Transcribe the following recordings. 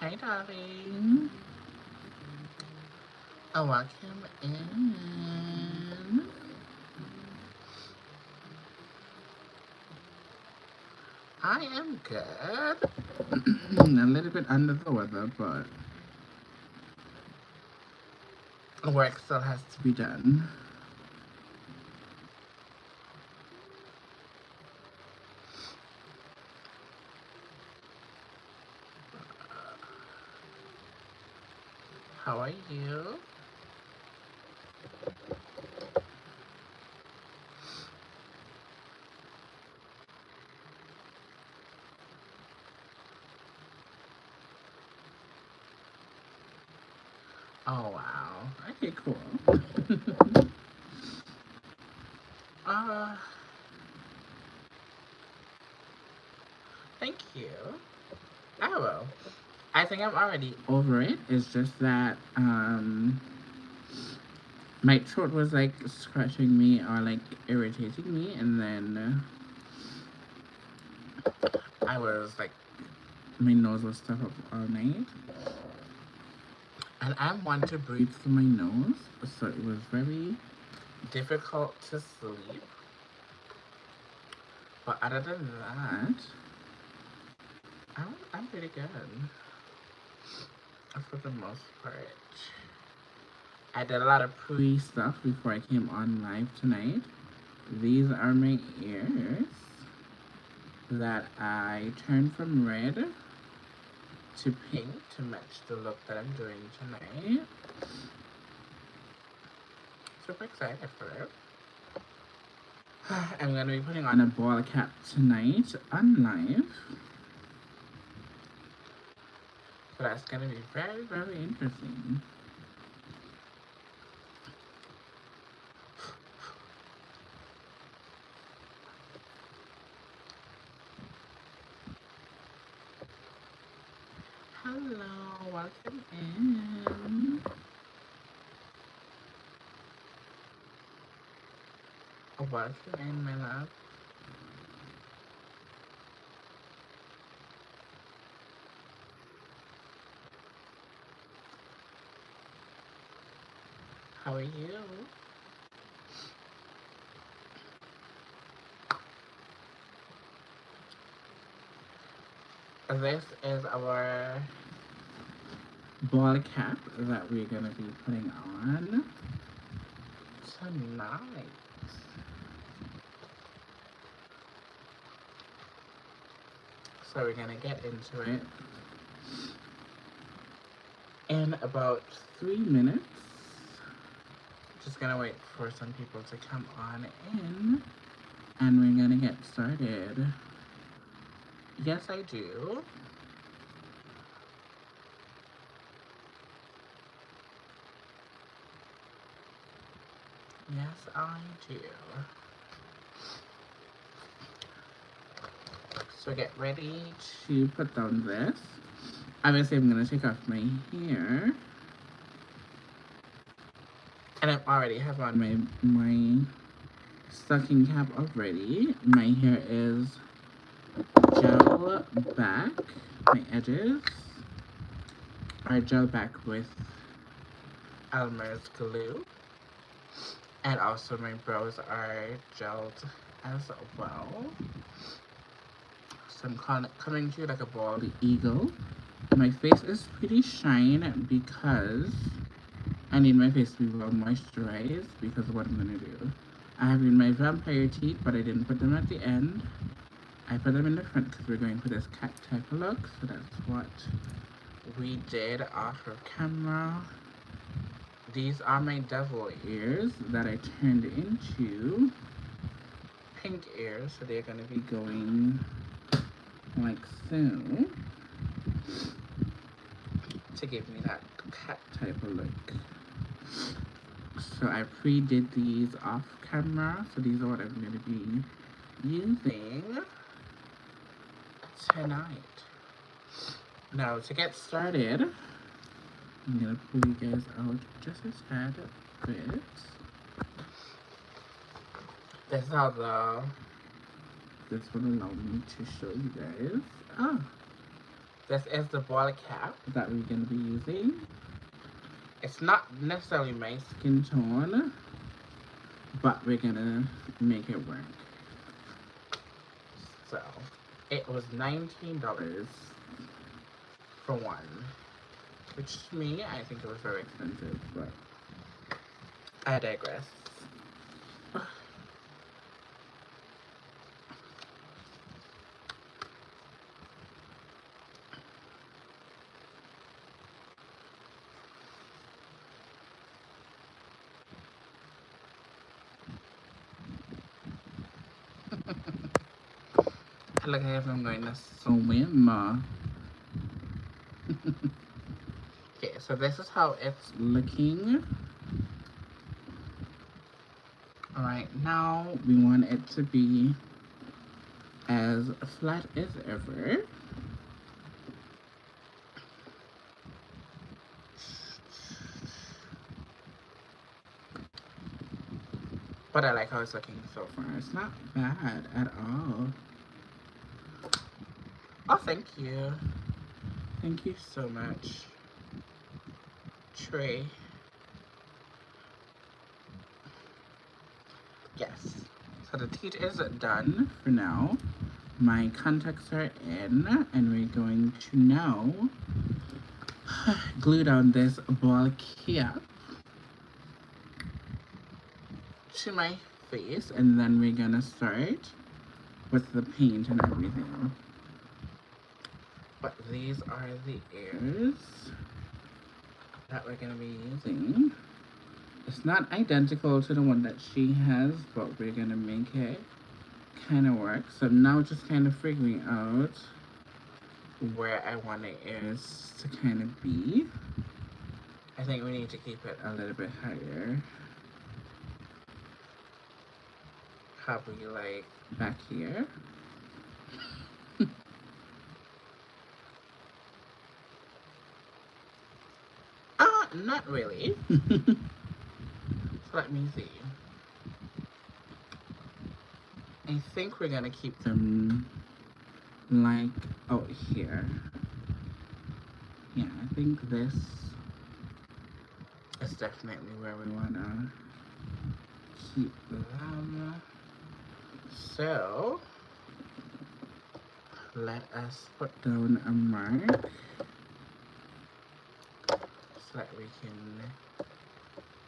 Hi, darling. Oh, welcome in. I am good. A little bit under the weather, but work still has to be done. How are you? Oh, wow. Okay, cool. uh, thank you. I will. I think I'm already over it. It's just that, my throat was like scratching me or like irritating me, and then I was like, my nose was stuck up all night. And I'm one to breathe through my nose, so it was very difficult to sleep. But other than that, I'm pretty good for the most part. I did a lot of pre-stuff before I came on live tonight. These are my ears that I turned from red to pink to match the look that I'm doing tonight. Super excited for it. I'm gonna be putting on a ball cap tonight on live. So that's gonna be very, very interesting. Hello, welcome in. Welcome in, my love. How are you? This is our ball cap that we're gonna be putting on tonight. So we're gonna get into it in about 3 minutes. Just gonna wait for some people to come on in, and we're gonna get started. Yes, I do. Yes, I do. So get ready to put down this. Obviously, I'm gonna take off my hair. And I already have on my stocking cap already. My hair is gel back. My edges are gel back with Elmer's glue. And also my brows are gelled as well. So I'm coming to you like a bald eagle. My face is pretty shine because I need my face to be well moisturized because of what I'm gonna do. I have in my vampire teeth, but I didn't put them at the end. I put them in the front because we're going for this cat type of look. So that's what we did off of camera. These are my devil ears that I turned into pink ears. So they're gonna be going like so to give me that cat type of look. So I pre-did these off camera. So these are what I'm gonna be using tonight. Now to get started, I'm gonna pull you guys out just a tad bit. This is how this will allow me to show you guys. This is the ball cap that we're going to be using. It's not necessarily my skin tone, but we're going to make it work. So, it was $19 for one. Which to me, I think it was very expensive, but I digress. I look as if I'm going to swim. Okay, so this is how it's looking. Alright, now we want it to be as flat as ever. But I like how it's looking so far. It's not bad at all. Oh, thank you. Thank you so much, Trey. Yes. So the teeth is done for now. My contacts are in, and we're going to now glue down this ball cap to my face, and then we're gonna start with the paint and everything. But these are the ears that we're gonna be using. It's not identical to the one that she has, but we're gonna make it kind of work. So I'm now just kind of figuring out where I want the ears to kind of be. I think we need to keep it a little bit higher. Probably like back here. Not really. So let me see. I think we're gonna keep them like out here. Yeah, I think this is definitely where we wanna keep them. So let us put down a mark so that we can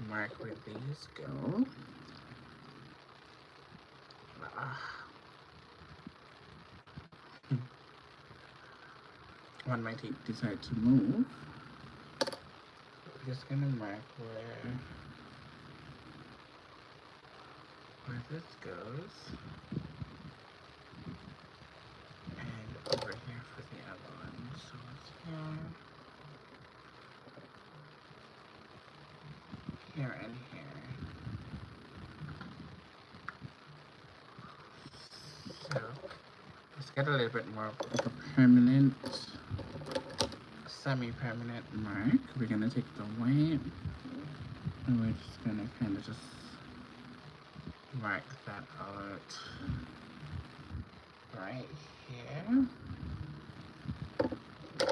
mark where these go. One might decide to move. We're just gonna mark where this goes, and over here for the other one. So it's here and here. So let's get a little bit more of a permanent, semi-permanent mark. We're gonna take the white and we're just gonna kind of just mark that out right here.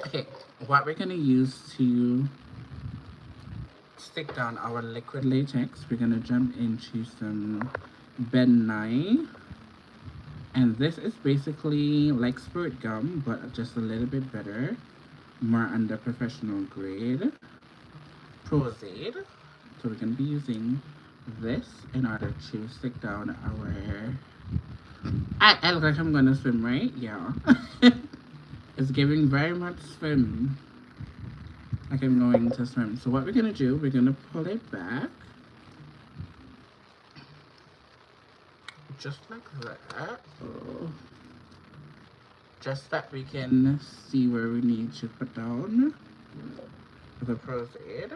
Okay, what we're gonna use to stick down our liquid latex, we're gonna jump into some Ben Nye. And this is basically like spirit gum, but just a little bit better. More under professional grade. Proceed. So we're gonna be using this in order to stick down our... I look like I'm gonna swim, right? Yeah. It's giving very much swim. Like I'm going to swim. So what we're gonna do, we're gonna pull it back. Just like that. Oh. Just that we can see where we need to put down the Prozaid.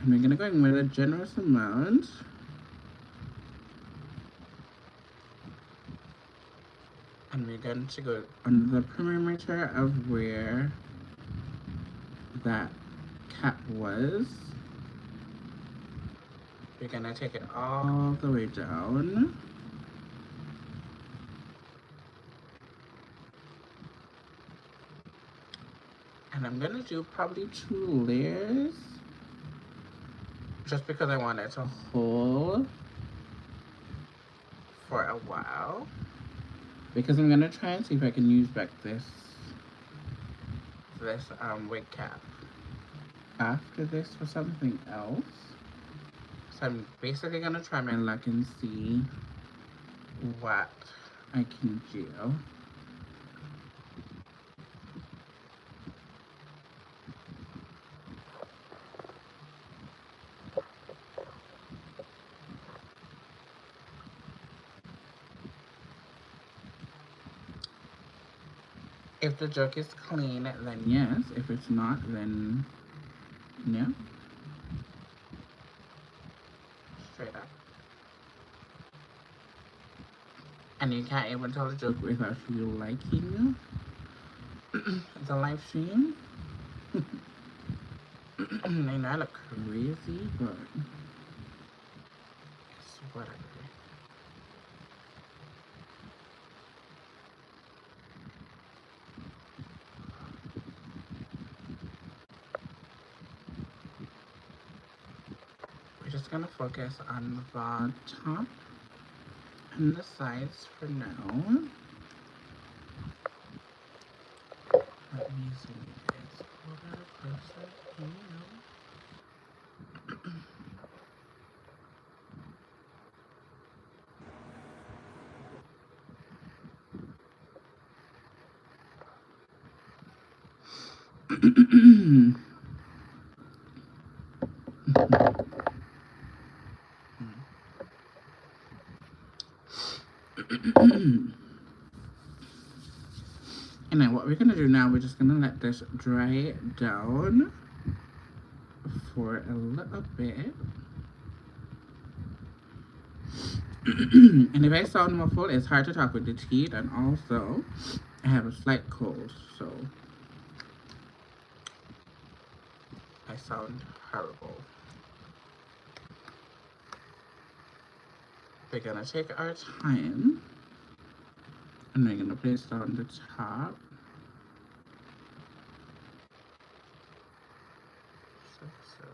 And we're gonna go in with a generous amount. And we're going to go on the perimeter of where that cap was. We're gonna take it all the way down. And I'm gonna do probably 2 layers just because I want it to hold for a while. Because I'm gonna try and see if I can use back this wig cap after this for something else. So I'm basically gonna try my luck and see what I can do. If the joke is clean, then yes. If it's not, then no. Straight up. And you can't even tell the joke without you liking the live stream. I know I look crazy, but it's whatever. We're just gonna focus on the top and the sides for now. Let me zoom this a little closer here. And then what we're gonna do now, we're just gonna let this dry down for a little bit. And if I sound muffled, it's hard to talk with the teeth, and also I have a slight cold, so I sound horrible. We're gonna take our time and we're gonna place it on the top. So.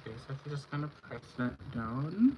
Okay, so we're just gonna press that down.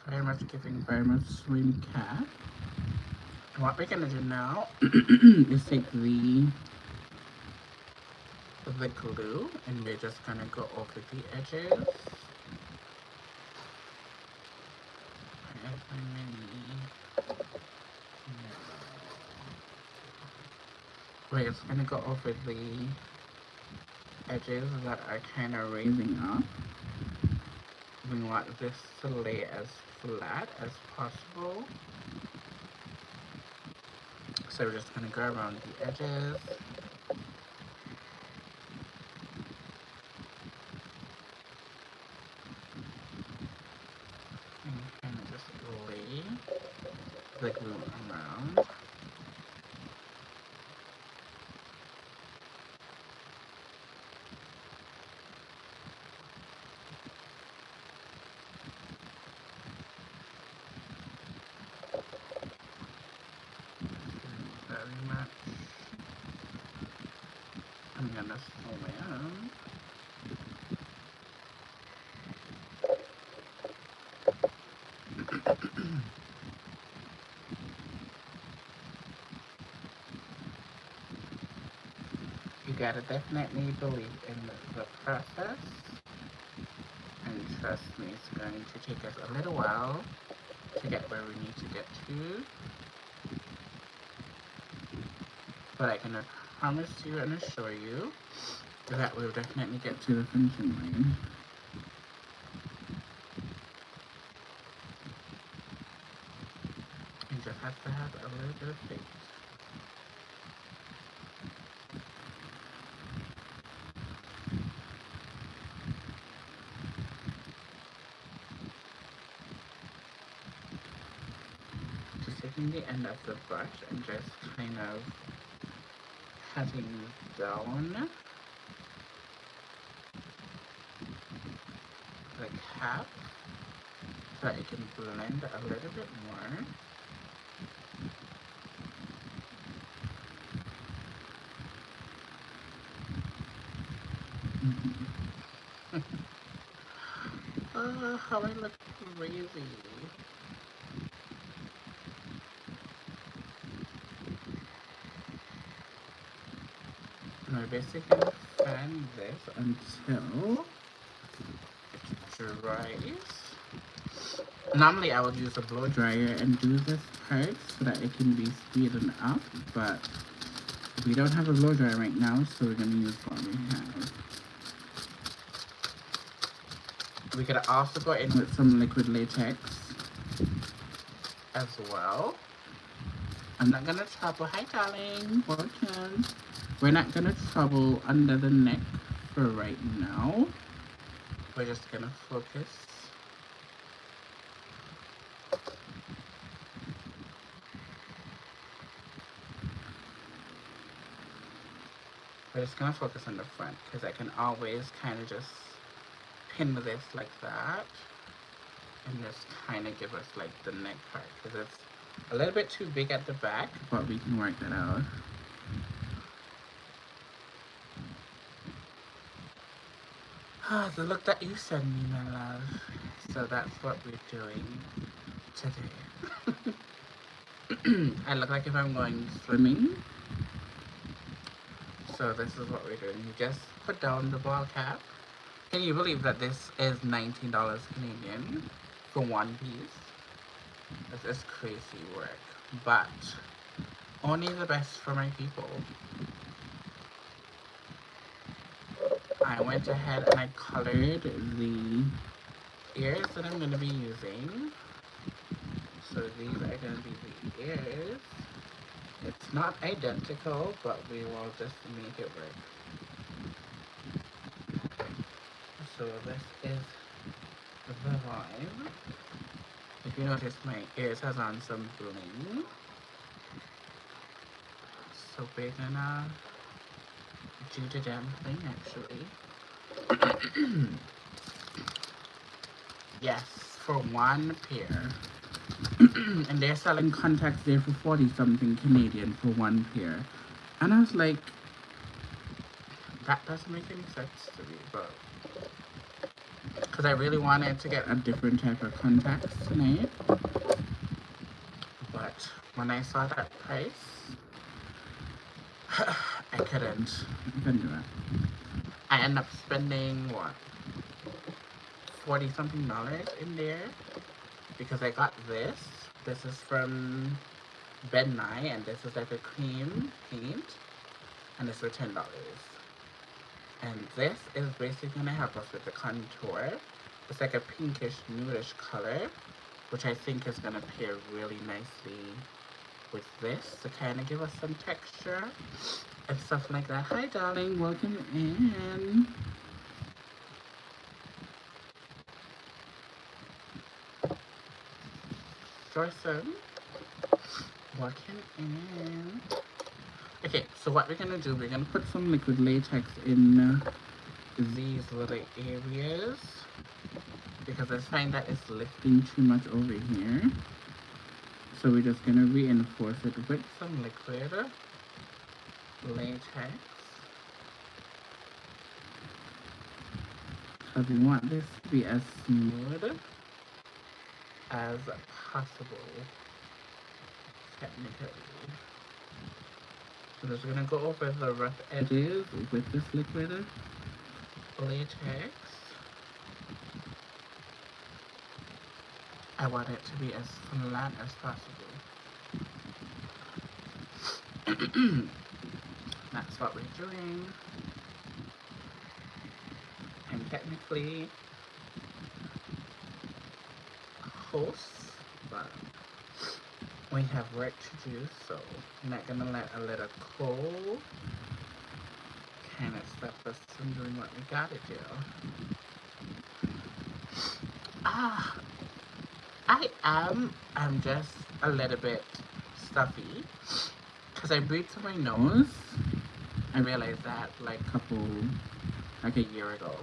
Very much giving very much swing cat. And what we're gonna do now is take the glue and we're just gonna go over the edges. We're just gonna go over the edges that are kind of raising up. We want this to lay as flat as possible. So we're just gonna go around the edges. And kind of just lay the glue around. Very much. I'm gonna swim. You gotta definitely believe in the process, and trust me, it's going to take us a little while to get where we need to get to, but I can promise you and assure you that we'll definitely get to the finishing line. You just have to have a little bit of faith. Just taking the end of the brush and just kind of cutting down the cap so that it can blend a little bit more. Oh, how I look crazy. Now basically fan this until it dries. Normally I would use a blow dryer and do this part so that it can be speeded up, but we don't have a blow dryer right now, so we're gonna use what we have. We could also go in with some liquid latex as well. I'm not gonna trouble. Hi, darling. Welcome. We're not gonna trouble under the neck for right now. We're just gonna focus. We're just gonna focus on the front because I can always kind of just pin this like that and just kind of give us like the neck part because it's a little bit too big at the back, but we can work that out. Ah, the look that you sent me, my love. So that's what we're doing today. I look like if I'm going swimming. So this is what we're doing. You just put down the ball cap. Can you believe that this is $19 Canadian for one piece? This is crazy work, but only the best for my people. I went ahead and I colored the ears that I'm going to be using. So these are going to be the ears. It's not identical, but we will just make it work. So this is the vibe. If you notice, my ears has on some bling. So we're gonna do the damn thing, actually. Yes, for one pair. And they're selling contacts there for 40 something Canadian for one pair. And I was like, that doesn't make any sense to me, but because I really wanted to get a different type of contacts tonight. But when I saw that price, I couldn't do it. I ended up spending what, 40 something dollars in there because I got this. This is from Ben Nye, and this is like a cream paint, and it's for $10. And this is basically gonna help us with the contour. It's like a pinkish nudish color, which I think is gonna pair really nicely with this to kind of give us some texture and stuff like that. Hi, darling, welcome in. Jorson, welcome in. Okay, so what we're gonna do, we're gonna put some liquid latex in these little areas because I find that it's lifting too much over here. So we're just gonna reinforce it with some liquid latex. Because we want this to be as smooth as possible, technically. So I'm just gonna go over the rough edges with this liquid latex. I want it to be as flat as possible. That's what we're doing. I'm technically host, but we have work to do, so I'm not gonna let a little cold kind of stop us from doing what we gotta do. I'm just a little bit stuffy because I breathed through my nose. I realized that like a year ago.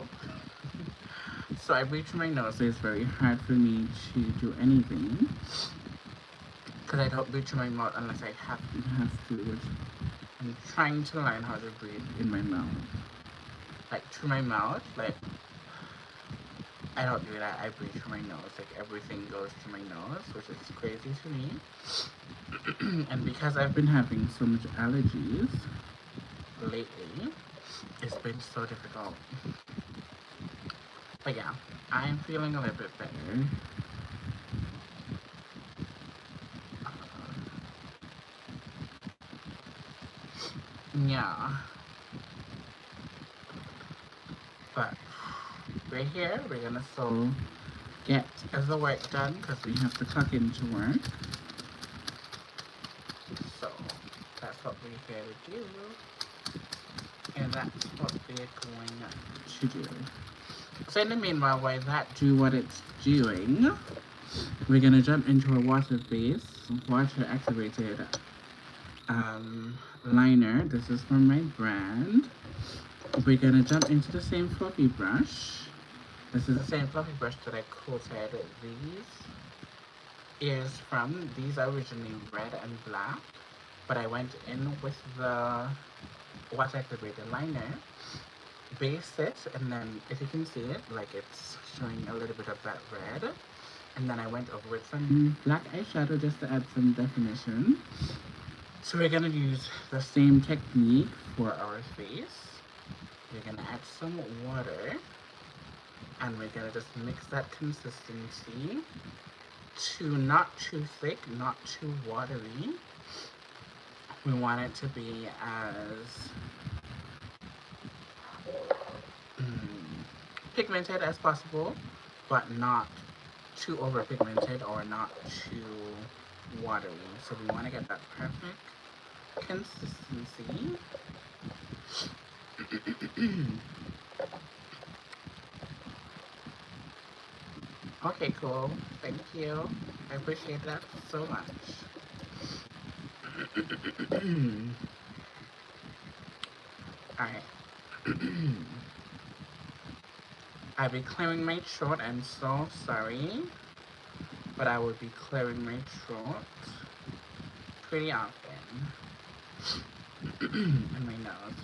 So I breathe through my nose, so it's very hard for me to do anything because I don't breathe through my mouth unless I have to. Which I'm trying to learn how to breathe in my mouth, like through my mouth. Like I don't do that. I breathe through my nose. Like everything goes through my nose, which is crazy to me. And because I've been having so much allergies lately, it's been so difficult. But yeah, I'm feeling a little bit better. Yeah. But we're here. We're gonna still get the work done because we have to clock into work. So that's what we're here to do. And that's what we're going to do. So in the meanwhile, while that do what it's doing, we're gonna jump into a water-based, water-activated liner. This is from my brand. We're gonna jump into the same fluffy brush. This is the same fluffy brush that I coated these ears from. These are originally red and black, but I went in with the water-activated liner, based it, and then if you can see it, like it's showing a little bit of that red. And then I went over with some black eyeshadow just to add some definition. So we're gonna use the same technique for our face. We're gonna add some water, and we're gonna just mix that consistency to not too thick, not too watery. We want it to be as pigmented as possible, but not too over pigmented or not too watery. So we want to get that perfect consistency. Okay, cool. Thank you. I appreciate that so much. Alright. I'll be clearing my throat. I'm so sorry. But I will be clearing my throat pretty often. And my nose.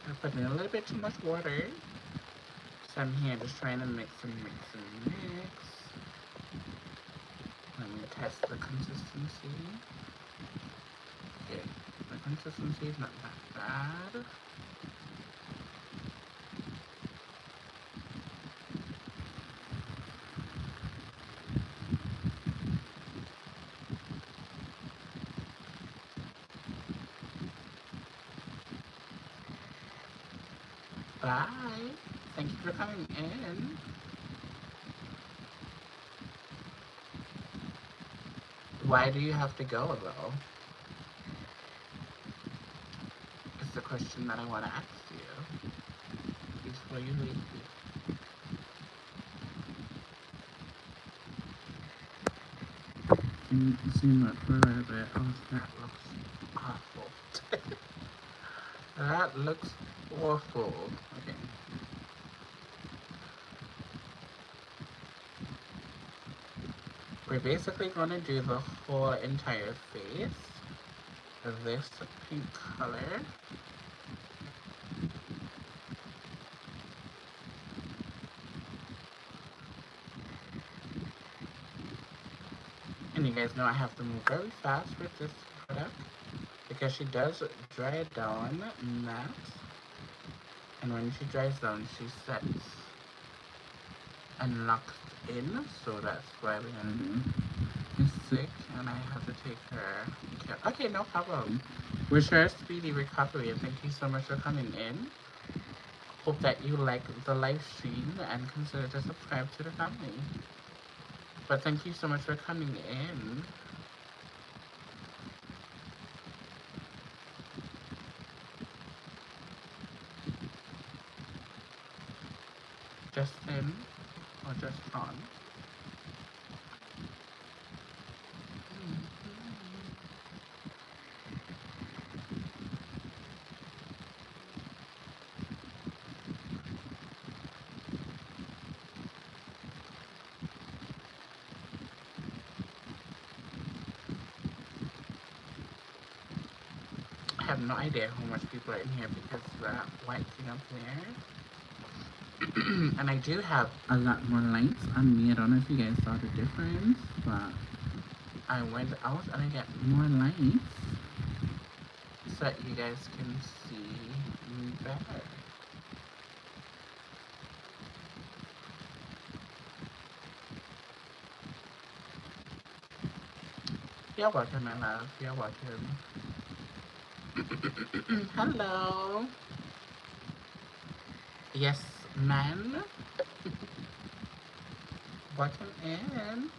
I put in a little bit too much water. So I'm here just trying to mix and mix and mix. Let me test the consistency. Okay, the consistency is not that bad. Bye. Thank you for coming in. Why do you have to go, though? Is the question that I want to ask you. Before you leave. Can you zoom up for a little bit? Oh, that looks awful. That looks awful. Okay. We're basically going to do the whole entire face of this pink color. you guys know I have to move very fast with this product because she does dry it down matte. And when she dries down, she sets and locks in. So that's why we're gonna do. She's sick and I have to take her care. Okay, no problem. Wish her a speedy recovery and thank you so much for coming in. Hope that you like the live stream and consider to subscribe to the family. But thank you so much for coming in. Justin or just Ron. I have no idea how much people are in here because that white thing up there. And I do have a lot more lights on me. I don't know if you guys saw the difference, but I went out and I got more lights so that you guys can see me better. You're welcome, my love. You're welcome. Hello. Yes, man. Welcome in.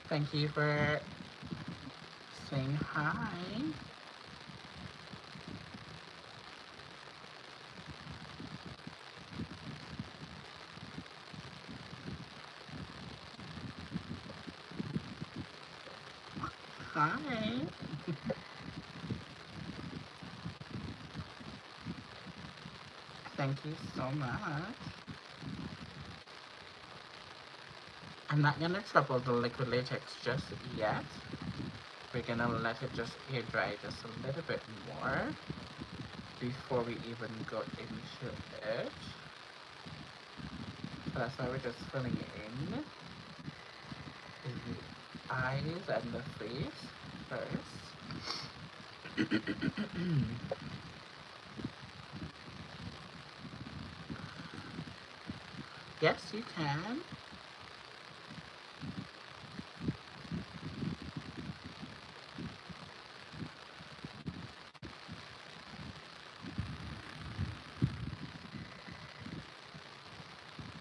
Thank you for saying hi. Hi. Thank you so much. I'm not gonna trouble the liquid latex just yet. We're gonna let it just air dry just a little bit more before we even go into it. So that's why we're just filling it in the eyes and the face first. Yes, you can.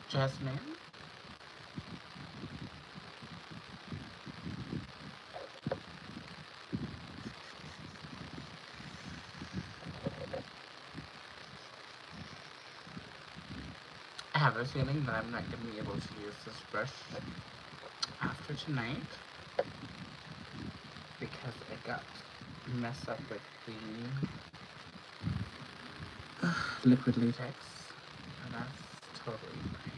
Jasmine. I have a feeling that I'm not going to be able to use this brush after tonight because it got messed up with the liquid latex, and that's totally fine.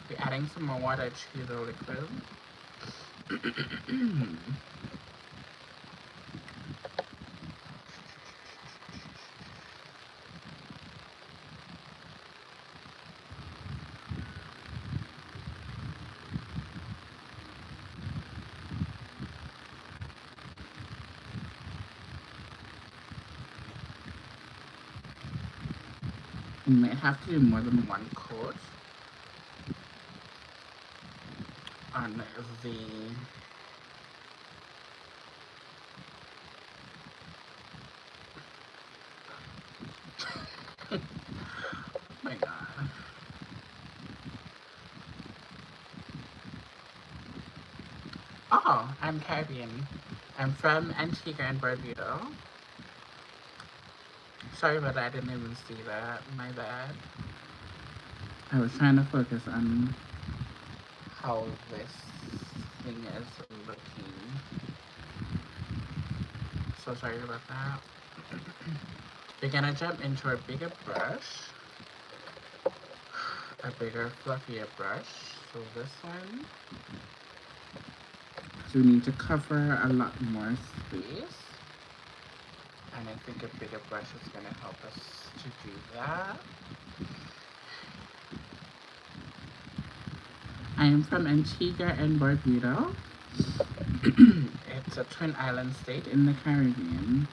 We're adding some more water to the liquid. You might have to do more than one coat on the oh my god. Oh, I'm Caribbean. I'm from Antigua and Barbuda. Sorry about that, I didn't even see that. My bad. I was trying to focus on how this thing is looking. So sorry about that. We're gonna jump into a bigger brush. A bigger, fluffier brush. So this one. So we need to cover a lot more space. And I think a bigger brush is going to help us to do that. I am from Antigua and Barbuda. It's a twin island state in the Caribbean.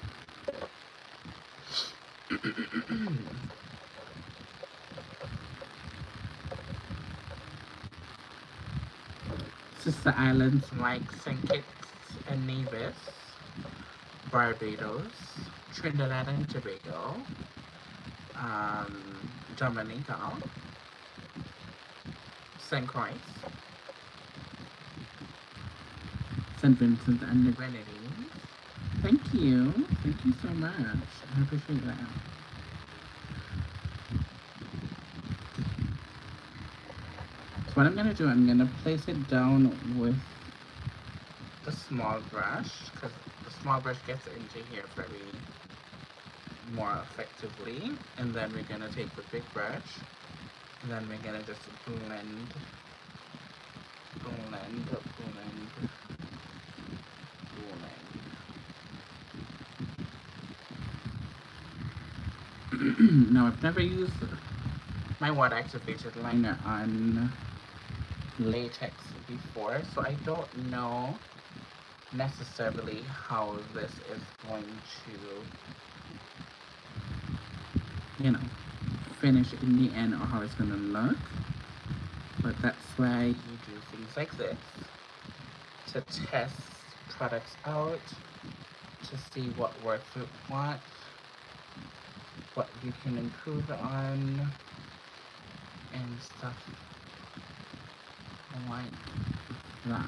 Sister islands like St. Kitts and Nevis, Barbados, Trinidad and Tobago, Dominica, St. Croix, St. Vincent and the Grenadines. Thank you so much. I appreciate that. So what I'm gonna do, I'm gonna place it down with the small brush, because the small brush gets into here very more effectively. And then we're gonna take the big brush, and then we're gonna just blend. Now, I've never used my water activated liner on latex before, so I don't know necessarily how this is going to, finish in the end, or how it's going to look. But that's why you do things like this, to test products out, to see what works with what you can improve on, and stuff like that,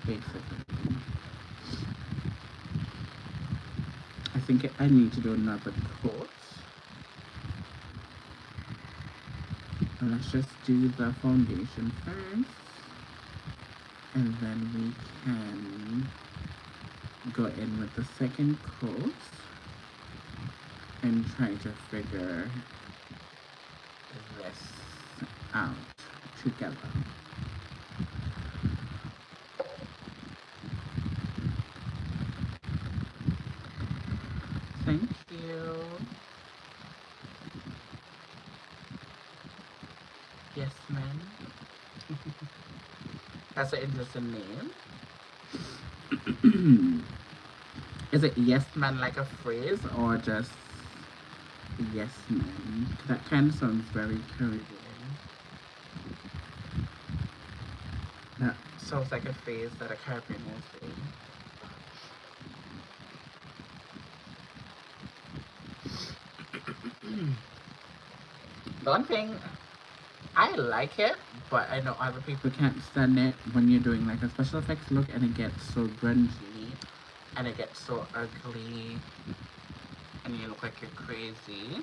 basically. I think I need to do another coat. And let's just do the foundation first, and then we can go in with the second coat and try to figure this out together. Thank you. Yes, ma'am. That's an interesting name. Is it yes man like a phrase, or just yes man? That kind of sounds very Caribbean. That sounds like a phrase that a Caribbean will say. The one thing, I like it, but I know other people can't stand it when you're doing like a special effects look and it gets so grungy and it gets so ugly and you look like you're crazy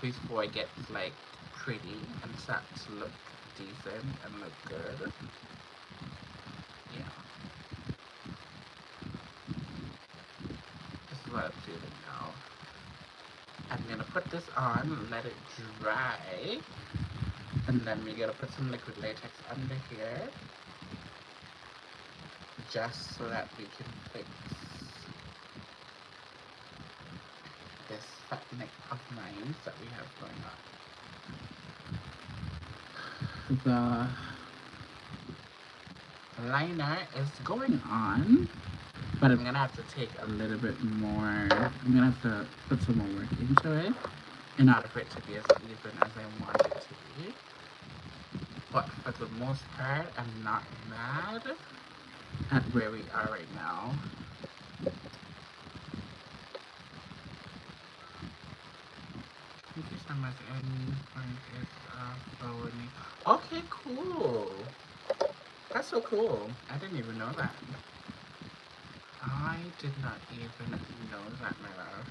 before it gets like pretty and starts to look decent and look good. Yeah. This is what I'm feeling now. I'm gonna put this on, let it dry, and then we're gonna put some liquid latex under here, just so that we can fix this fat neck of mine that we have going on. The liner is going on, but I'm gonna have to take a little bit more, I'm gonna have to put some more work into it in order for it to be as even as I want it to be. But for the most part, I'm not mad at where we are right now. Thank you so much, okay, cool. That's so cool. I didn't even know that. I did not even know that, my love.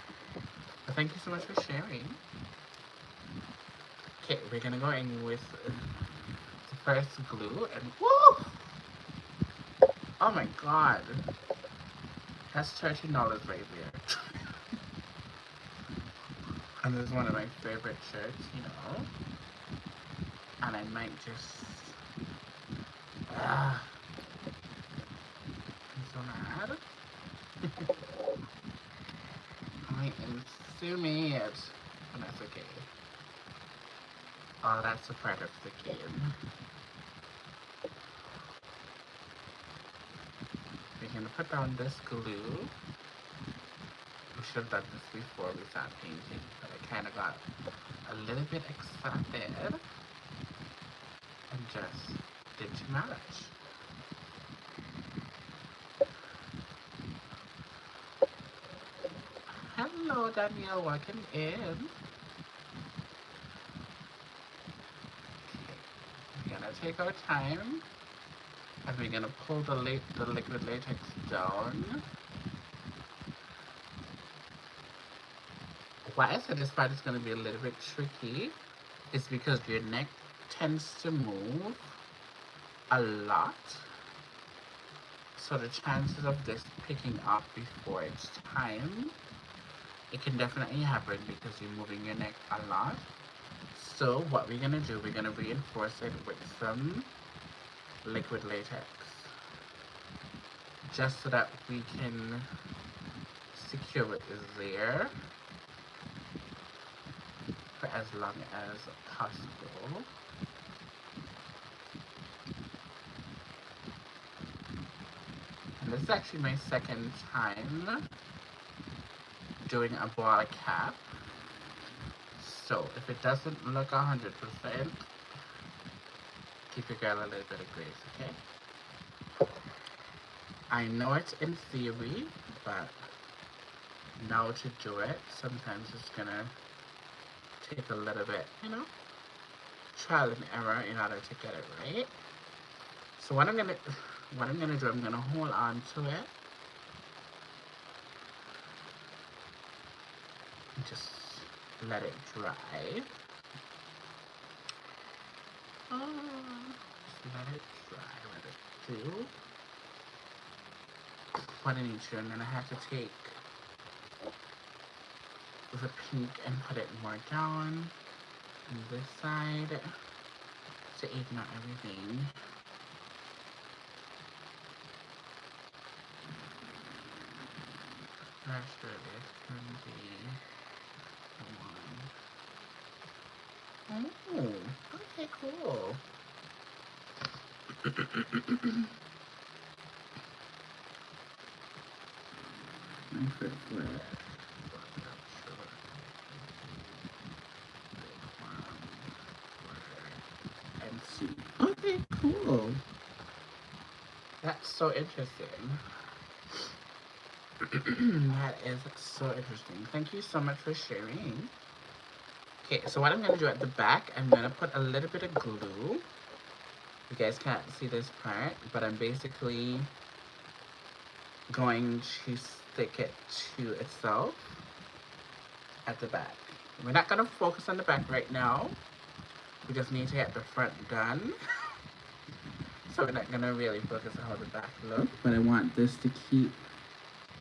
But thank you so much for sharing. Okay, we're gonna go in with the first glue and woo! Oh my god. That's $13 right there. And this is one of my favorite shirts, And I might just so mad. I am so mad. But that's okay. Oh, that's a part of the game. We're gonna put down this glue. We should have done this before we started painting, but I kind of got a little bit excited and just did too much. Hello, Danielle, welcome in. We're gonna take our time and we're gonna pull the liquid latex down. Why I said this part is gonna be a little bit tricky is because your neck tends to move a lot. So the chances of this picking up before it's time, it can definitely happen because you're moving your neck a lot. So what we're gonna do, we're gonna reinforce it with some liquid latex. Just so that we can secure it there for as long as possible. And this is actually my second time doing a ball cap. So if it doesn't look 100%, give your girl a little bit of grace, okay? I know it's in theory, but now to do it, sometimes it's gonna take a little bit, you know, trial and error in order to get it right. So what I'm gonna do, I'm gonna hold on to it and just let it dry. Just let it dry, let it do what I need to. I'm gonna have to take the pink and put it more down on this side to even out everything. After this can be the one. Oh, okay, cool. My foot flip. And see. Okay, cool. That's so interesting. That is so interesting. Thank you so much for sharing. Okay, so what I'm going to do at the back, I'm going to put a little bit of glue. You guys can't see this part, but I'm basically going to stick it to itself at the back. We're not going to focus on the back right now. We just need to get the front done. So we're not going to really focus on how the back looks. But I want this to keep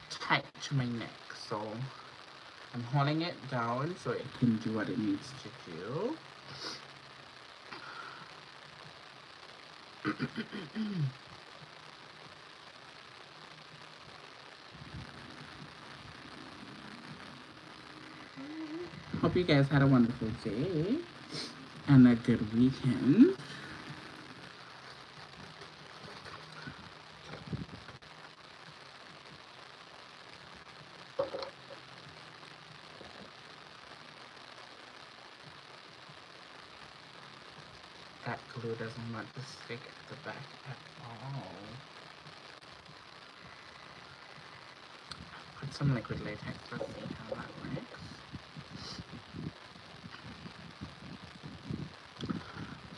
tight to my neck. So I'm holding it down so it can do what it needs to do. Hope you guys had a wonderful day and a good weekend. That glue doesn't want to stick at the back at all. Put some liquid latex, let's see how that works.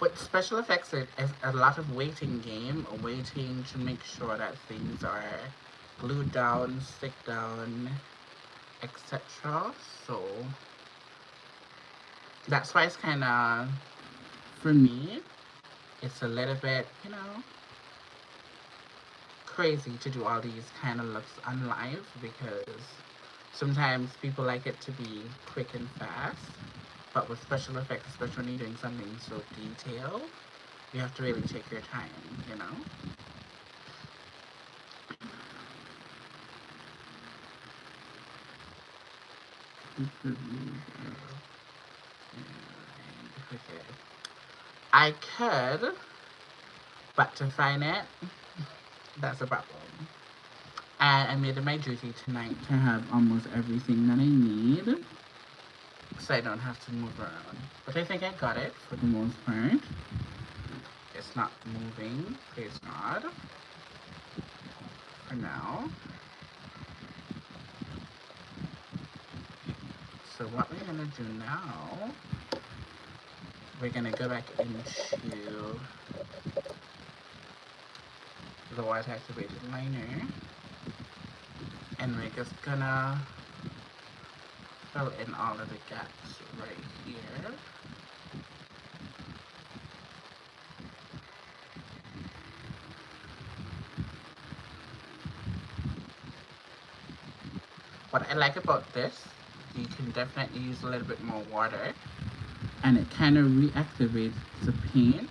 With special effects, it is a lot of waiting game, waiting to make sure that things are glued down, stick down, etc. So that's why it's kind of, for me, it's a little bit, you know, crazy to do all these kind of looks on live because sometimes people like it to be quick and fast. But with special effects, especially when you're doing something so detailed, you have to really take your time, you know? Okay. I could, but to find it, that's a problem. And I made it my duty tonight to have almost everything that I need, so I don't have to move around. But I think I got it for the most part. It's not moving, praise God, for now. So what we're gonna do now, we're gonna go back into the white activated liner, and we're just gonna fill in all of the gaps right here. What I like about this, you can definitely use a little bit more water, and it kind of reactivates the paint,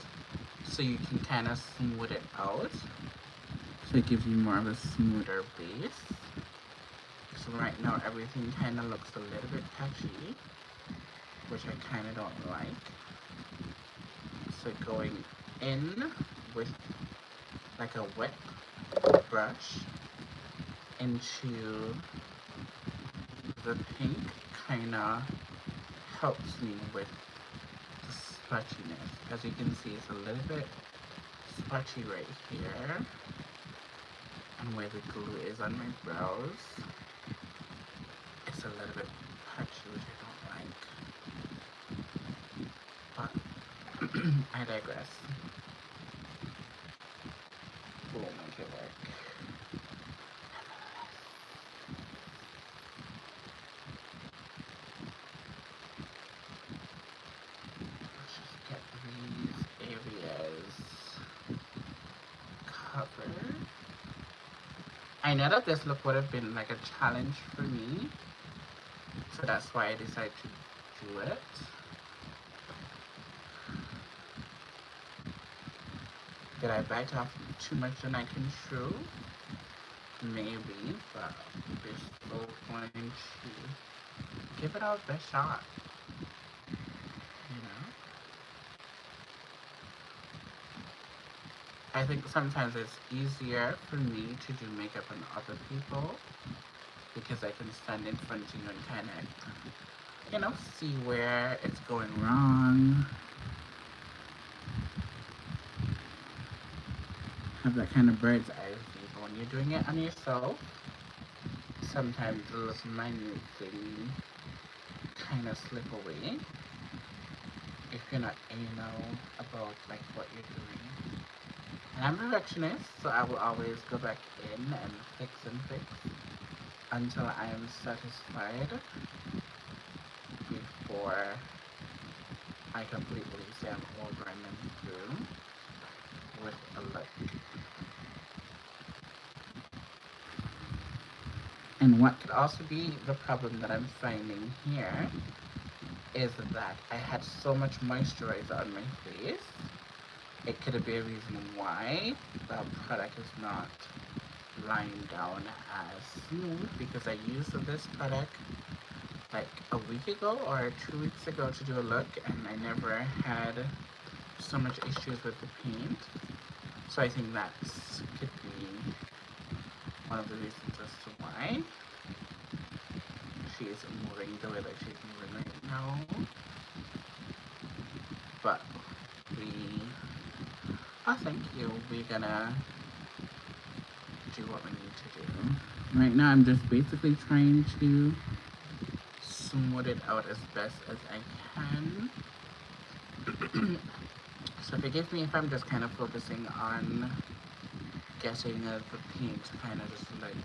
so you can kind of smooth it out, so it gives you more of a smoother base. So right now everything kind of looks a little bit patchy, which I kind of don't like. So going in with like a wet brush into the pink kind of helps me with the smudginess. As you can see, it's a little bit smudgy right here, and where the glue is on my brows, it's a little bit patchy, which I don't like. But I digress. We'll make it work. Let's just get these areas covered. I know that this look would have been like a challenge for me, so that's why I decided to do it. Did I bite off too much than I can chew? Maybe, but we're still going to give it our best shot, you know? I think sometimes it's easier for me to do makeup on other people because I can stand in front of you and kind of, you know, see where it's going wrong. Have that kind of bird's eye view. But when you're doing it on yourself, sometimes the little minute thing kind of slip away if you're not anal about like what you're doing. And I'm a perfectionist, so I will always go back in and fix until I am satisfied before I completely say I'm over and then through with a look. And what could also be the problem that I'm finding here is that I had so much moisturizer on my face. It could be a reason why the product is not lying down as smooth, because I used this product like a week ago or 2 weeks ago to do a look, and I never had so much issues with the paint. So I think that could be one of the reasons as to why she is moving the way that she's moving right now. But thank you. We're gonna do what we need to do. Right now I'm just basically trying to smooth it out as best as I can. So forgive me if I'm just kind of focusing on getting the paint kind of just like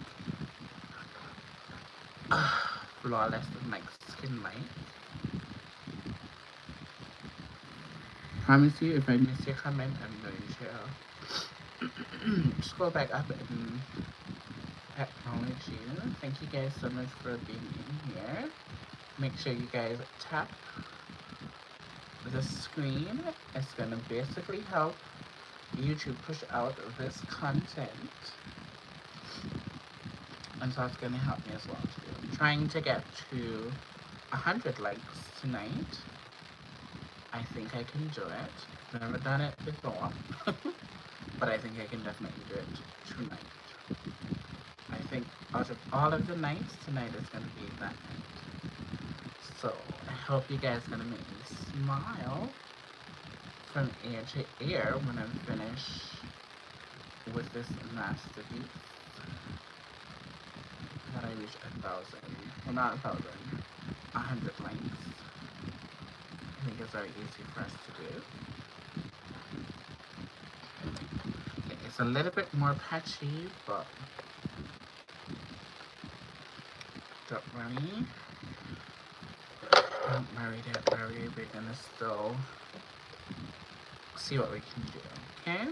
flawless and like skin light. Promise you, if I miss your comment, I'm going to scroll back up and acknowledge you. Thank you guys so much for being in here. Make sure you guys tap the screen. It's gonna basically help YouTube push out this content, and so it's gonna help me as well too. I'm trying to get to 100 likes tonight. I think I can do it. Never done it before, but I think I can definitely do it tonight. I think out of all of the nights, tonight is going to be that night. So I hope you guys are going to make me smile from ear to ear when I'm finished with this masterpiece. That I reach 1,000. Well, not 1,000. 100 likes. I think it's very easy for us to do. It's a little bit more patchy, but don't worry. Don't worry. We're gonna still see what we can do, okay?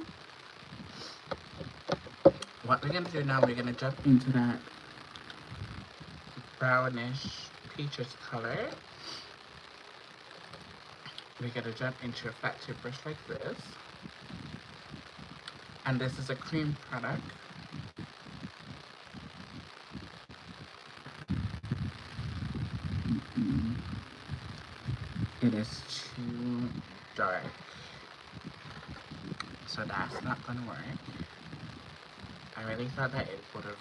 What we're gonna do now, we're gonna jump into that brownish peaches color. We're gonna jump into a flat tip brush like this. And this is a cream product. It is too dark, so that's not gonna work. I really thought that it would have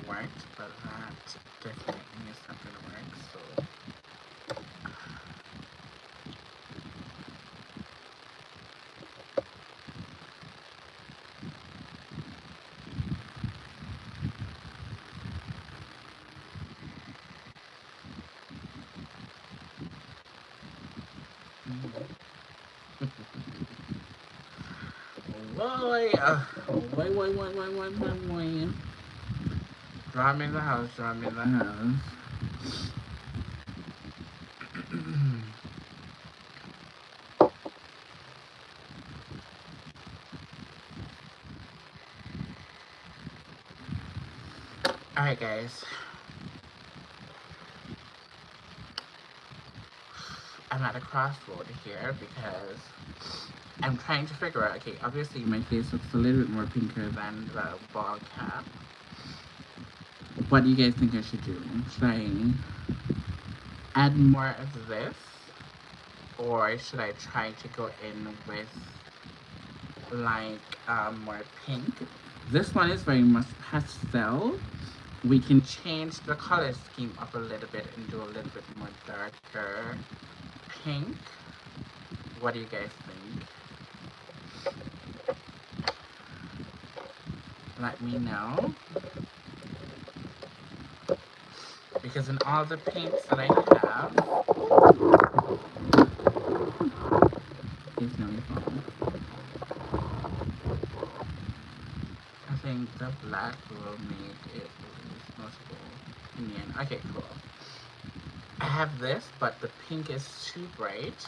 worked, but that definitely is not gonna work, so boy, boy. Draw me in the house, draw me in the house. Alright guys, I'm at a crossroad here because I'm trying to figure out, okay, obviously my face looks a little bit more pinker than the ball cap. What do you guys think I should do? Should I add more of this? Or should I try to go in with like more pink? This one is very much pastel. We can change the color scheme up a little bit and do a little bit more darker pink. What do you guys think? Let me know. Because in all the pinks that I have, please no phone. I think the black will make it noticeable. Yeah. Okay, cool. I have this, but the pink is too bright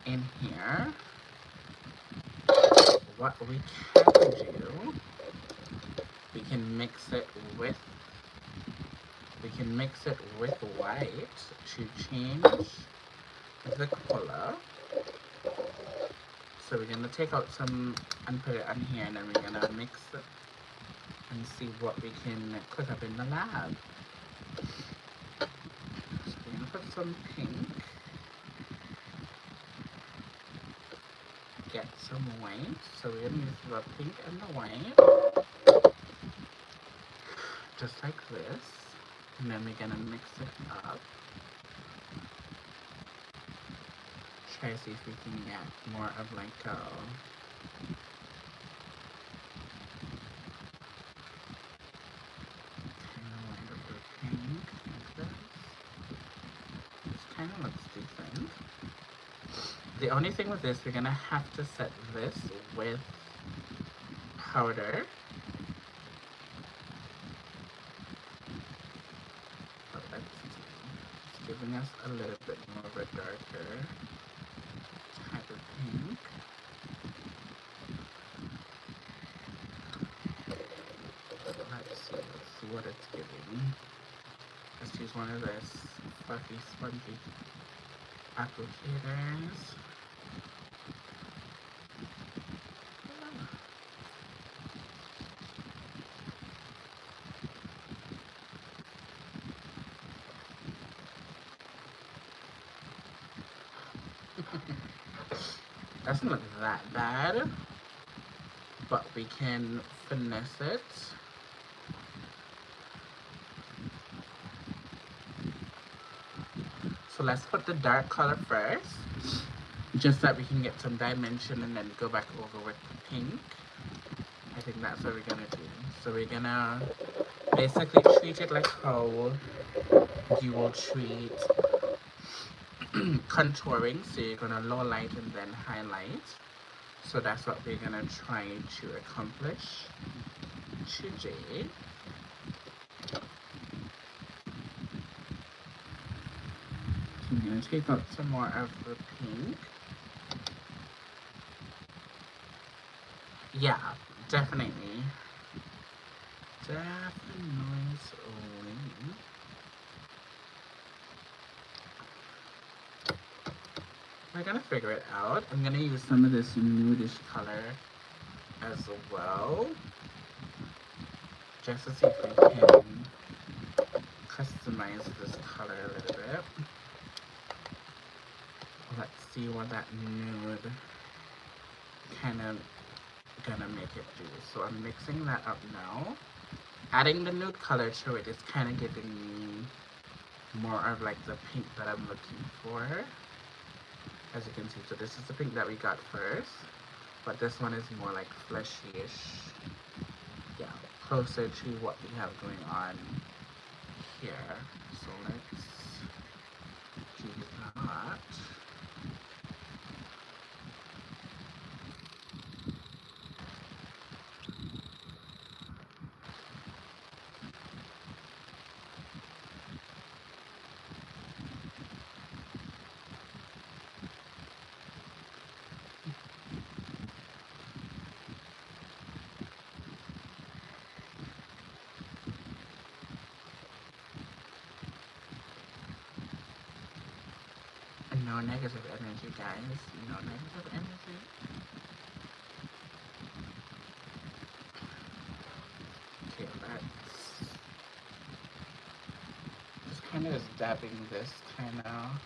in here. What we can do, we can mix it with white to change the color. So we're gonna take out some and put it on here, and then we're gonna mix it and see what we can cook up in the lab. So we're gonna put some pink, get some white. So we're gonna use the pink and the white, just like this, and then we're gonna mix it up. Try to see if we can get more of like a pink like this. This kind of looks decent. The only thing with this, we're gonna have to set this with powder. But let's see. It's giving us a little bit more of a darker type of pink. Let's see what it's giving. Let's use one of those fluffy, spongy applicators. doesn't look that bad, but we can finesse it. So let's put the dark color first, just so that we can get some dimension and then go back over with the pink. I think that's what we're gonna do. So we're gonna basically treat it like how you will treat contouring. So you're gonna low light and then highlight. So that's what we're gonna try to accomplish today. So I'm gonna take out some more of the pink. Yeah, definitely. Definitely. We're gonna figure it out. I'm gonna use some of this nudish color as well, just to see if we can customize this color a little bit. Let's see what that nude kind of gonna make it do. So I'm mixing that up now. Adding the nude color to it is kind of giving me more of like the pink that I'm looking for. As you can see, so this is the pink that we got first, but this one is more like fleshy-ish. Yeah, closer to what we have going on here. So let's do that. No negative energy, guys. No negative energy. Okay, let's just kind of just dabbing this kind of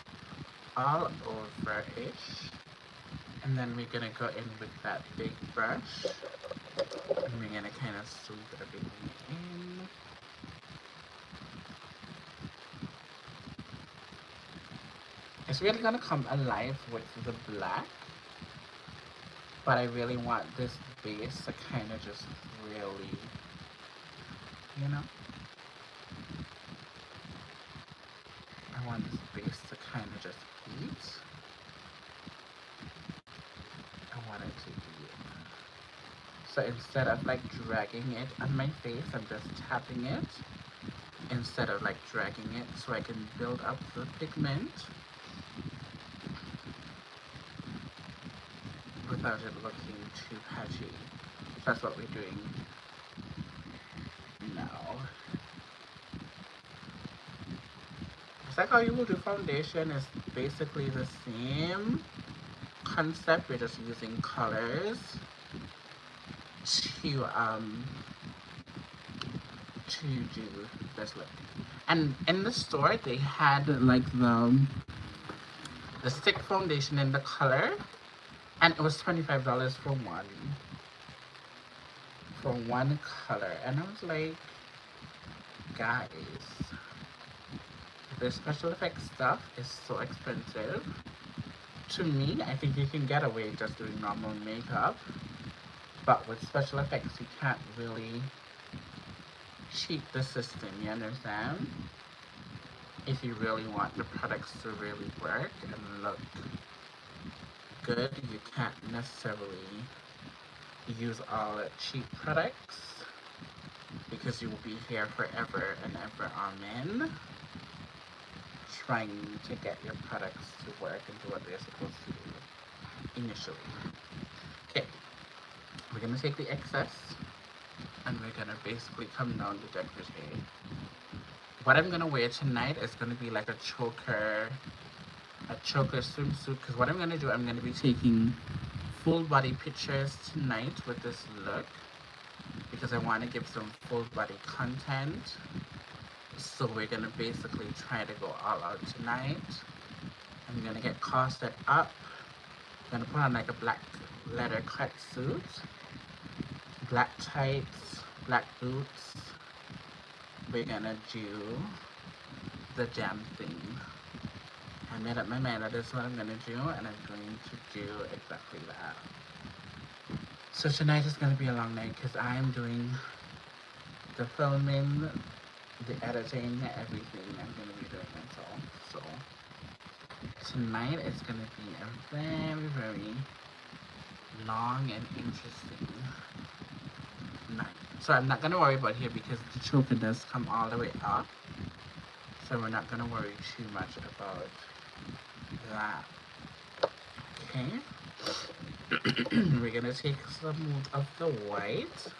all over-ish. And then we're gonna go in with that big brush. And we're gonna kind of sweep everything in. It's really gonna come alive with the black, but I really want this base to kind of just really, you know, I want this base to kind of just heat. I want it to heat. So instead of like dragging it on my face, I'm just tapping it instead of like dragging it, so I can build up the pigment without it looking too patchy. That's what we're doing now. It's like how you will do foundation. Is basically the same concept. We're just using colors to do this look. And in the store they had like the stick foundation in the color, and it was $25 for one color. And I was like, guys, the special effects stuff is so expensive. To me, I think you can get away just doing normal makeup, but with special effects you can't really cheat the system, you understand? If you really want the products to really work and look good, you can't necessarily use all cheap products, because you will be here forever and ever, amen, trying to get your products to work and do what they're supposed to do initially. Okay, we're gonna take the excess and we're gonna basically come down the decollete. What I'm gonna wear tonight is gonna be like a choker swimsuit, because what I'm gonna do, I'm gonna be taking full body pictures tonight with this look, because I want to give some full body content. So we're gonna basically try to go all out tonight. I'm gonna get costed up gonna put on like a black leather cut suit, black tights, black boots. We're gonna do the jam thing. I made up my mind that this is what I'm gonna do, and I'm going to do exactly that. So tonight is gonna be a long night because I'm doing the filming, the editing, everything. I'm gonna be doing myself. So tonight is gonna be a very, very long and interesting night. So I'm not gonna worry about here because the choker does come all the way up. So we're not gonna worry too much about that. Okay. We're gonna take some of the white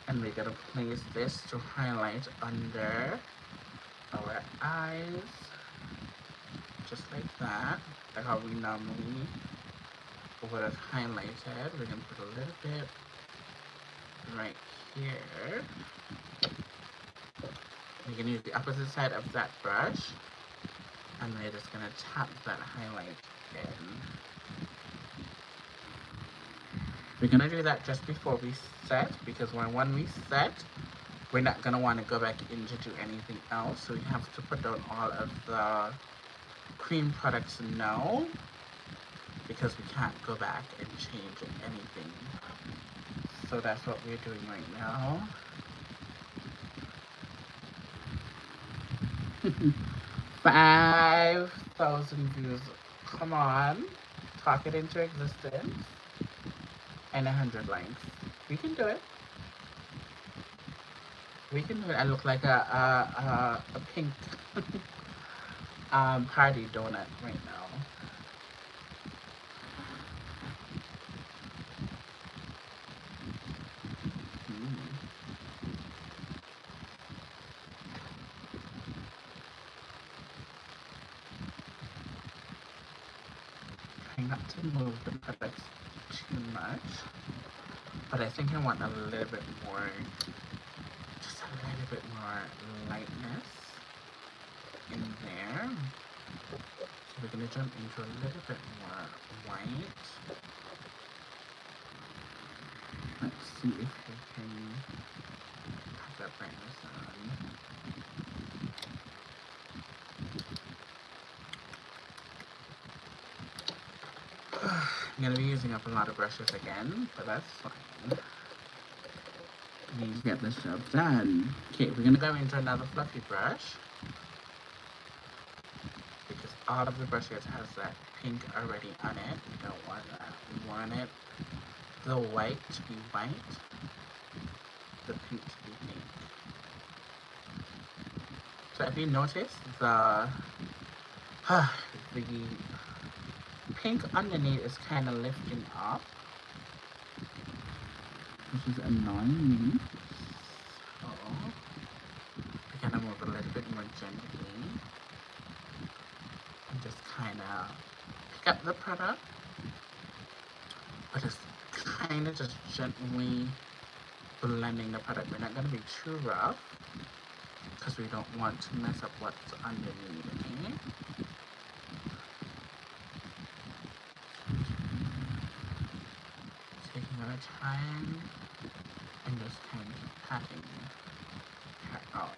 and we're gonna place this to highlight under our eyes, just like that, like how we normally would have highlighted. We're gonna put a little bit right here. We're gonna use the opposite side of that brush and we're just gonna tap that highlight in. We're gonna do that just before we set, because when we set, we're not gonna want to go back in to do anything else. So we have to put down all of the cream products now, because we can't go back and change anything. So that's what we're doing right now. $5,000 views. Come on. Talk it into existence. And 100 likes. We can do it. We can do it. I look like a pink party donut right now. Trying not to move the products too much, but I think I want a little bit more, just a little bit more lightness in there. So we're gonna jump into a little bit more white. Let's see if we can have that brightness on. I'm gonna be using up a lot of brushes again, but that's fine. We need to get this job done. Okay, we're gonna go into another fluffy brush, because all of the brushes has that pink already on it. We don't want that. We want it, the white to be white, the pink to be pink. So if you notice, the pink underneath is kind of lifting up, which is annoying me. So we're gonna move a little bit more gently and just kind of pick up the product, but it's kind of just gently blending the product. We're not gonna be too rough because we don't want to mess up what's underneath. Okay? Taking our time and just kind of patting her out.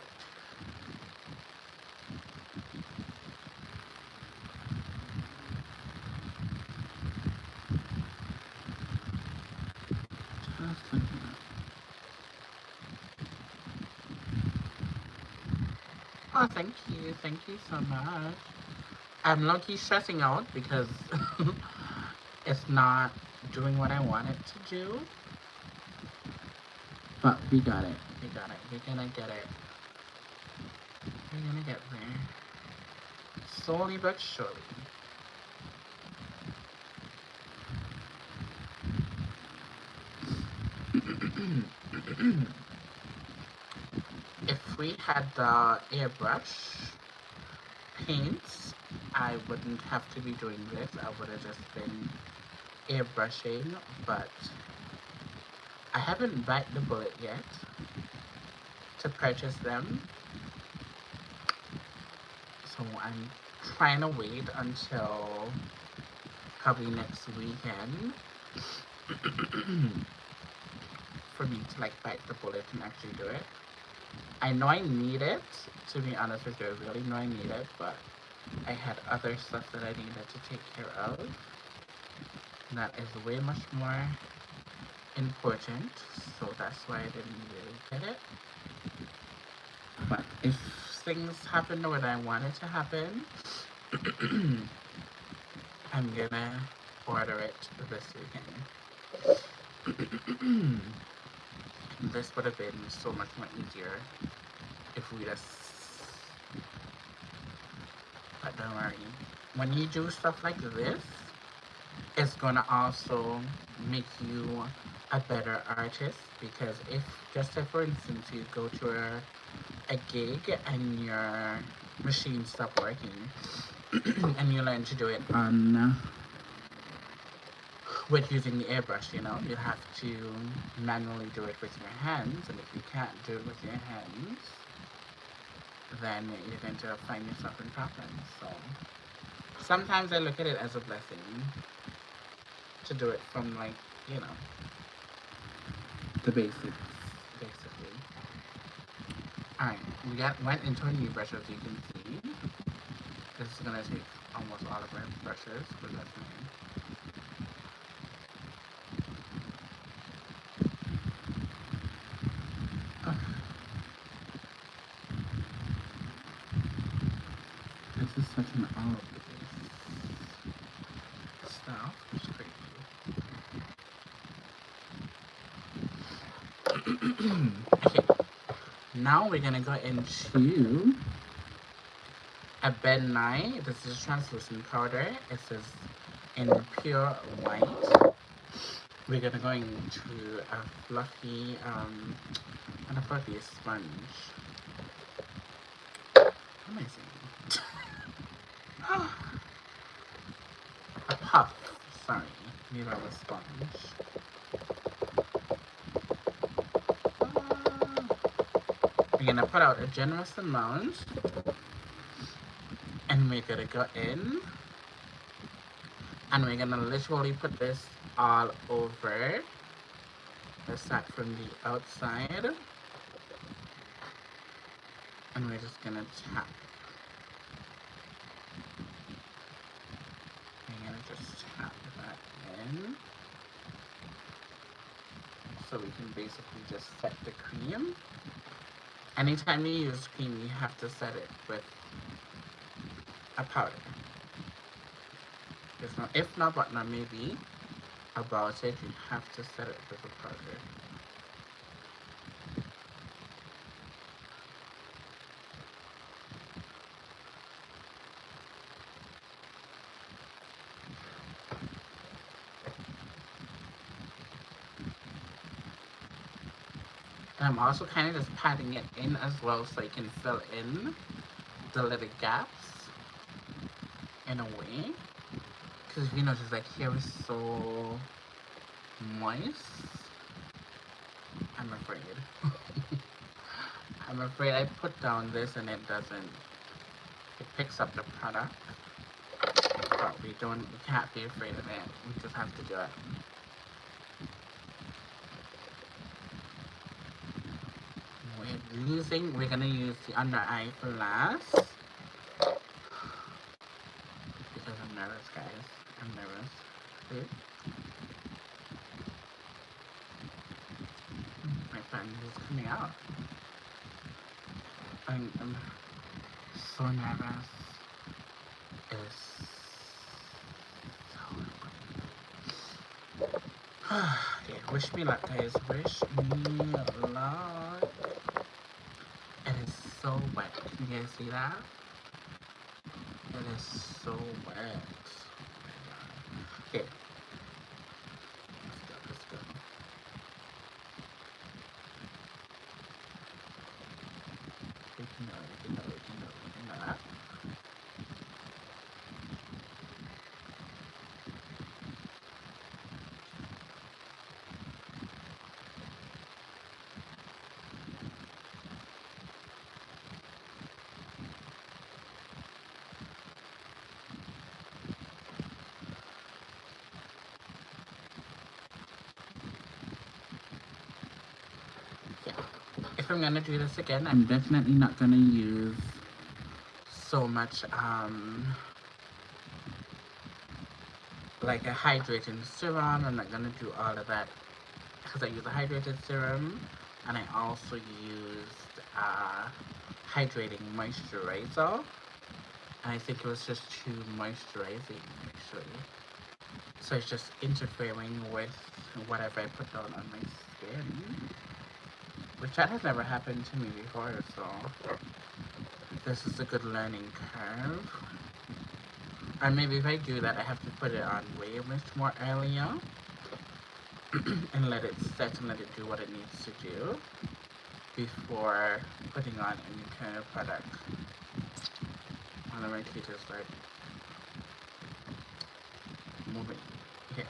Just like that. Oh, thank you so much. I'm low-key stressing out because it's not doing what I want it to do. But we got it. We got it. We're gonna get it. We're gonna get there. Slowly but surely. If we had the airbrush paints, I wouldn't have to be doing this. I would have just been airbrushing, but I haven't bite the bullet yet to purchase them. So I'm trying to wait until probably next weekend for me to like bite the bullet and actually do it. I know I need it, to be honest with you, I really know I need it, but I had other stuff that I needed to take care of. That is way much more important, so that's why I didn't really get it. But if things happen the way I want it to happen, I'm gonna order it this weekend. This would have been so much more easier if we just... But don't worry. When you do stuff like this, it's gonna also make you a better artist, because if, just say for instance, you go to a gig and your machine stopped working and you learn to do it on with using the airbrush, you know, you have to manually do it with your hands, and if you can't do it with your hands, then you're going to find yourself in problems. So sometimes I look at it as a blessing to do it from, like, you know, the basics, basically. Alright, we went into a new brush, as you can see. This is going to take almost all of our brushes, but that's fine. This is such an olive stuff. It's crazy. Okay, now we're gonna go into a Ben Nye. This is translucent powder. It says in pure white. We're gonna go into a fluffy, and a fluffy sponge. What am I saying? A puff, sorry, made out of sponge. We're gonna put out a generous amount, and we're gonna go in, and we're gonna literally put this all over. Let's start from the outside, and we're just gonna tap. We're gonna just tap that in, so we can basically just set the cream. Anytime you use cream, you have to set it with a powder. If not, but not maybe about it, you have to set it with a powder. And I'm also kind of just patting it in as well, so I can fill in the little gaps in a way. Because if you notice, like, here is so moist. I'm afraid. I'm afraid I put down this and it doesn't. It picks up the product. But we can't be afraid of it. We just have to do it. We're gonna use the under eye for last. Because I'm nervous, guys. I'm nervous. See? My friend is coming out. I'm so nervous. It's so okay, wish me luck, guys. Wish me luck. It is so wet. Can you guys see that? It is so wet. Okay. Let's go. We can know that. yeah, if I'm gonna do this again, I'm definitely not gonna use so much like a hydrating serum. I'm not gonna do all of that because I use a hydrated serum, and I also used hydrating moisturizer, and I think it was just too moisturizing actually. So it's just interfering with whatever I put down on my skin, which that has never happened to me before, so this is a good learning curve. And maybe if I do that, I have to put it on way much more earlier and let it set and let it do what it needs to do before putting on any kind of product. One of my teeth is like moving. Okay.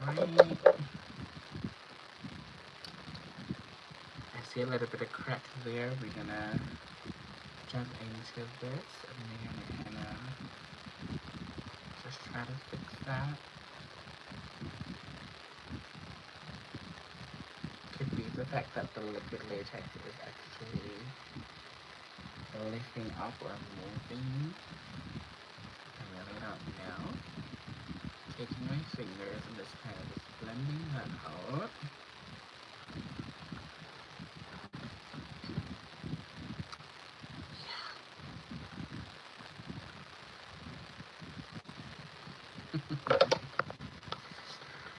Alright. I see a little bit of crack there. We're gonna jump into this and we're gonna kind of just try to fix that. Could be the fact that the liquid latex is actually lifting up or moving. I really don't know. Taking my fingers and just kind of just blending that out.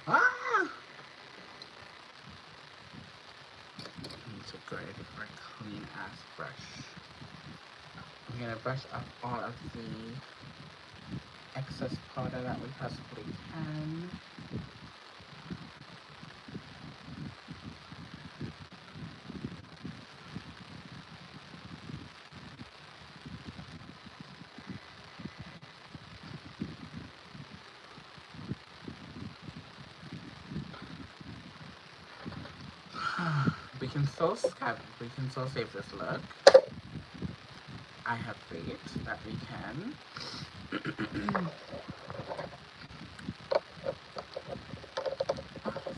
Ah! Need to grab it for a clean ass brush. I'm gonna brush off all of the excess powder that we possibly can. We can still save this look. I have faith that we can.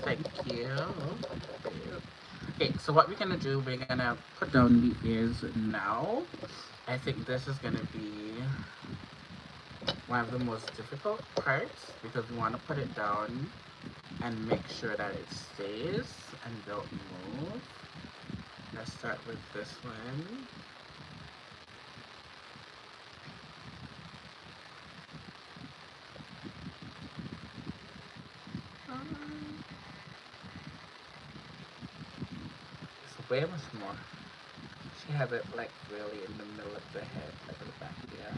Thank you. Okay, so what we're gonna do, we're gonna put down the ears now. I think this is gonna be one of the most difficult parts because we want to put it down and make sure that it stays and don't move. Let's start with this one. It's way much more. She has it like really in the middle of the head, like in the back here.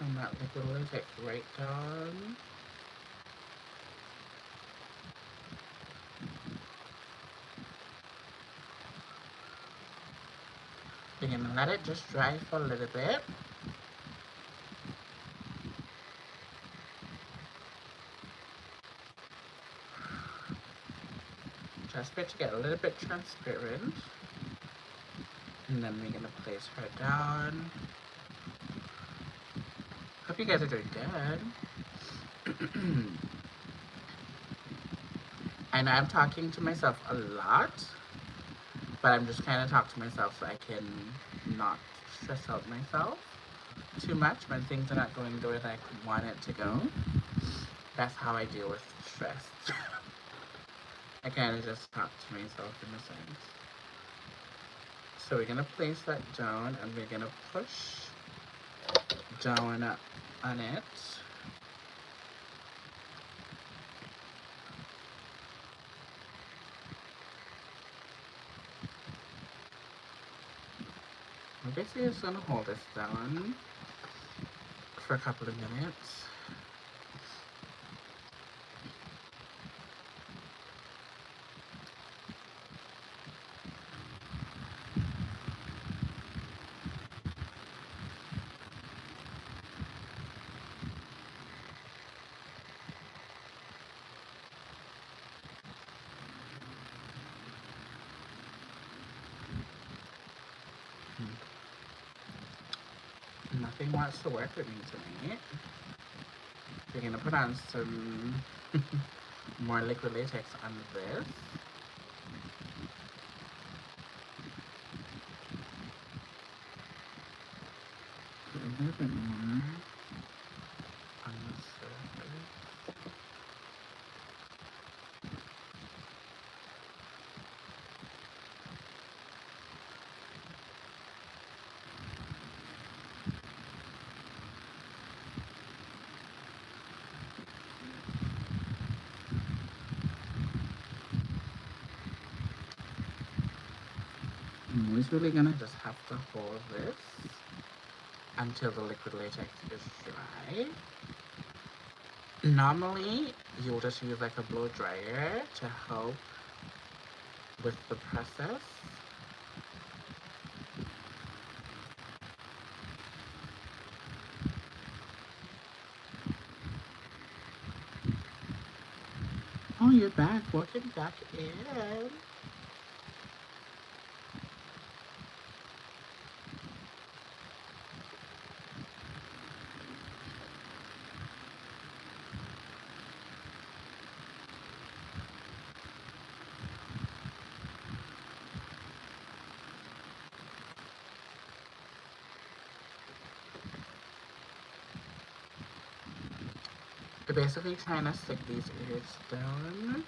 And that liquid latex right down. We're gonna let it just dry for a little bit. Just for it to get a little bit transparent. And then we're gonna place her down. Hope you guys are doing good. I know I'm talking to myself a lot, but I'm just kind of talking to myself so I can not stress out myself too much when things are not going the way that I want it to go. That's how I deal with stress. I kind of just talk to myself in a sense. So we're gonna place that down and we're gonna push down on it. I'm basically just gonna hold this down for a couple of minutes. nothing wants to work with me tonight. We're gonna put on some more liquid latex on this. Put a little bit more on the surface. I'm always really gonna just have to hold this until the liquid latex is dry. Normally, you'll just use like a blow dryer to help with the process. Oh, you're back. Welcome back in. We're basically trying to stick these ears down.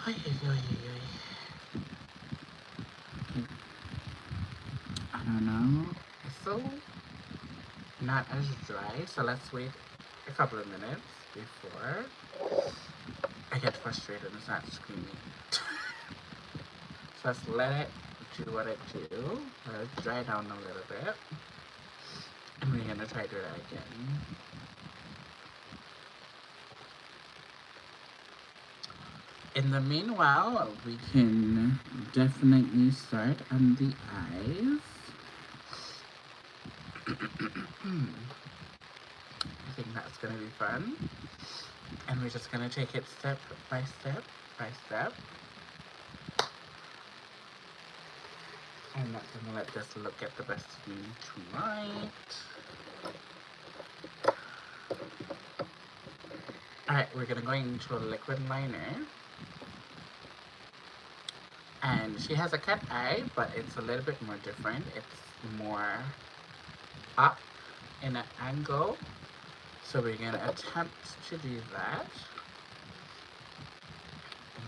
Ay, ay, ay, ay. I don't know. It's so not as dry, so let's wait a couple of minutes before I get frustrated and start screaming. So let's let it do what it do. Let it dry down a little bit. And we're gonna try to do that again. In the meanwhile, we can definitely start on the eyes. I think that's gonna be fun. And we're just gonna take it step by step by step. I'm not gonna let this look get the best of me tonight. Alright, we're gonna go into a liquid liner. And she has a cat eye, but it's a little bit more different. It's more up in an angle. So we're gonna attempt to do that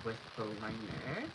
with the liner.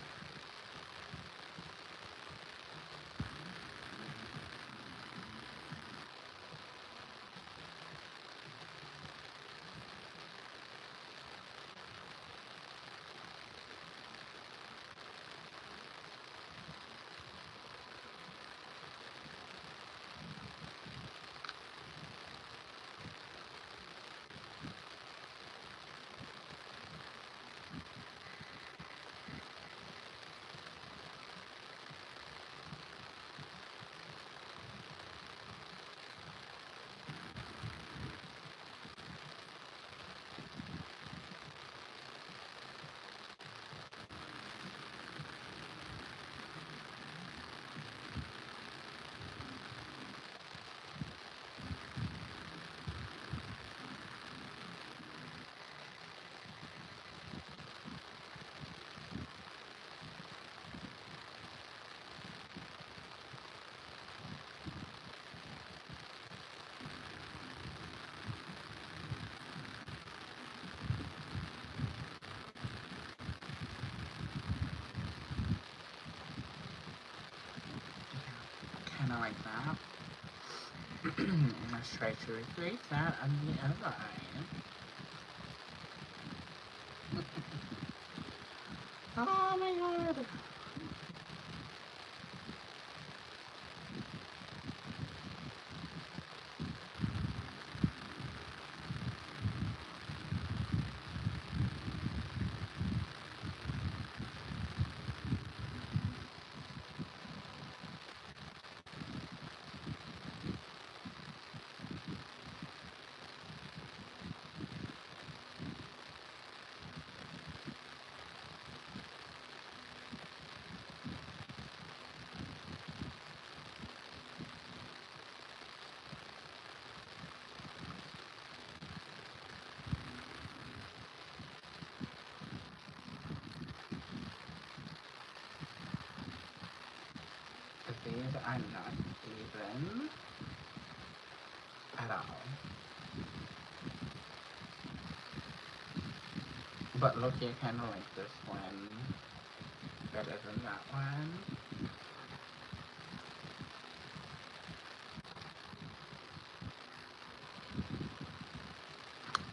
Kind of like that. Let's try to recreate that on the other eye. Oh my god! are not even at all. But look, I kind of like this one better than that one.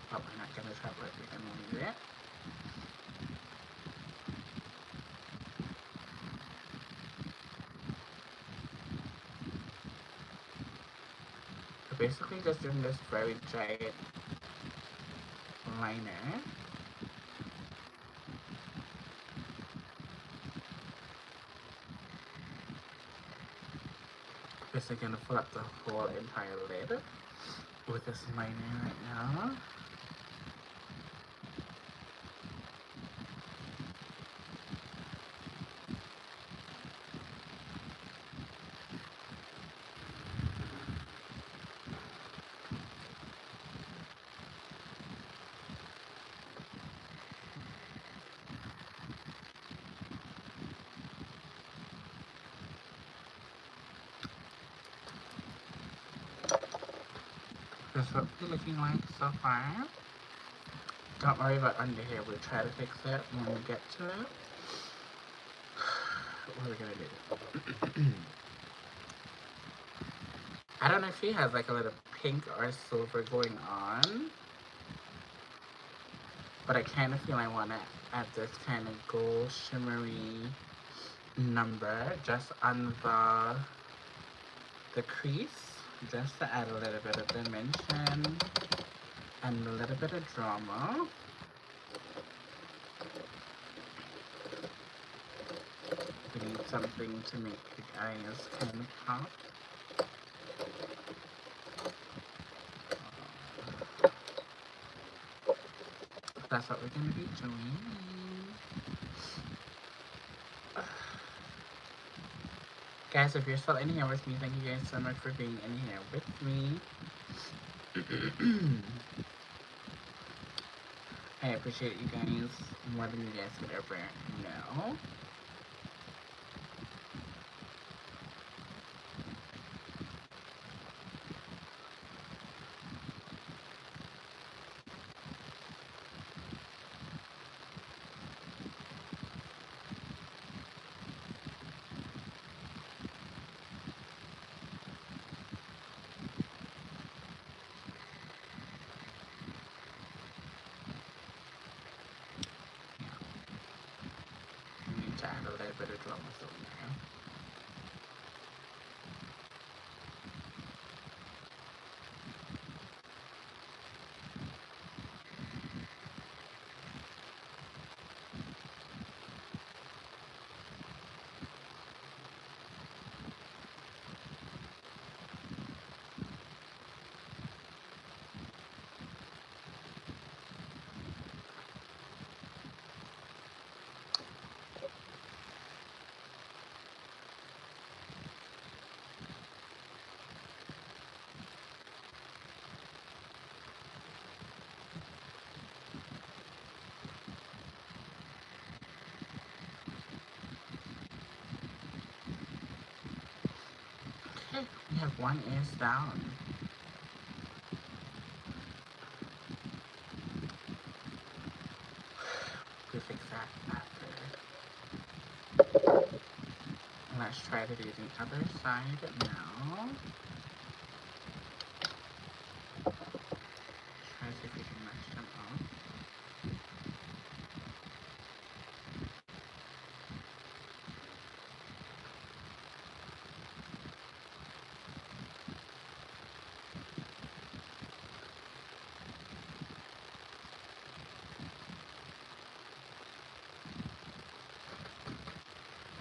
But we're not going to try it, we're going to leave it. So basically just doing this very giant liner. Basically going to fill up the whole entire lid with this liner right now. That's what we're looking like so far. Don't worry about under here, we'll try to fix it when we get to it. What are we gonna do? I don't know if she has like a little pink or silver going on, but I kind of feel I want to add this kind of gold shimmery number just on the crease, just to add a little bit of dimension and a little bit of drama. We need something to make the eyes kind of pop. That's what we're going to be doing. Guys, if you're still in here with me, thank you guys so much for being in here with me. I appreciate you guys more than you guys could ever know. To add a little bit of drama in there. Okay, we have one ears down. We fix that after. Let's try to do the other side now. Try to see if we can match them up.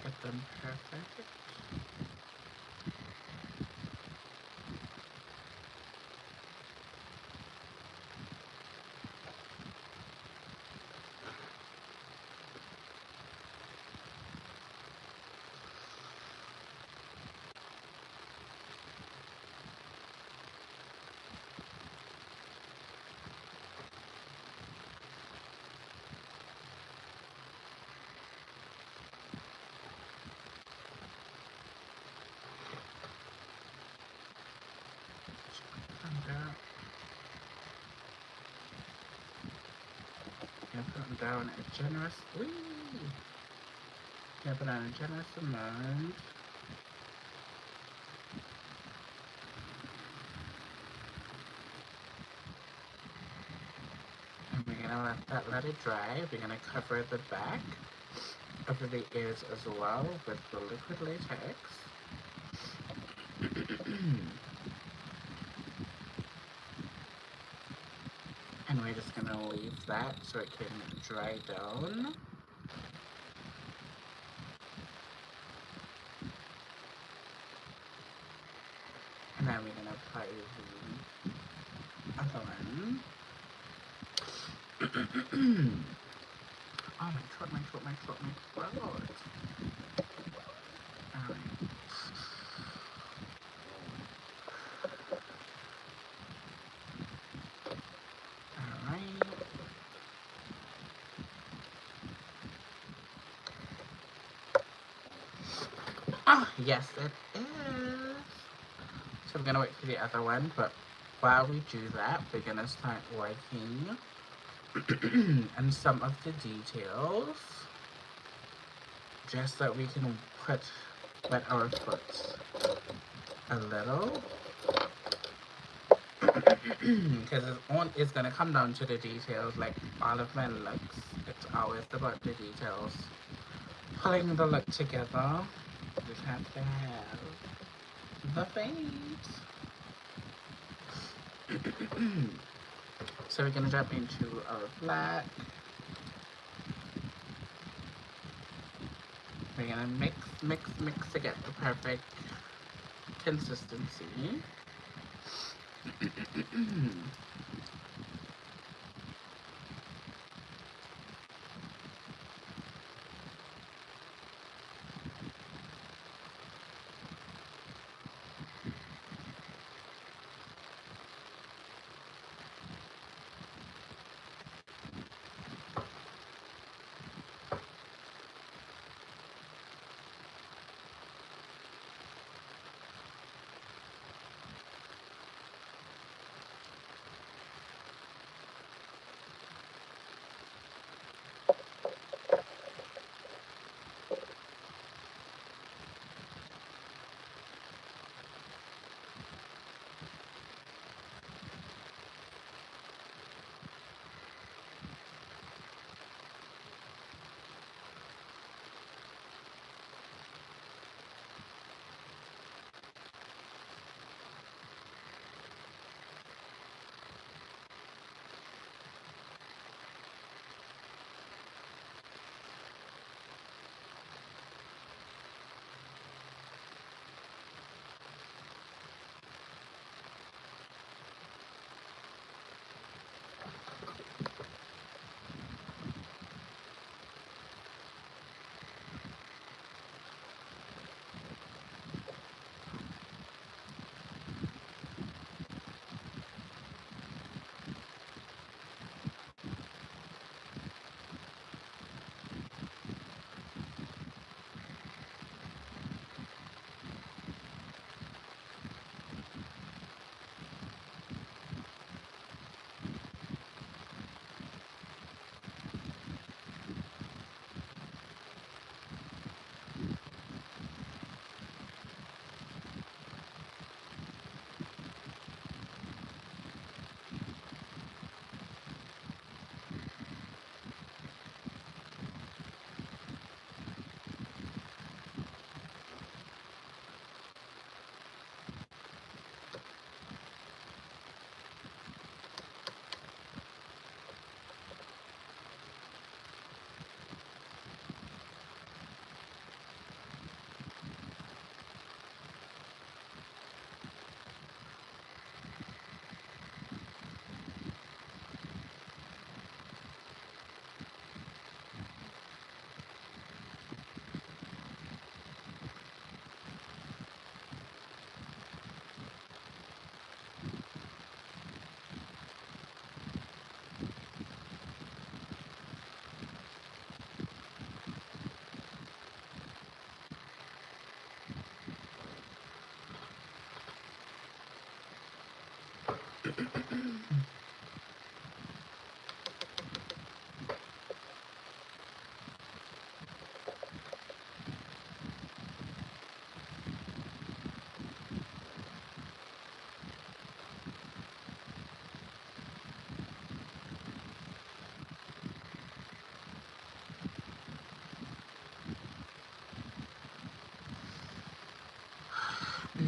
Get them perfect. down a generous, tap it down a generous amount. And we're gonna let it dry. We're gonna cover the back over the ears as well with the liquid latex. And we're just gonna leave that so it can dry down. And then we're gonna apply the other one. Oh, my throat. Alright. Oh, yes, it is. So we're gonna wait for the other one, but while we do that, we're gonna start working on some of the details, just so we can wet our foot a little. Because it's gonna come down to the details, like all of my looks. It's always about the details. Pulling the look together, we have to have the face. So we're gonna jump into our black. We're gonna mix to get the perfect consistency.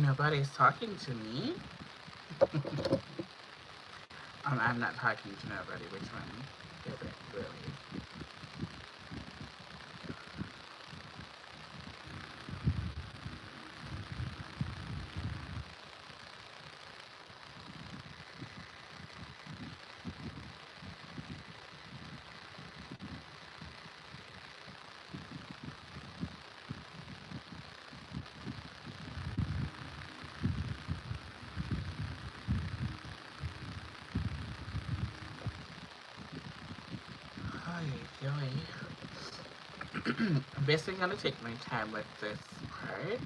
Nobody's talking to me. I'm not talking to nobody. Which one is it, really? I'm basically gonna take my time with this part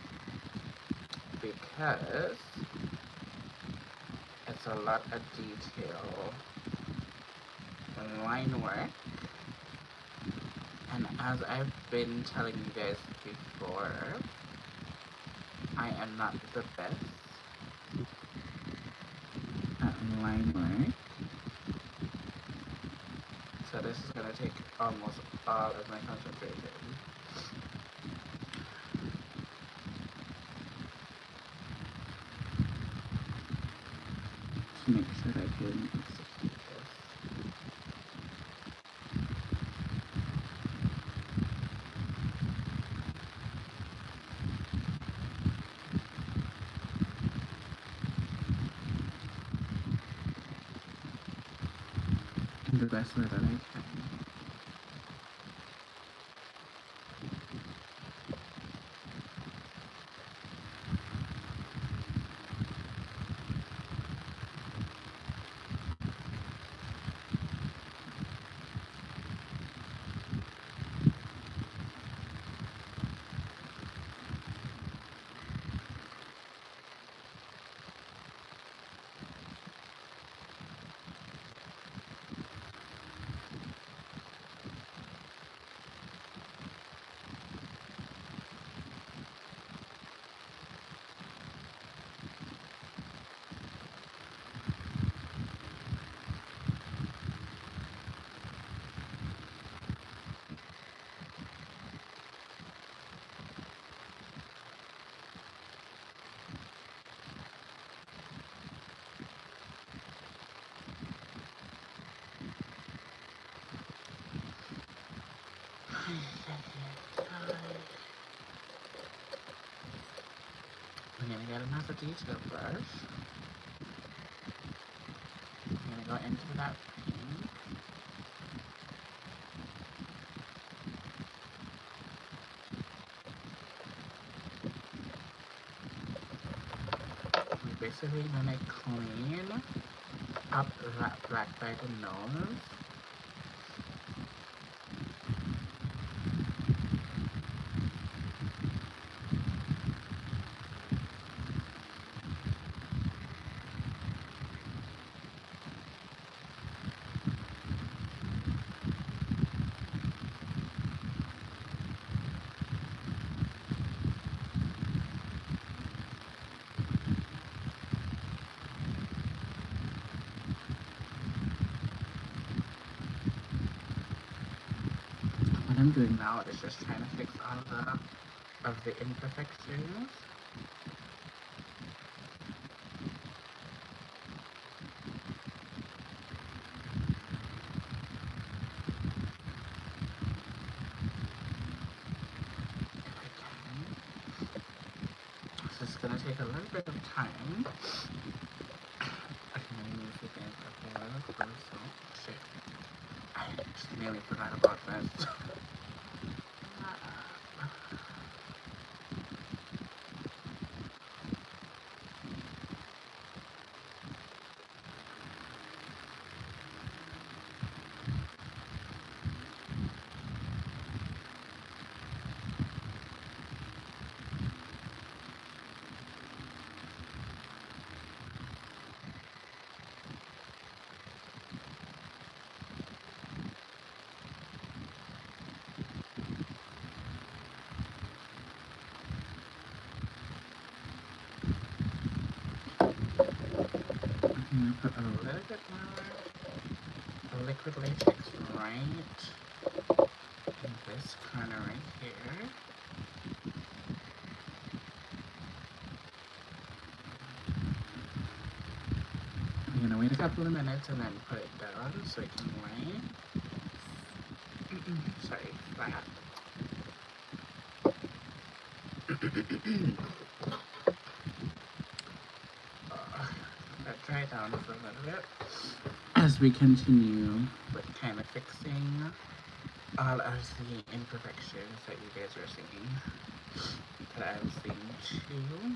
because it's a lot of detail and line work. And as I've been telling you guys before, I am not the best at line work. So this is gonna take almost all of my concentration. To make sure I can execute this. In the best way that I can. I'm gonna get another detail brush. I'm gonna go into that pink. We're basically gonna clean up that black by the nose. What I'm doing now is just trying to fix all of the imperfections. So it's gonna take a little bit of time. Okay, let me move the things up here. So, shit. I just nearly forgot about this. I'm gonna put a little bit more liquid latex right in this corner right here. We're gonna wait a couple of minutes and then put it down so it can lay. Sorry, flat. Let dry down for a little bit as we continue with kind of fixing all of the imperfections that you guys are seeing, that I'm seeing too.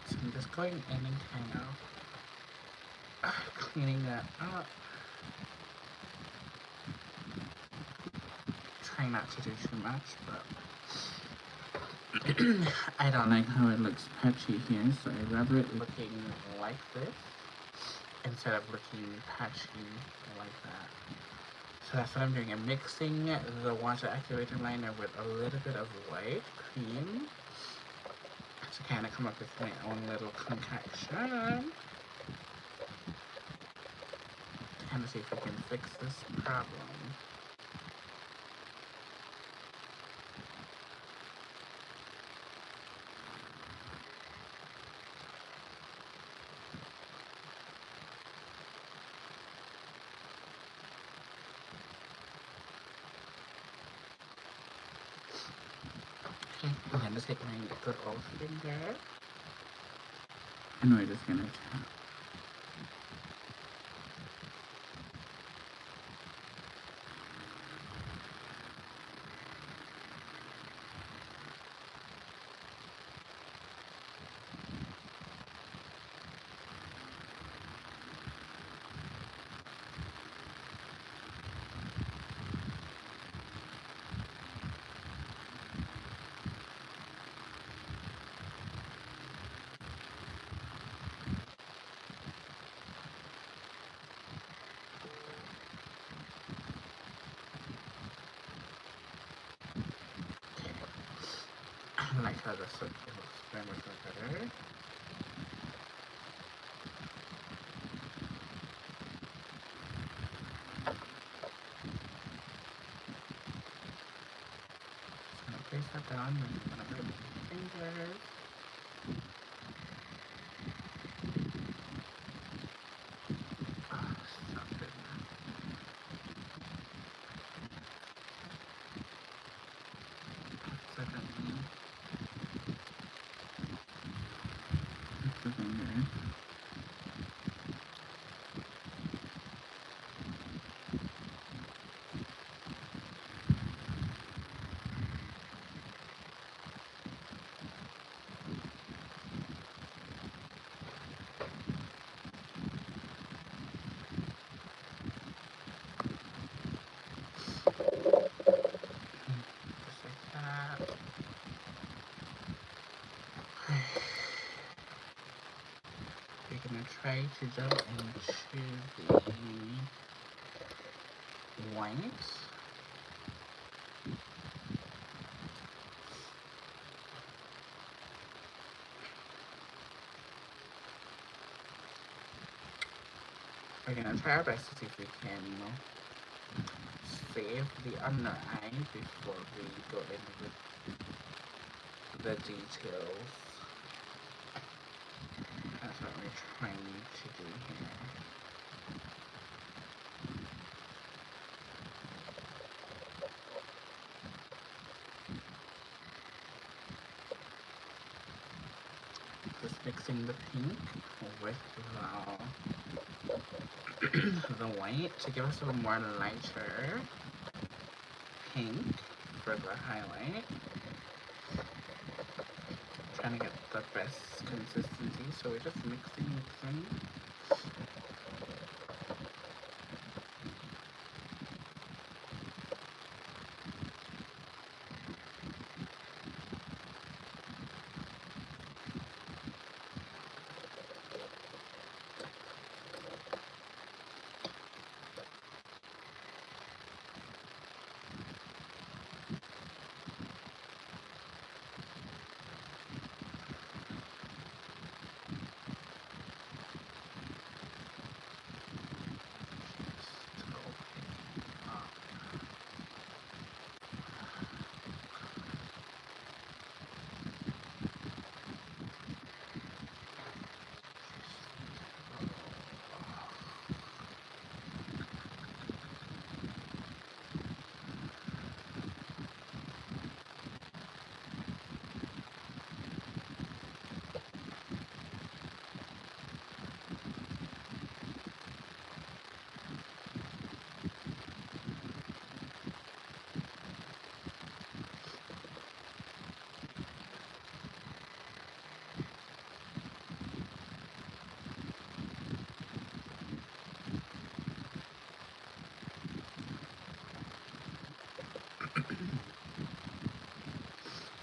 So I'm just going in and kind of cleaning that up. Try not to do too much, but I don't like how it looks patchy here, so I'd rather it looking like this instead of looking patchy like that. So that's what I'm doing. I'm mixing the water activator liner with a little bit of white cream to kind of come up with my own little concoction. To kind of see if we can fix this problem. Okay, I'm gonna take my good old finger and we're just gonna tap. I like how this looks very much better. Just gonna place that down and I'm gonna put my fingers. Oh, so good. So good. That's the finger. Just like that. We're gonna try to jump into the white. We're gonna try our best to see if we can, save the under eye before we go into the details. That's what we're trying to do here. Just mixing the pink with the white to give us a more lighter pink for the highlight. Trying to get the best consistency, so we're just mixing.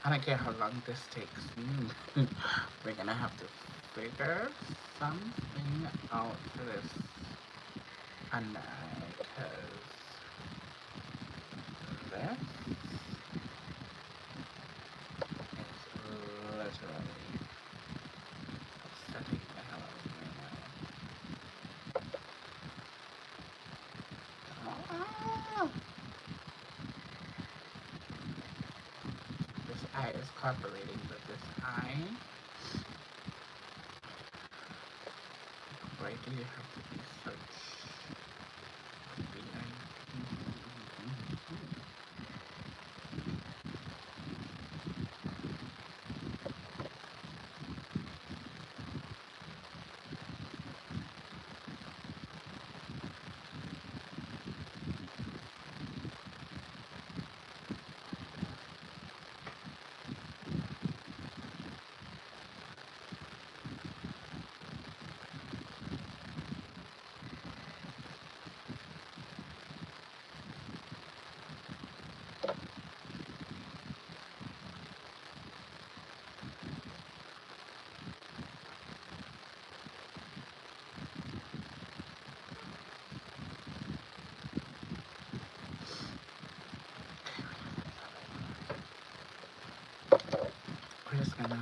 I don't care how long this takes. We're gonna have to figure something out for this under eye, because this is literally upsetting the hell out of me now. This eye is cooperating, but this eye, why do you have to be such a being? We're just gonna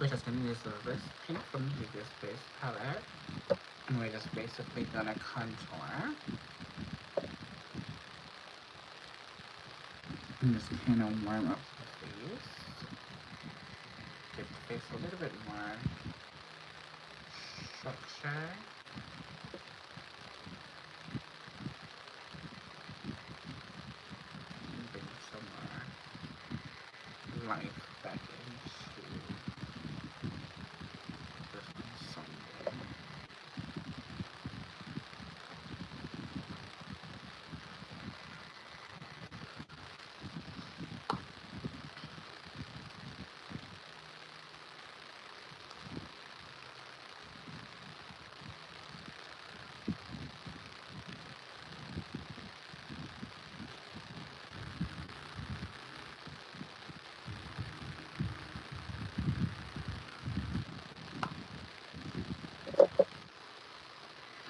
We're just gonna use this pink from the previous base palette. And we're just basically gonna contour. And just kind of warm up the face. Give the face a little bit more structure. And bring some more life back into this ensemble.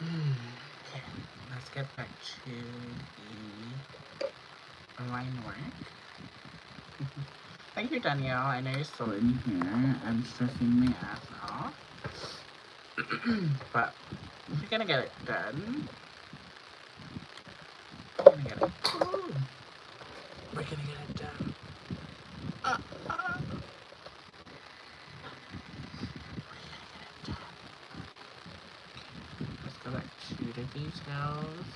Okay, let's get back to the line work. Thank you, Danielle. I know you're still in here. I'm stressing my ass off. But we're gonna get it done. We're gonna get it. Ooh. We're gonna get it done. We're gonna get it done. Let's go back to the details.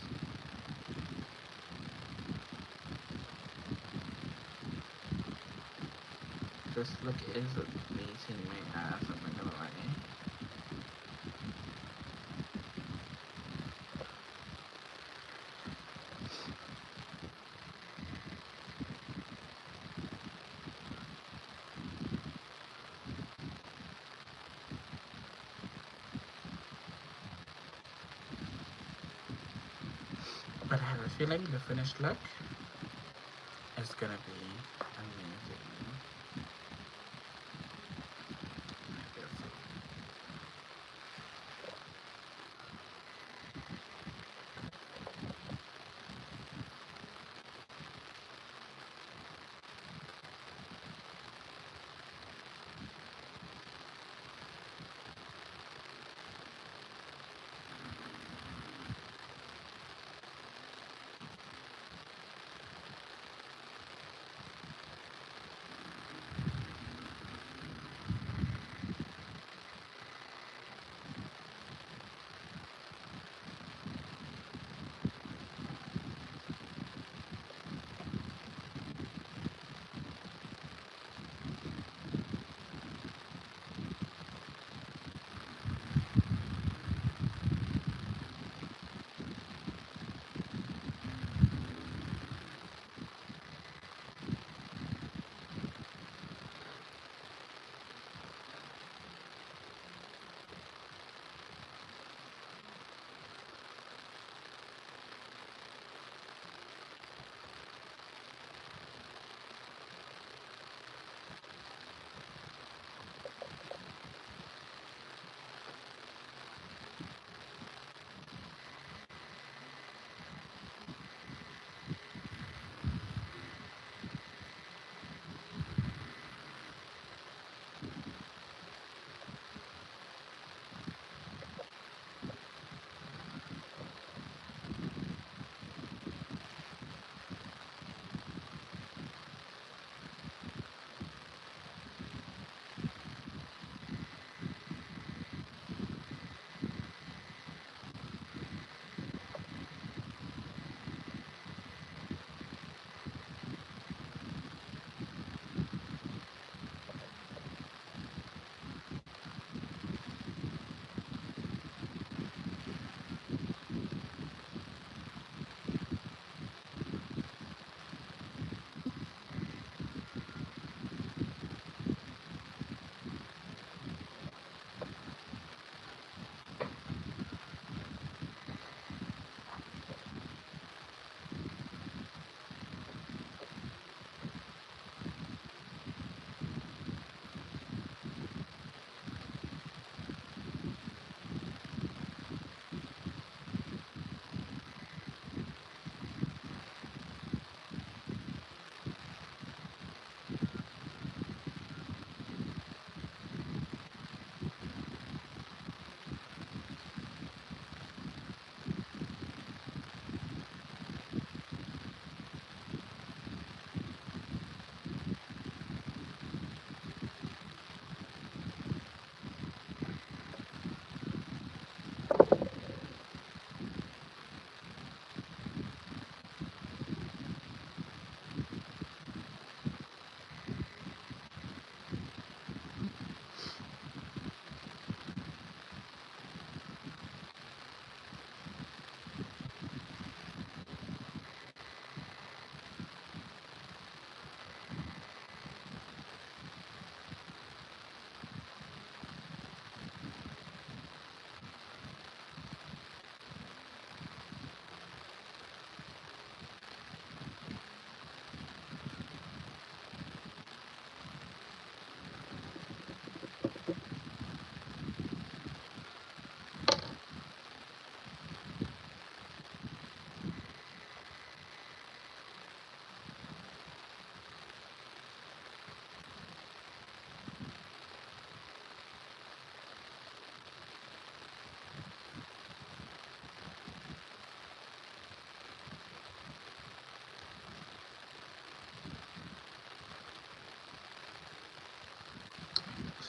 This look is beating my ass, I'm not gonna lie. But I have a feeling the finished look is gonna be amazing. I feel so.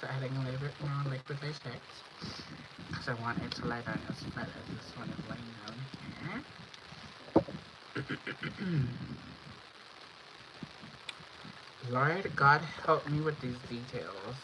just adding a little bit more liquid latex because I want it to lay down as flat as this one is laying down here. Lord God help me with these details.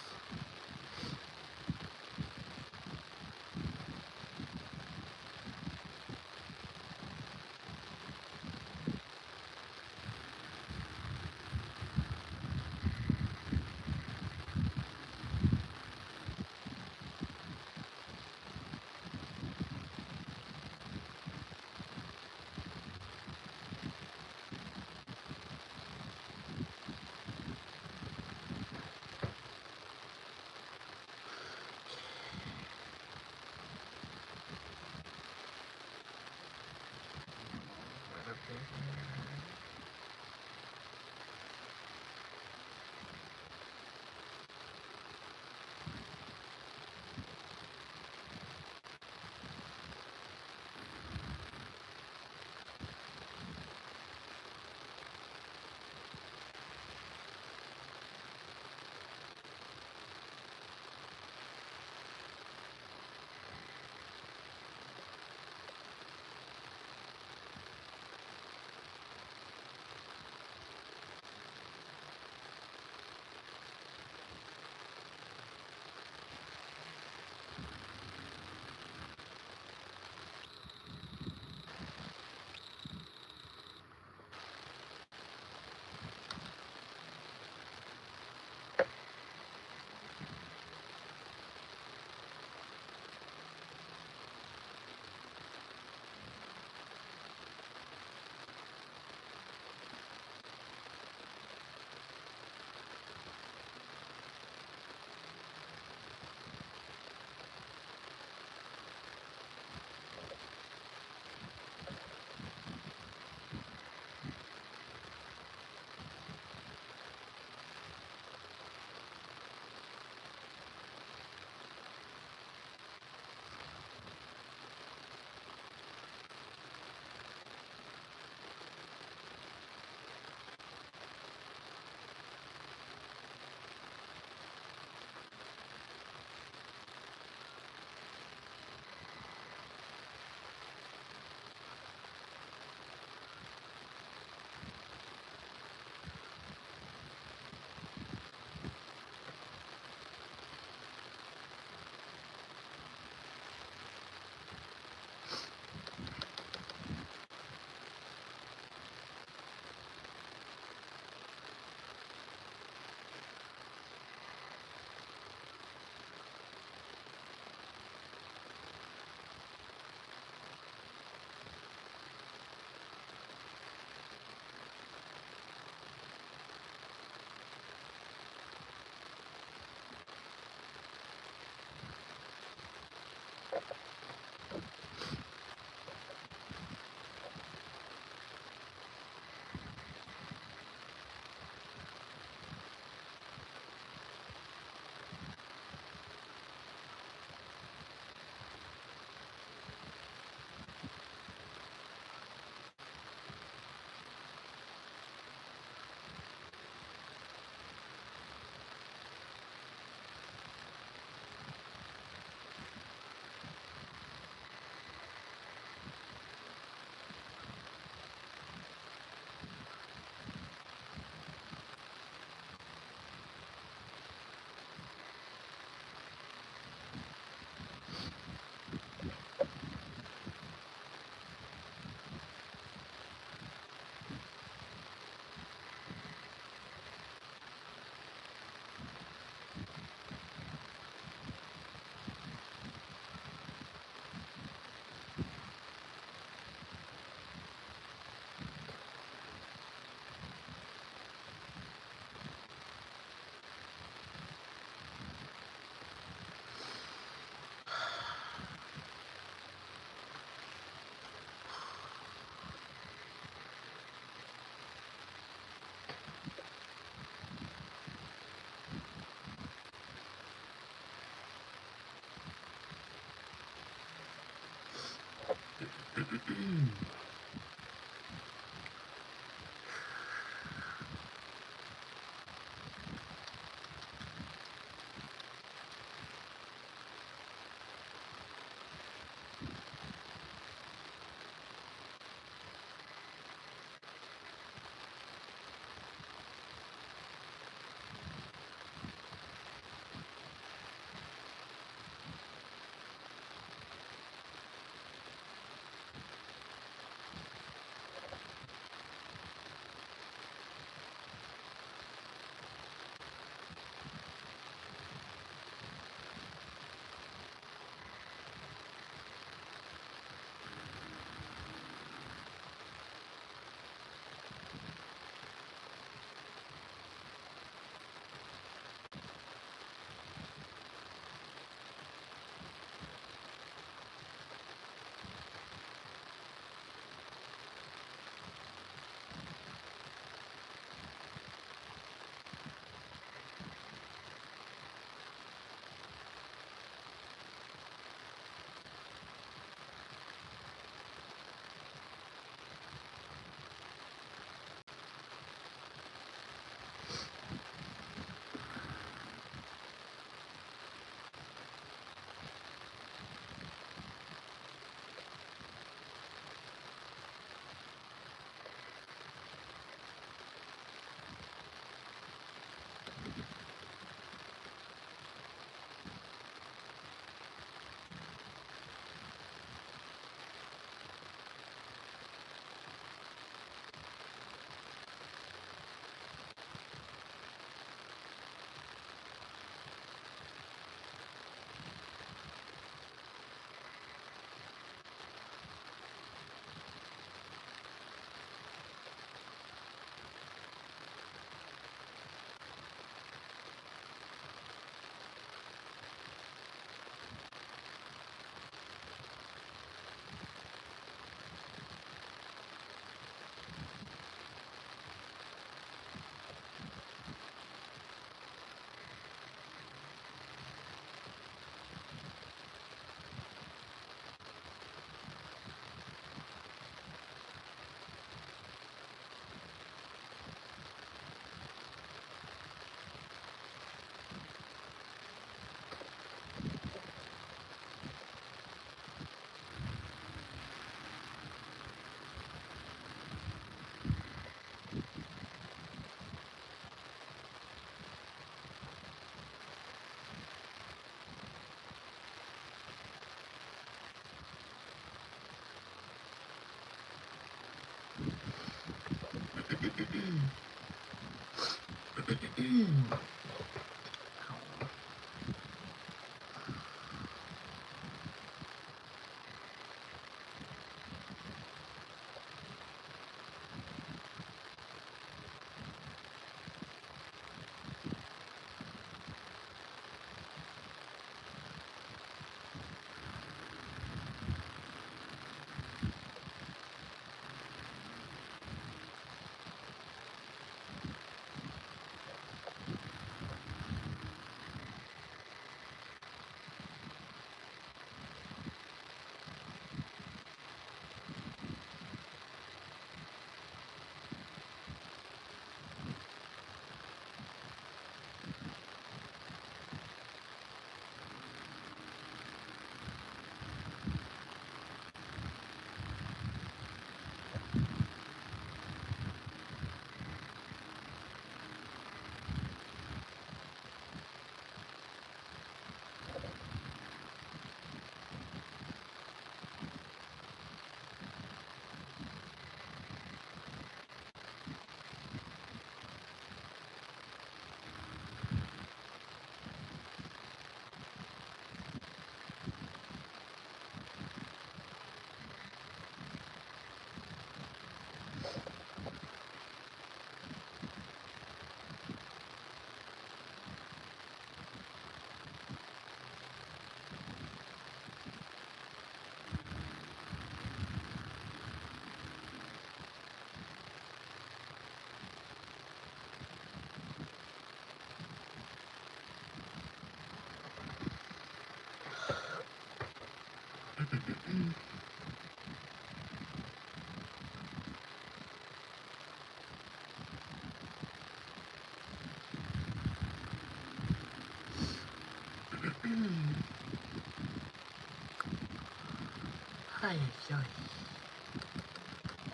Ay, ay.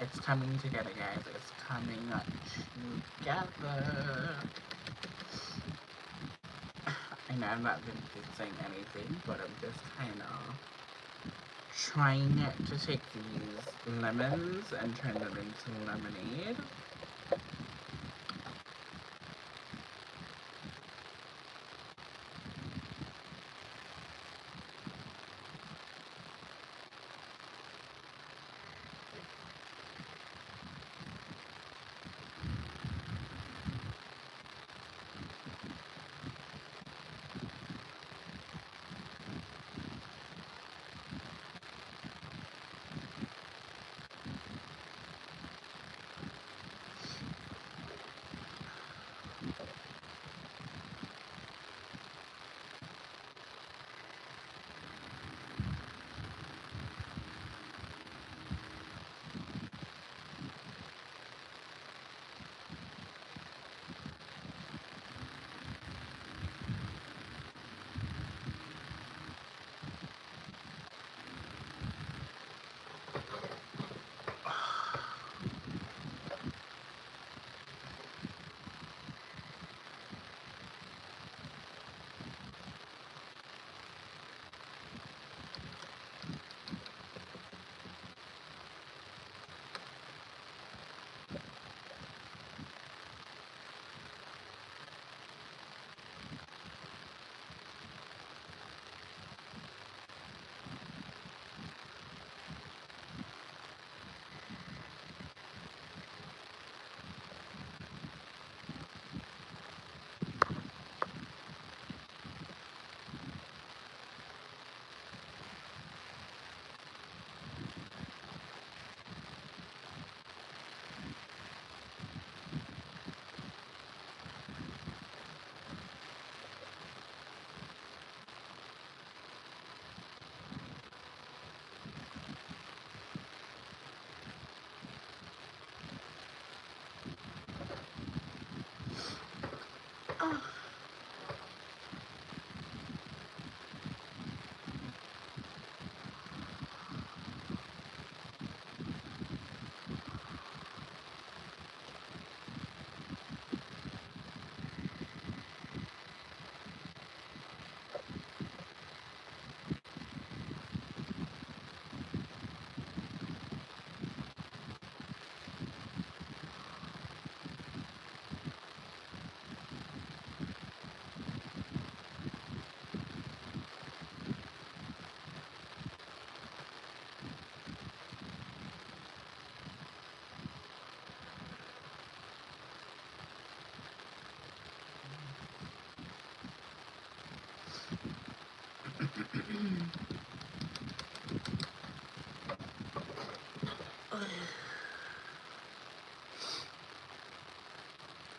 It's coming together, guys. It's coming together. I know I'm not saying anything, but I'm just kind of trying to take these lemons and turn them into lemonade.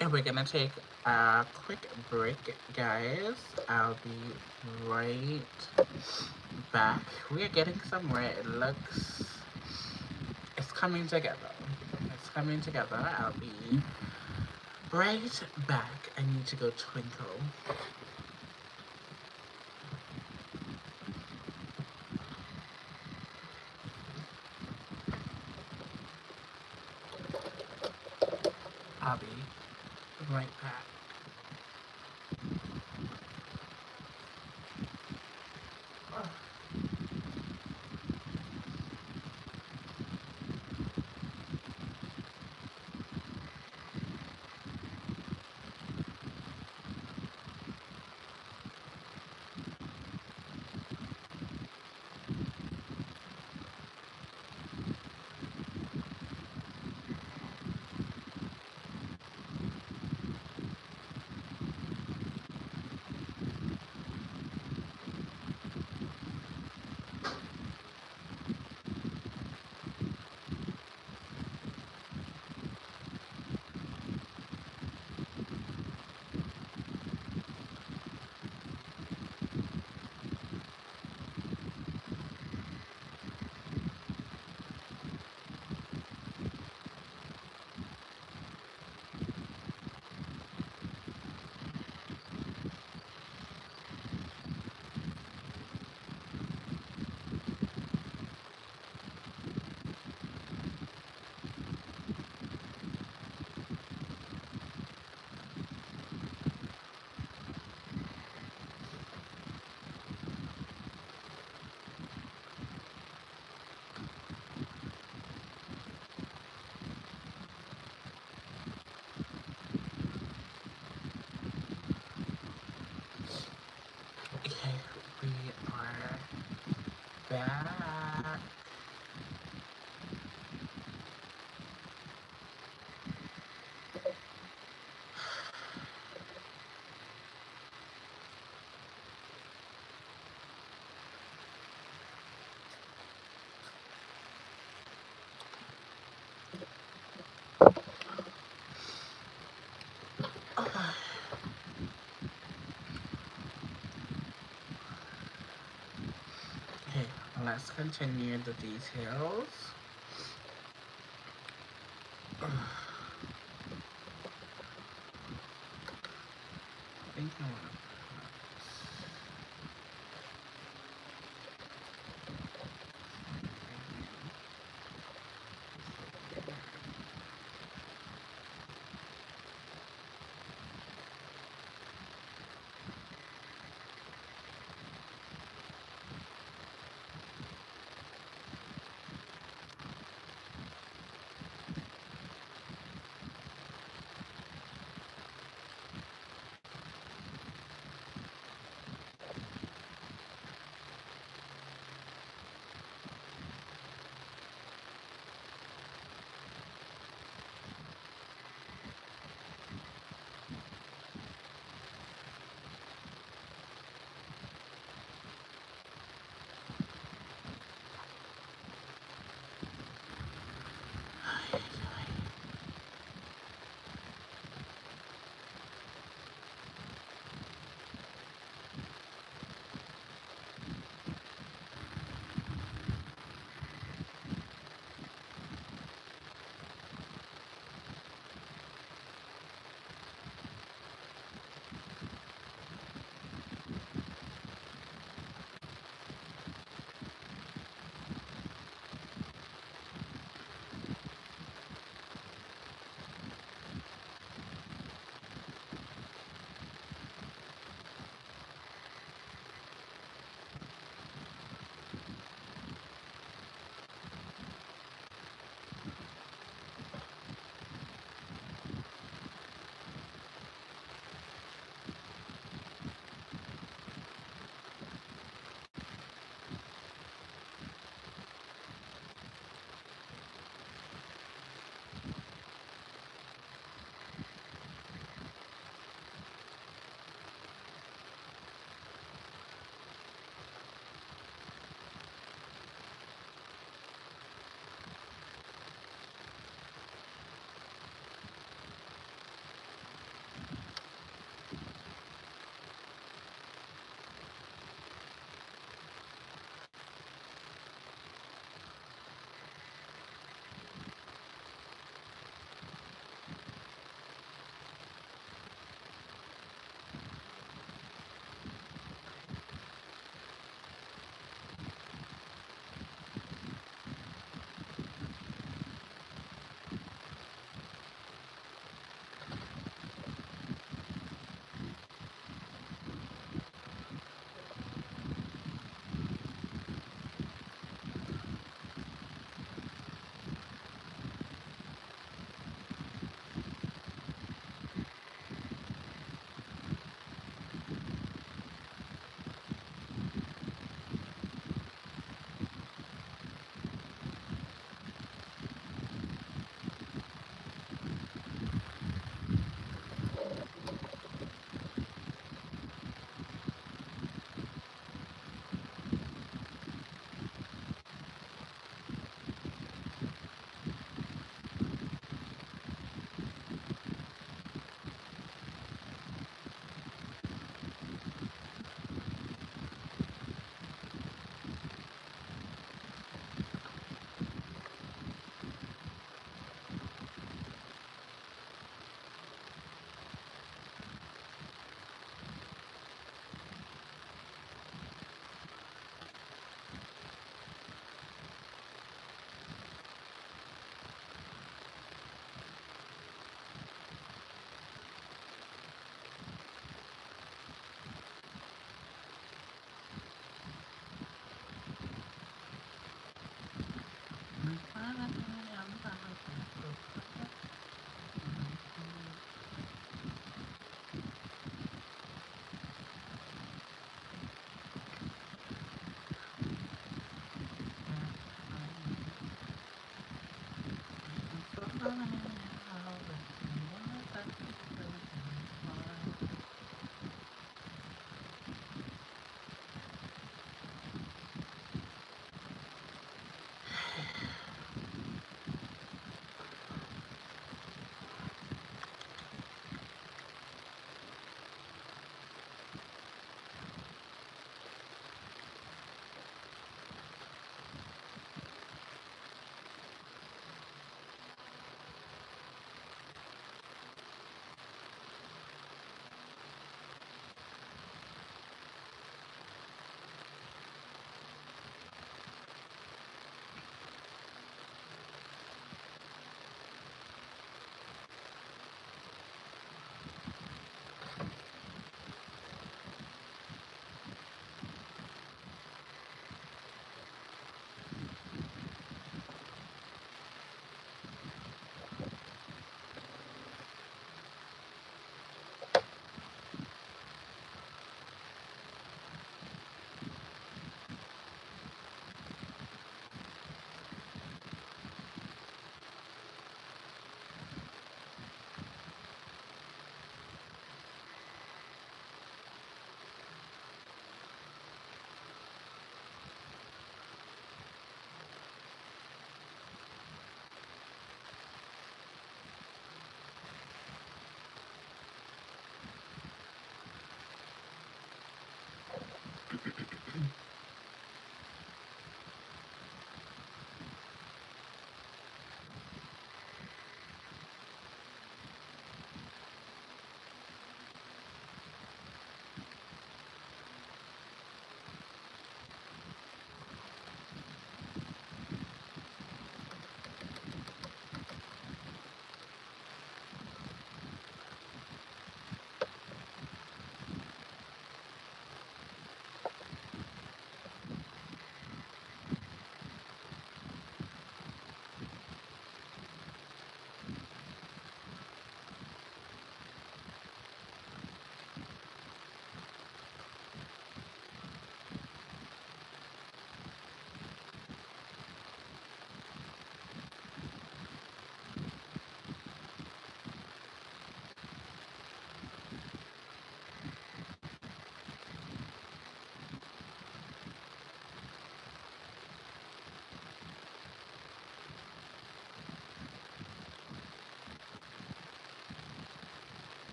And we're gonna take a quick break, guys. I'll be right back. We are getting somewhere. It looks, it's coming together. It's coming together. I'll be right back. I need to go twinkle. I'll be right back. Okay, we are back. Okay, let's continue the details. I think I want to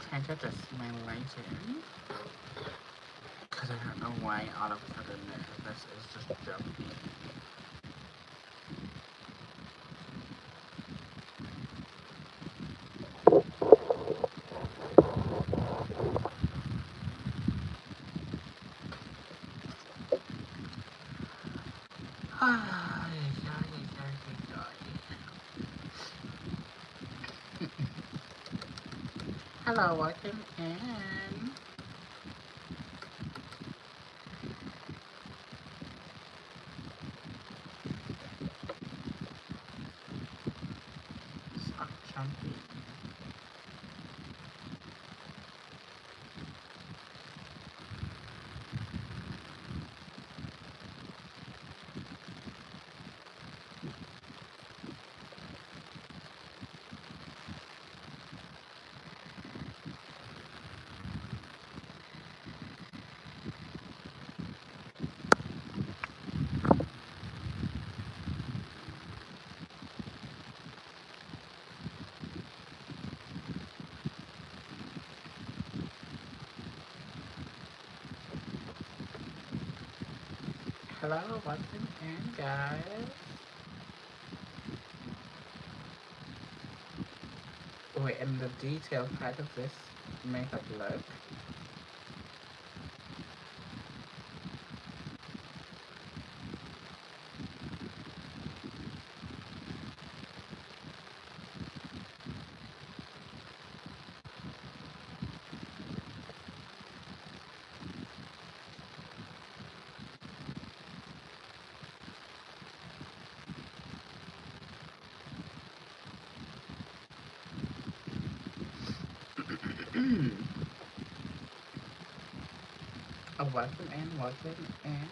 Trying to adjust my lighting because I don't know why all of a sudden this is just jumping. Hello, welcome in. Stop jumping. Hello, welcome in, guys. Wait, and the detail part of this makeup look. Oh, welcome in, welcome in.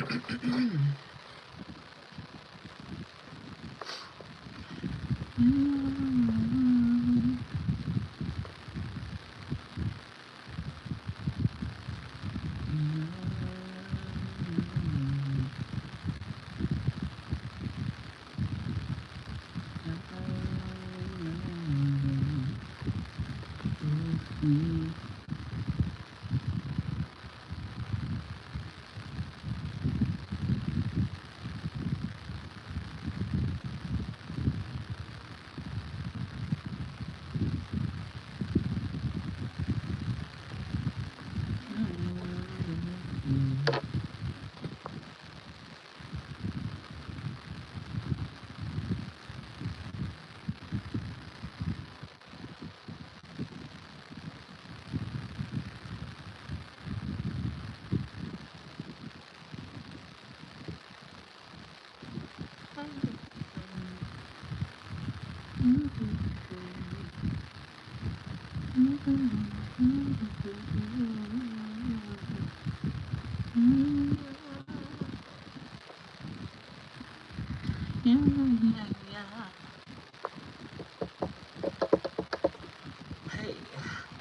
Hey,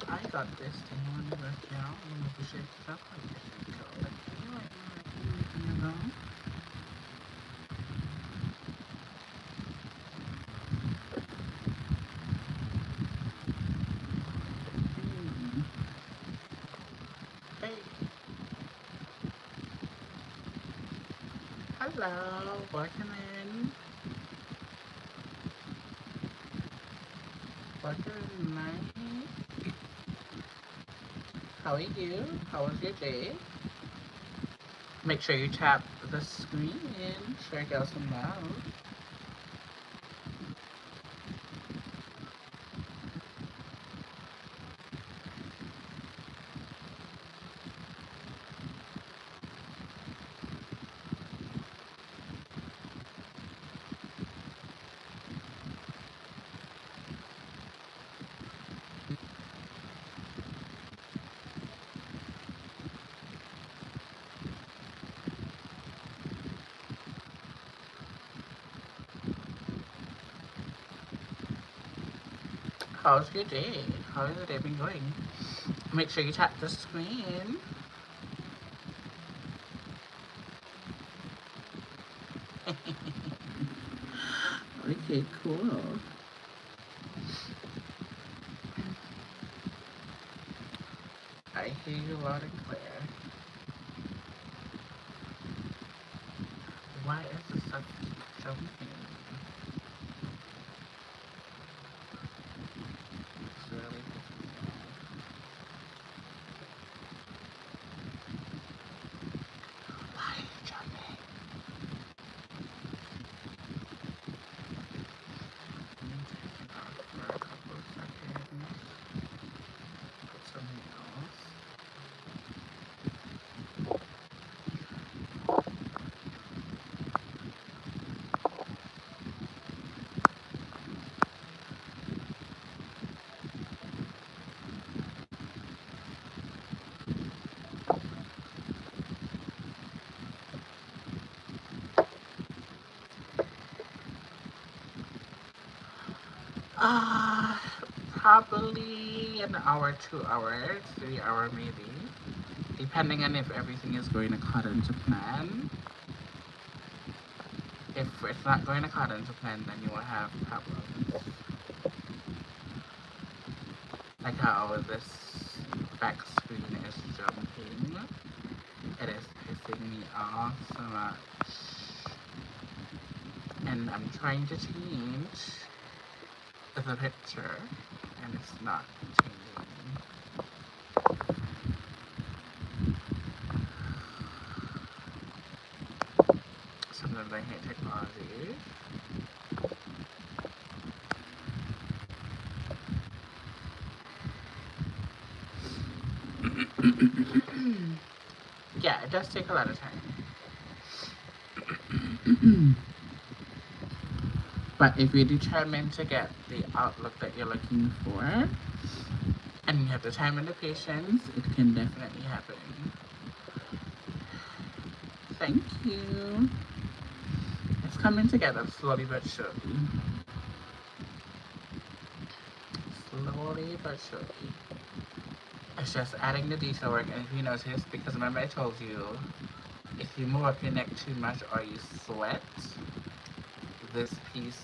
I got this thing on the account. I'm gonna shake it up like this. You know? Hey, hello, welcome in. Welcome in. How are you? How was your day? Make sure you tap the screen. Shake out some love. How's your day? How has the day been going? Make sure you tap the screen. Okay, cool. I hear you loud and clear. Why is the sun jumping? It's really why are you jumping? Take it off for a couple of seconds. Put something else. Uh, Probably an hour, 2 hours, 3 hour maybe. Depending on if everything is going according to plan. If it's not going according to plan, then you will have problems. Like how this back screen is jumping. It is pissing me off so much. And I'm trying to change the picture, and it's not changing. Sometimes I hate technology. Yeah, it does take a lot of time. But if you're determined to get the outlook that you're looking for, and you have the time and the patience, it can definitely happen. Thank you. It's coming together slowly but surely. Slowly but surely. It's just adding the detail work, and if you notice, because remember I told you, if you move up your neck too much or you sweat, this piece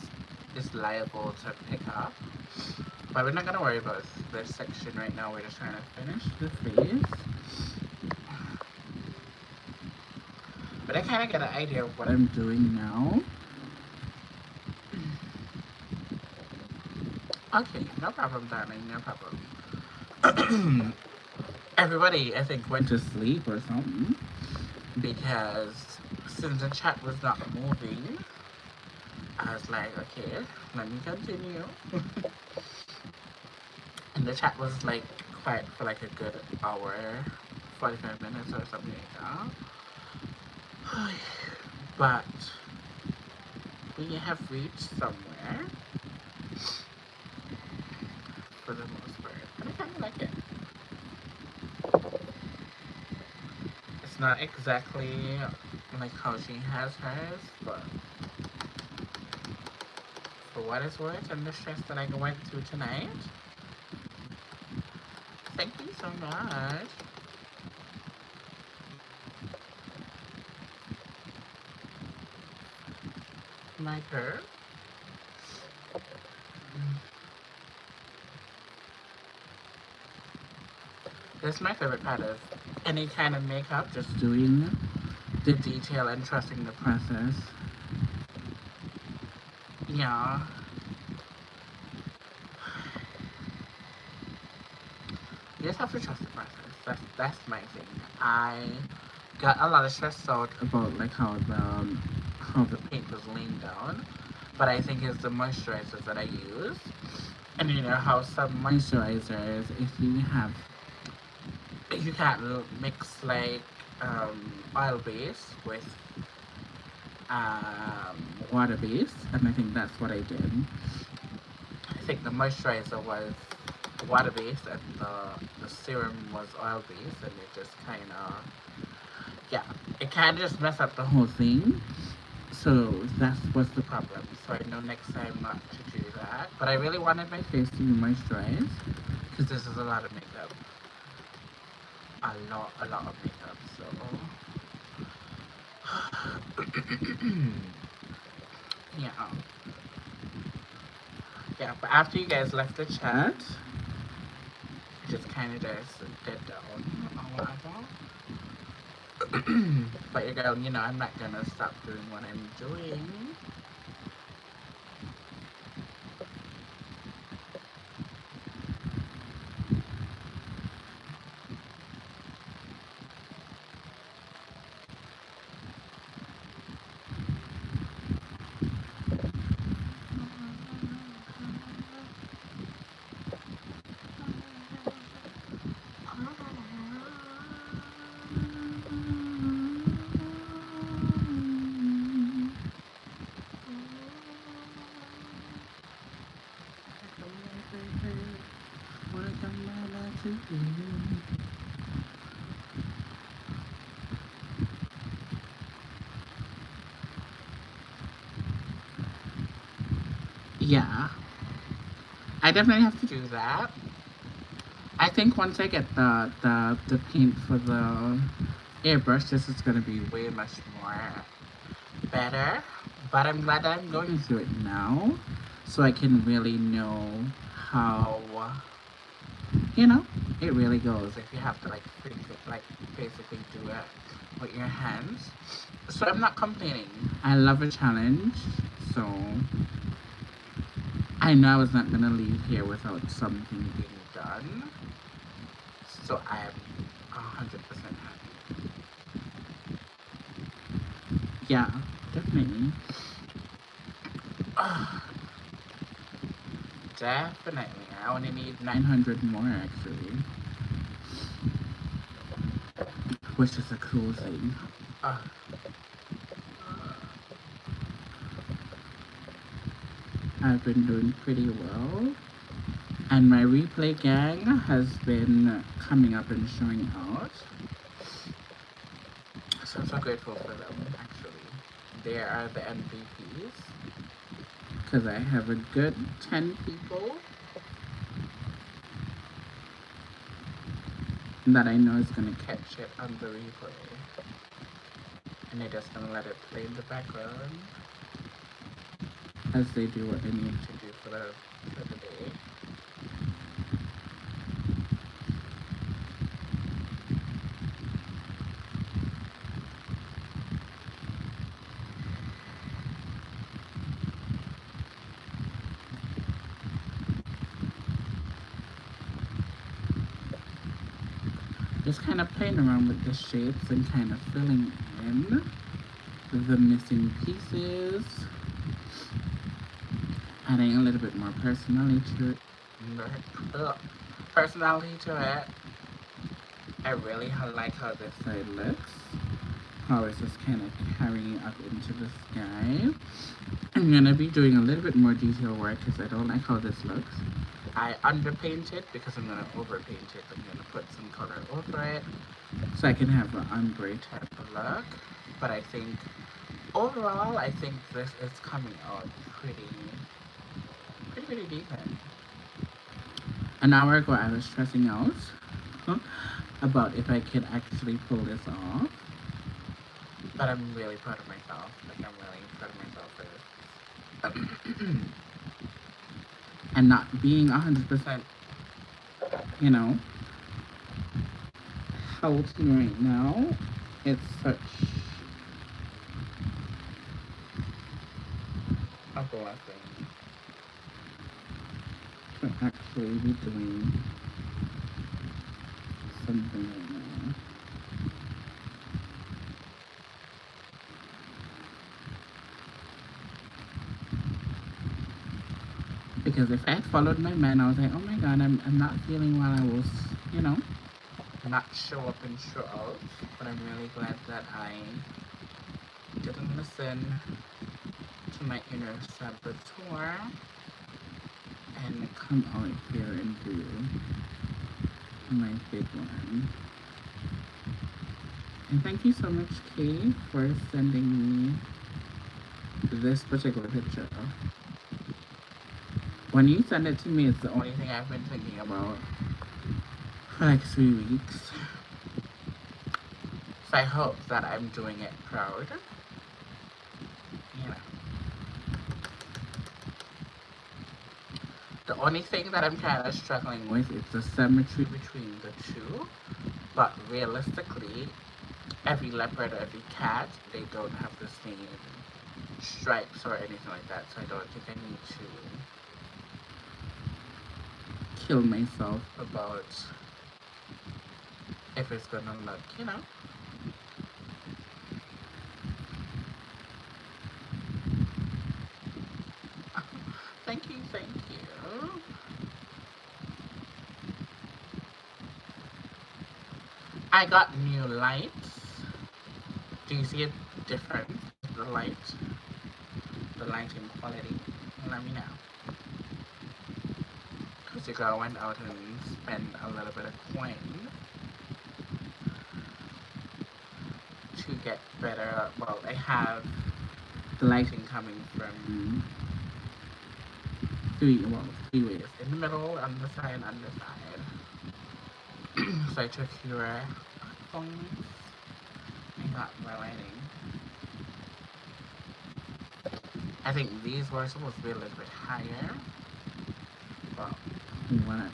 is liable to pick up. But we're not gonna worry about this section right now. We're just trying to finish the face. But I kind of get an idea of what I'm doing now. Okay, no problem, darling, no problem. Everybody, I think, went to sleep or something. Because since the chat was not moving, I was like, okay, let me continue. And the chat was like quiet for like a good hour, 45 minutes or something like that. But we have reached somewhere for the most part. And I kind of like it. It's not exactly like how she has hers, but for what it's worth and the stress that I went through tonight, thank you so much. My girl. That's my favorite part of any kind of makeup, just doing the detail and trusting the process. Yeah. You just have to trust the process. That's my thing. I got a lot of stressed out about like how the paint was laying down, but I think it's the moisturizers that I use. And you know how some moisturizers, if you can't mix like oil base with water base, and I think that's what I did. I think the moisturizer was water based and the serum was oil based, and it just kind of, yeah, it kind of just messed up the whole thing. So that's what's the problem. So I know next time not to do that. But I really wanted my face to be moisturized because this is a lot of makeup. A lot of makeup. So yeah. Yeah, but after you guys left the chat, just kind of just did down or whatever. But you're going, you know, I'm not gonna stop doing what I'm doing. Yeah, I definitely have to do that. I think once I get the paint for the airbrush, this is gonna be way much more better. But I'm glad that I'm going through it now, so I can really know how, you know, it really goes. If you have to like think it, like basically do it with your hands. So I'm not complaining. I love a challenge, so I know I was not gonna leave here without something being done. So I am 100% happy. Yeah, definitely. Definitely. I only need 900 more actually. Which is a cool thing. I've been doing pretty well. And my replay gang has been coming up and showing out. So I'm so grateful for them, actually. They are the MVPs. Because I have a good 10 people that I know is going to catch it on the replay. And they're just going to let it play in the background as they do what they need to do for the day. Just kind of playing around with the shapes and kind of filling in the missing pieces. Adding a little bit more personality to it. I really like how this side looks. How it's just kind of carrying up into the sky. I'm going to be doing a little bit more detail work because I don't like how this looks. I underpaint it because I'm going to overpaint it. I'm going to put some color over it so I can have an ombre type of look. But I think, overall, I think this is coming out pretty decent. An hour ago, I was stressing out about if I could actually pull this off. But I'm really proud of myself. Like, I'm really proud of myself for this. And not being 100%, you know, healthy right now. It's such a blessing to actually be doing something right now. Because if I had followed my man, I was like, oh my god, I'm not feeling well. I was, you know, not show up and show out. But I'm really glad that I didn't listen to my inner saboteur and come out here and do my big one. And thank you so much, Kay, for sending me this particular picture. When you send it to me, it's the only thing I've been thinking about for like 3 weeks. So I hope that I'm doing it proud. You know. The only thing that I'm kind of struggling with is the symmetry between the two. But realistically, every leopard or every cat, they don't have the same stripes or anything like that. So I don't think I need to kill myself about if it's gonna look, you know. Thank you. I got new lights. Do you see a difference? The lighting quality? Let me know. Because your girl went out and spent a little bit of coin to get better. Well, I have the lighting coming from three ways. In the middle, on the side, and on the side. So I took your phones and got my lighting. I think these were supposed to be a little bit higher. Well, whatever.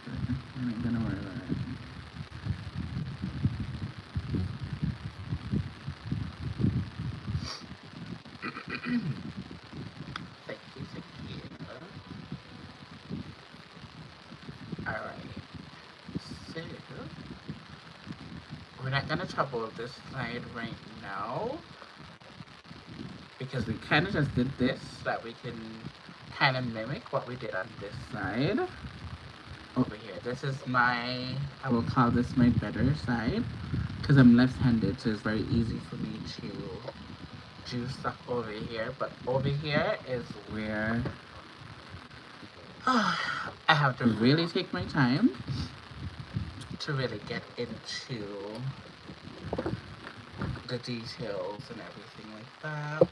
I ain't gonna worry about it. Thank you. Alright. So, we're not gonna trouble this side right now. Because we kind of just did this so that we can kind of mimic what we did on this side. Over here. This is I will call this my better side. Because I'm left-handed, so it's very easy for me to do stuff over here. But over here is where I have to really take my time to really get into the details and everything like that.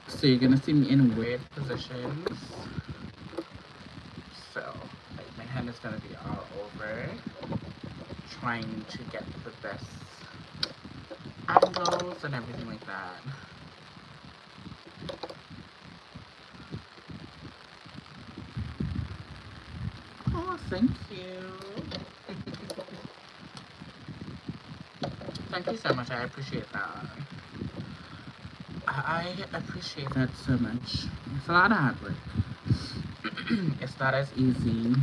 So you're gonna see me in weird positions. So, like, my hand is gonna be all over, trying to get the best angles and everything like that. Oh, thank you. Thank you so much. I appreciate that. I appreciate that so much. It's a lot of hard work. It's not as easy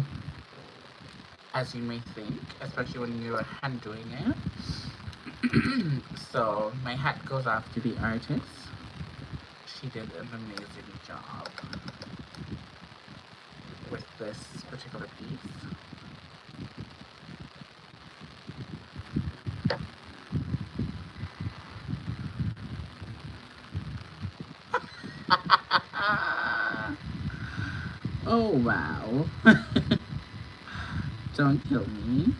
as you may think, especially when you're hand doing it. So my hat goes off to the artist. She did an amazing job with this particular piece. Oh wow. Don't kill me.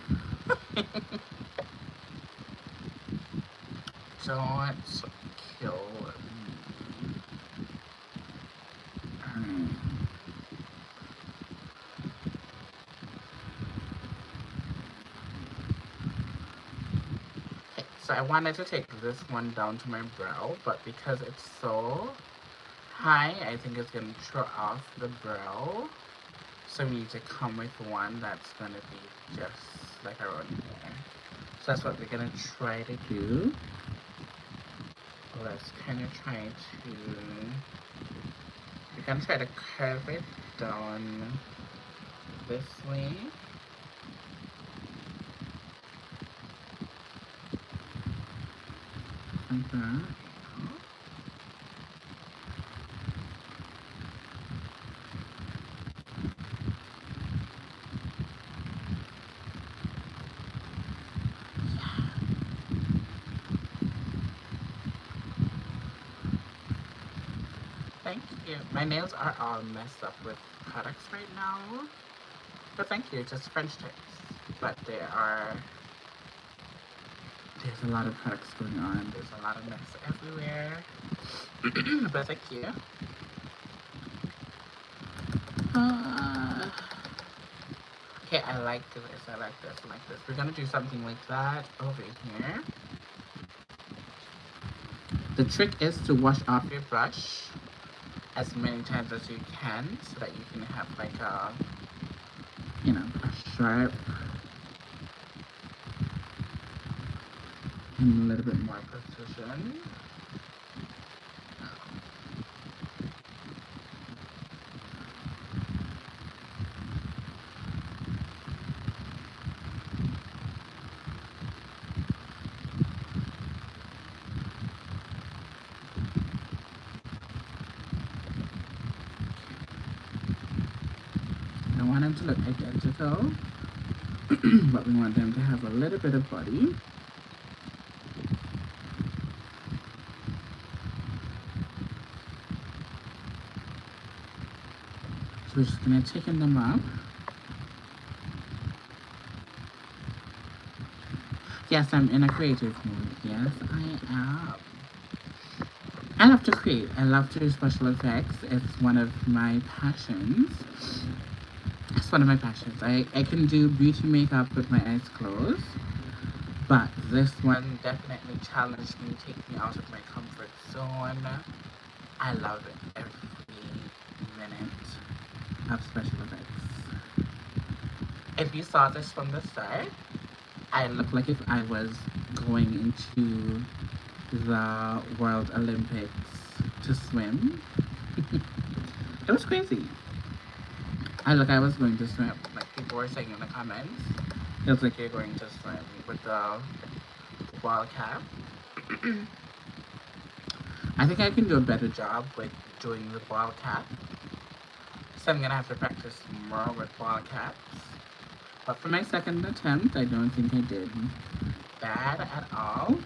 Don't kill me. Okay, so I wanted to take this one down to my brow, but because it's so high, I think it's going to throw off the brow. So we need to come with one that's going to be just like around here. So that's what we're going to try to do. Let's kind of try to... We're going to try to curve it down this way. Like that. Thank you. My nails are all messed up with products right now. But thank you, just French tips. But there's a lot of products going on. There's a lot of mess everywhere. But thank you. Okay, I like this, I like this, I like this. We're gonna do something like that over here. The trick is to wash off your brush as many times as you can so that you can have like a, you know, a sharp and a little bit more precision. I want them to look identical, but we want them to have a little bit of body. So we're just gonna thicken them up. Yes, I'm in a creative mode. Yes, I am. I love to create. I love to do special effects. It's one of my passions. It's one of my passions. I can do beauty makeup with my eyes closed, but this one definitely challenged me, take me out of my comfort zone. I love it every minute of special effects. If you saw this from the start, I look like if I was going into the World Olympics to swim. It was crazy. I was going to swim. Like people were saying in the comments, it looks like you're going to swim with the ball cap. I think I can do a better job with doing the ball cap. So I'm gonna have to practice more with ball caps. But for my second attempt, I don't think I did bad at all.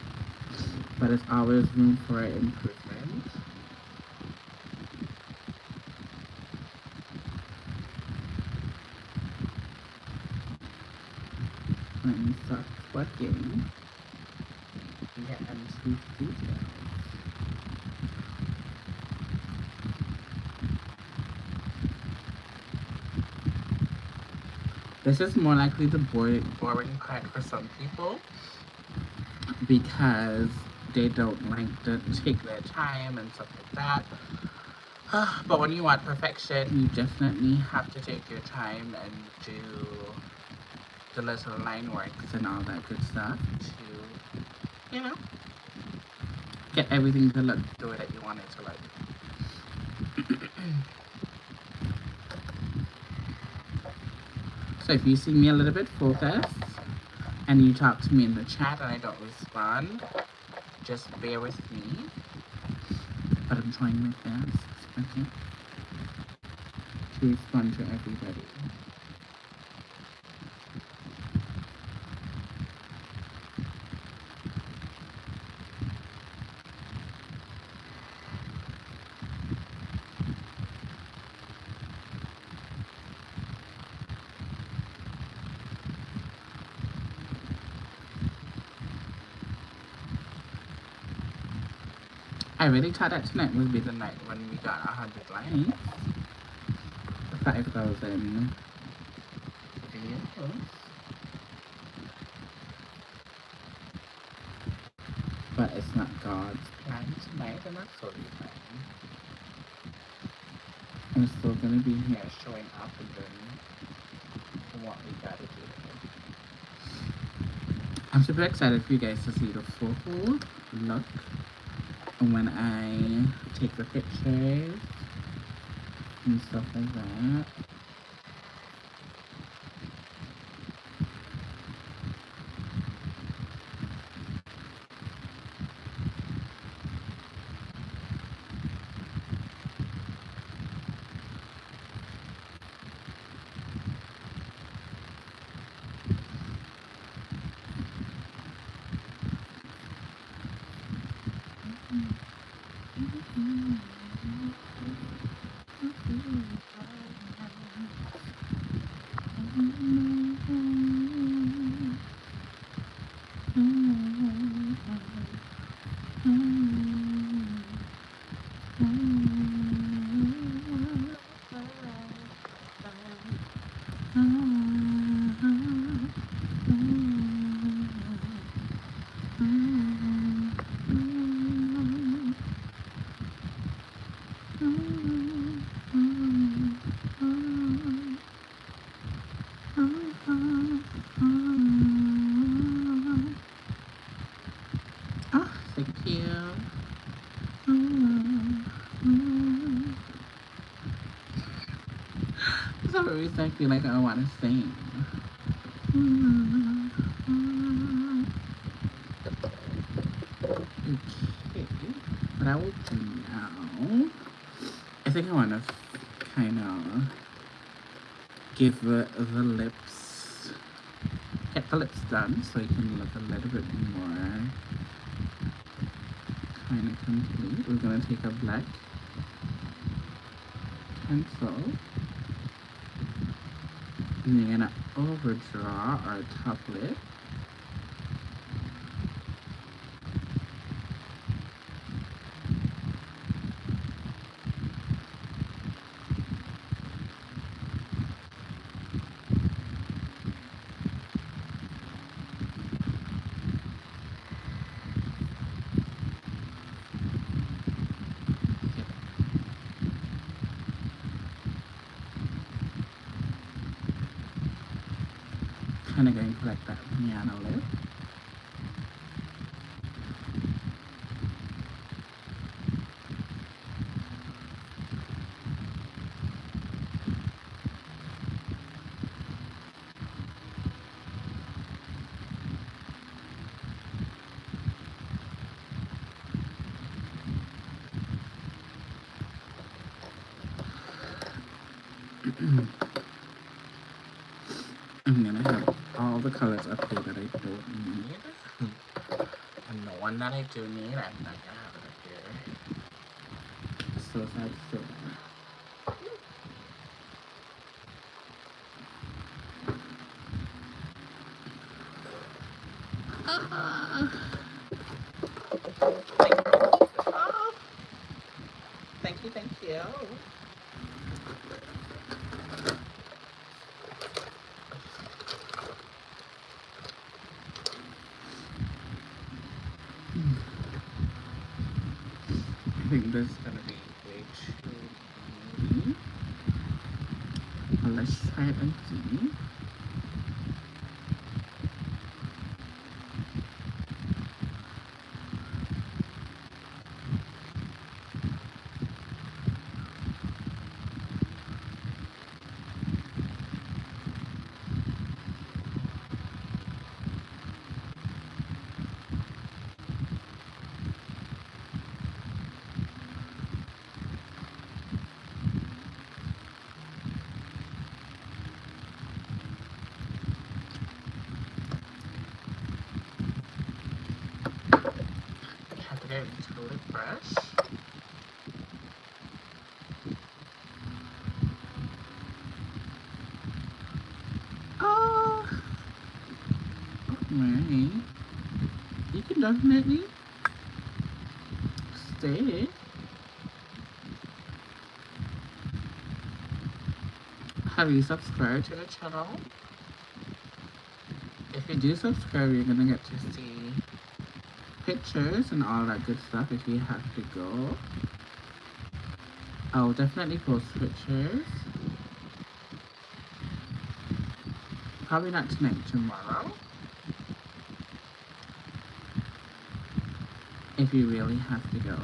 But it's always room for improvement. Let me start working. get into details. This is more likely the boring part for some people because they don't like to take their time and stuff like that. But when you want perfection, you definitely have to take your time and do the little line works and all that good stuff to, get everything to look the way that you want it to look. So if you see me a little bit focused and you talk to me in the chat and I don't respond, just bear with me. But I'm trying my best, okay, to respond to everybody. I really thought that tonight would be the night when we got 100 likes. 5,000 videos. But it's not God's plan tonight, and that's totally fine. I'm still gonna be here showing up and doing what we gotta do. I'm super excited for you guys to see the full look when I take the pictures and stuff like that. Oh, thank you. For some reason, I feel like I want to sing. Okay, what I will do now, I think I want to kind of give the lips, get the lips done so it can look a little bit more kind of complete. We're going to take a black pencil and you're going to overdraw our top lip. Kind of going for like that piano lip. I'm gonna have all the colors up here that I don't need. And the one that I do need, I'm not gonna have it up here. So that's so. Oh, thank you, thank you. I think this is gonna be way too easy. Well, let's try it and see. I have to get into the lip brush. Oh, alright. You can definitely stay. Have you subscribed to the channel? If you do subscribe, you're gonna get to see pictures and all that good stuff if you have to go. I'll definitely post pictures. Probably not tonight, tomorrow. If you really have to go.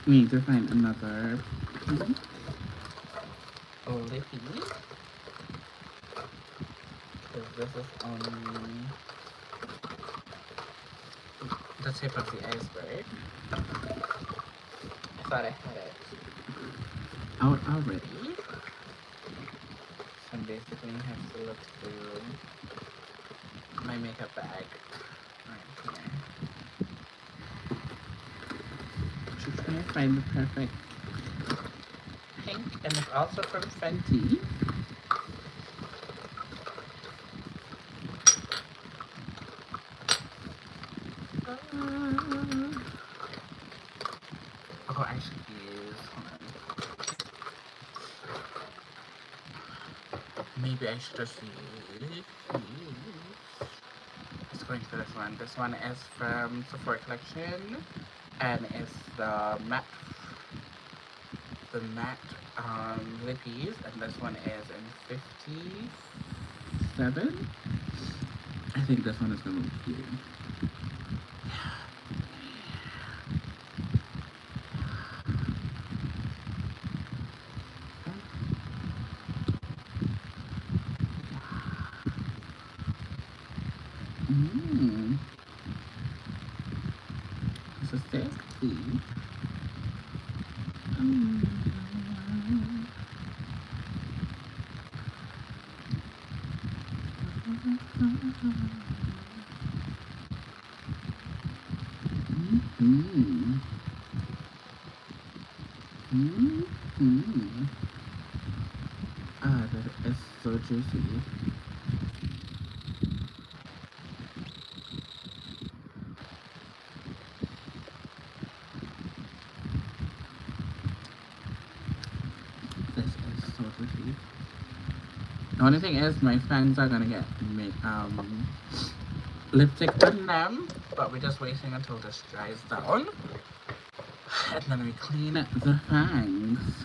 We need to find another pink lippy. Because this is only the tip of the iceberg. I thought I had it out already. So I'm basically have to look through my makeup bag right here to try and find the perfect pink, and it's also from Fenty. Oh, I should use, hold on. Maybe I should just use, let's go into this one. This one is from Sephora Collection, and it's the matte lippies, and this one is in 57. I think this one is gonna look cute. This is sexy. Ah, that is so juicy. This is so juicy. The only thing is, my fangs are gonna get lipstick on them, but we're just waiting until this dries down, and then we clean the fangs.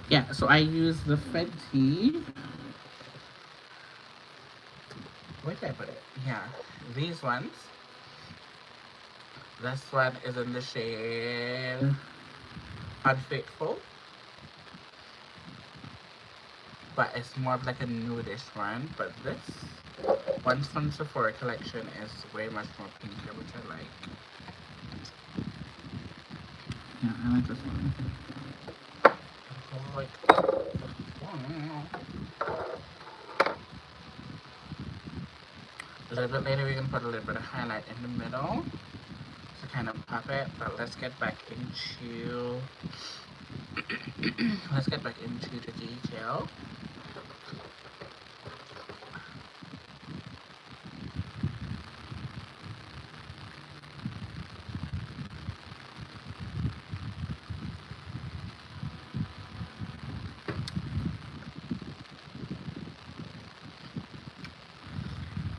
Yeah, so I use the Fenty. Where did I put it? Yeah, these ones. This one is in the shade Unfaithful, but it's more of like a nudish one. But this one from Sephora Collection is way much more pinker, which I like. Yeah, I like this one. A little bit later, we can put a little bit of highlight in the middle. to kind of pop it, but let's get back into the detail.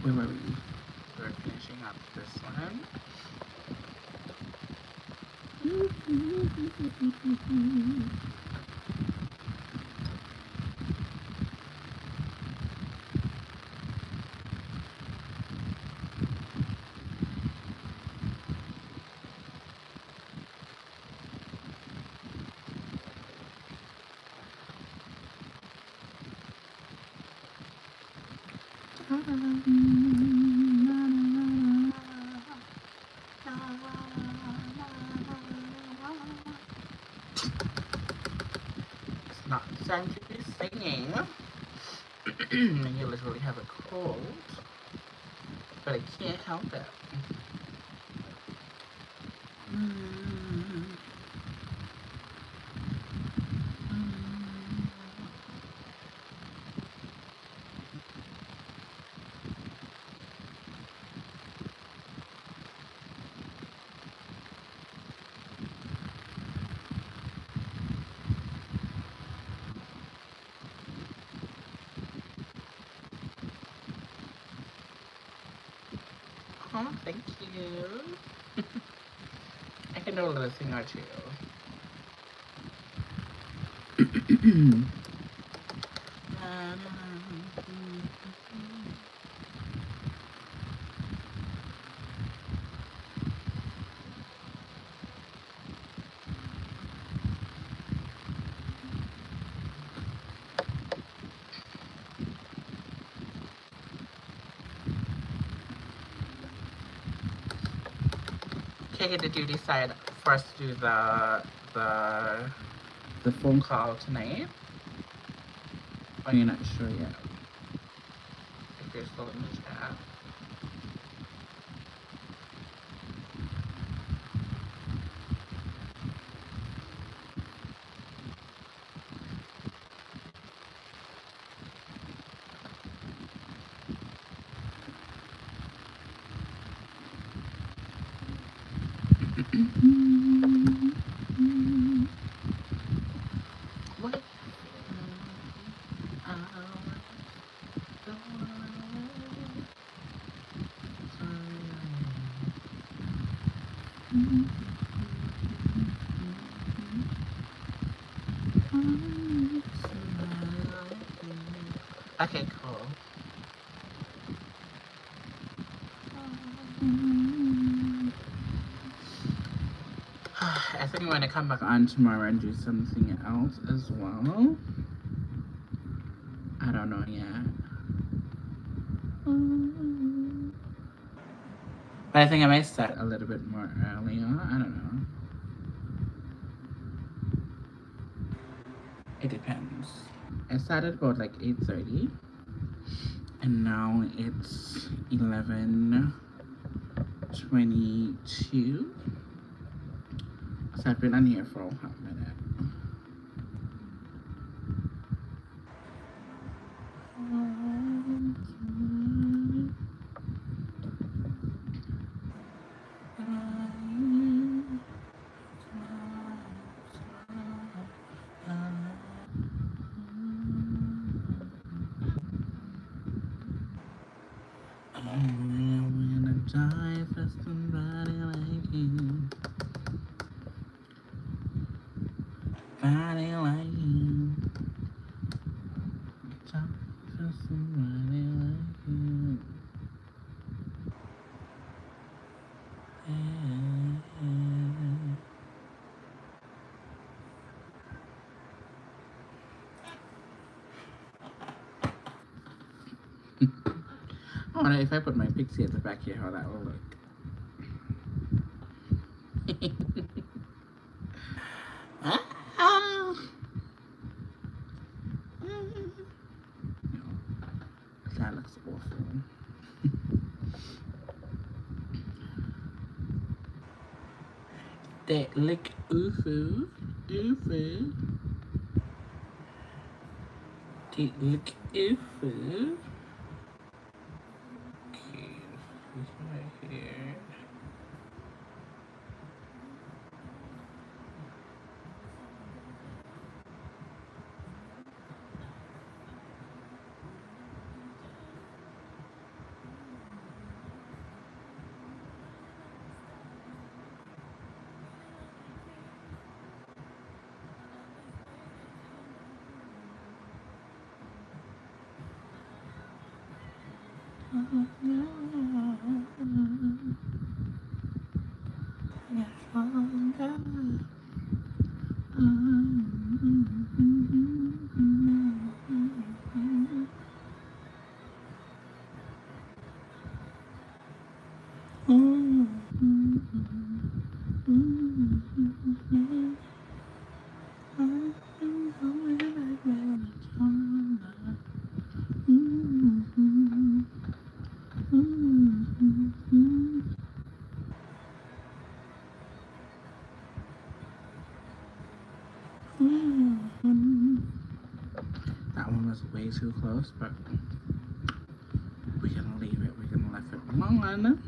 Where were we? We're finishing up this one. It's not time to be singing. You literally have a cold, but I can't help it. Oh, thank you. I can do a little thing or two. Okay, did you decide first to do the phone call tonight? Or you're not sure yet? If you're still in the chat. What? Okay, cool. I think I'm going to come back on tomorrow and do something else as well. I don't know yet. But I think I might start a little bit more earlier. I don't know. It depends. I started about like 8:30. And now it's 11:22. So I've been on here for a hot minute. I'm gonna die for somebody like you. Body like you. Die for somebody like you. I wonder if I put my pixie at the back here, how that will look. That looks awful. They lick ufu. Ufu. They lick ufu. Okay, this right here. That one was way too close, but we're gonna leave it. We're gonna leave it alone.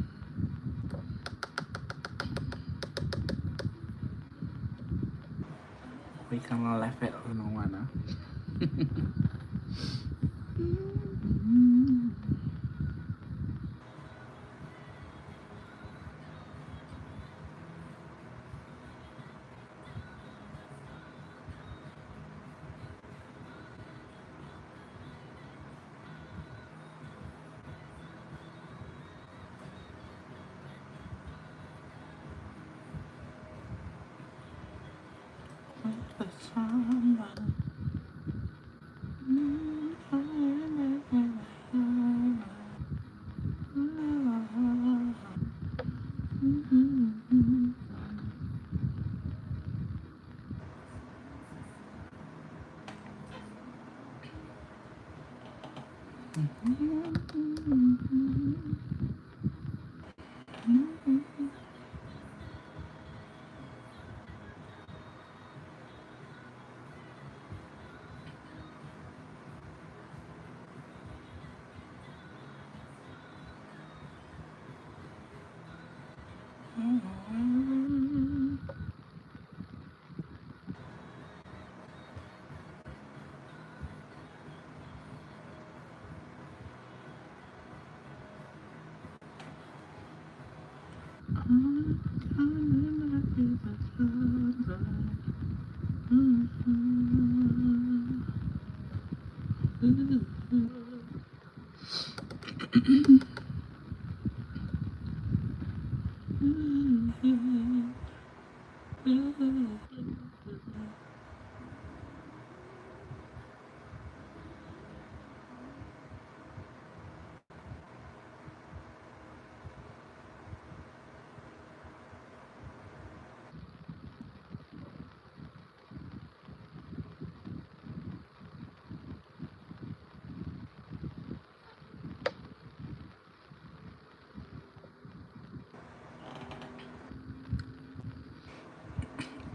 We're gonna leave it alone.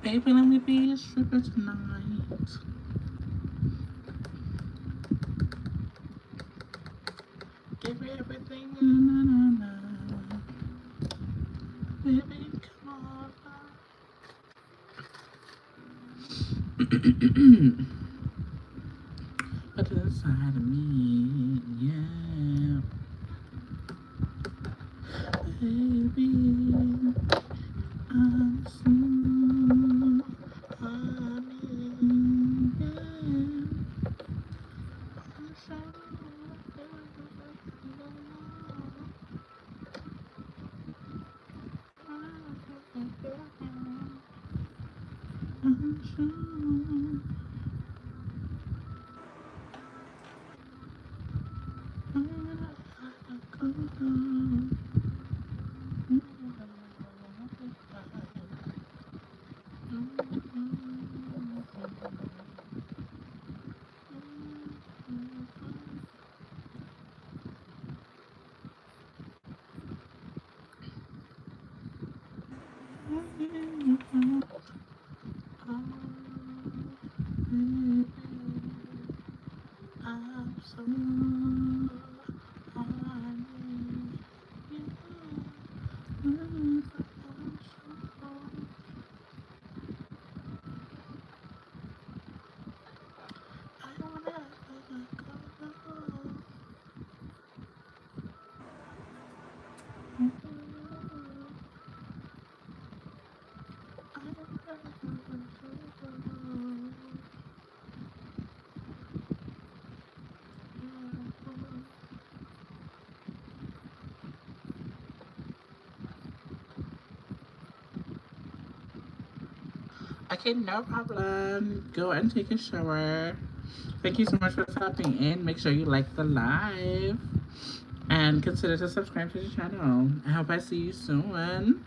Baby, let me be your stripper tonight. Give me everything, na na na. Baby, come on. But inside of me, yeah. Baby, I'm so honey, yeah. I'm so Okay, no problem. Go and take a shower. Thank you so much for stopping in. Make sure you like the live and consider to subscribe to the channel. I hope I see you soon.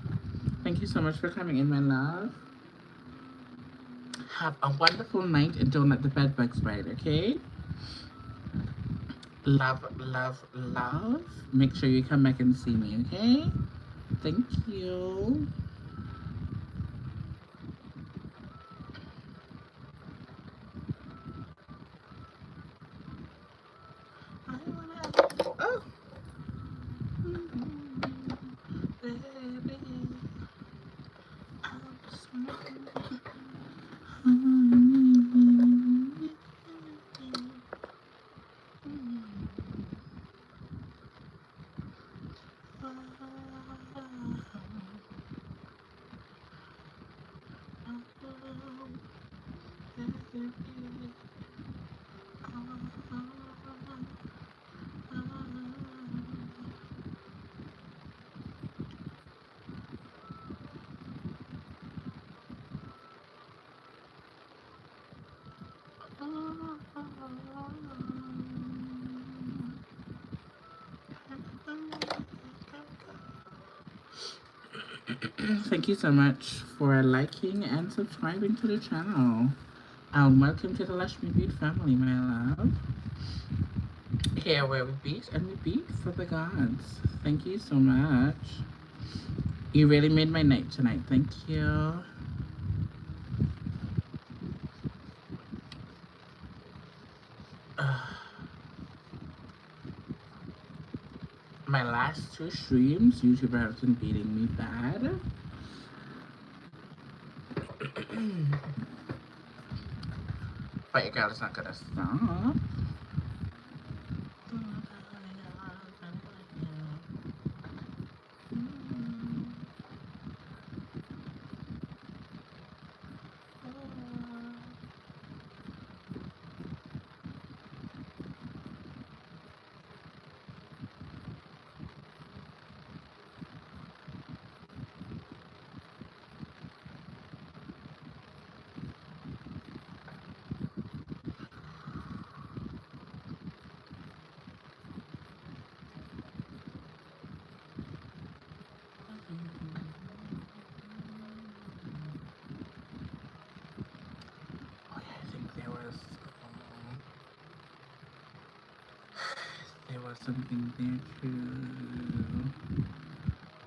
Thank you so much for coming in, my love. Have a wonderful night and don't let the bed bugs bite, okay? Love, love, love. Make sure you come back and see me, okay? Thank you. Oh. Thank you so much for liking and subscribing to the channel. Welcome to the Lush Me Beat family, my love. Here where we beat and we beat for the gods. Thank you so much. You really made my night tonight. Thank you. My last two streams, YouTube has been beating me bad. But your girl is not gonna stop. There was something there too.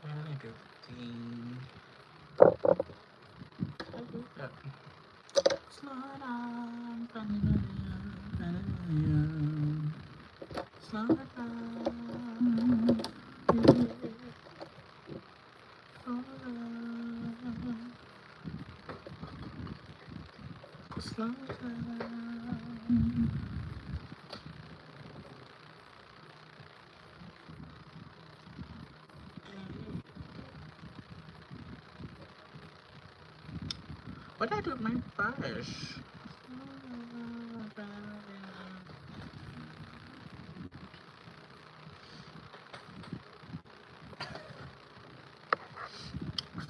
Really good thing. Slow down, slow down. Slow down. What did I do with my brush?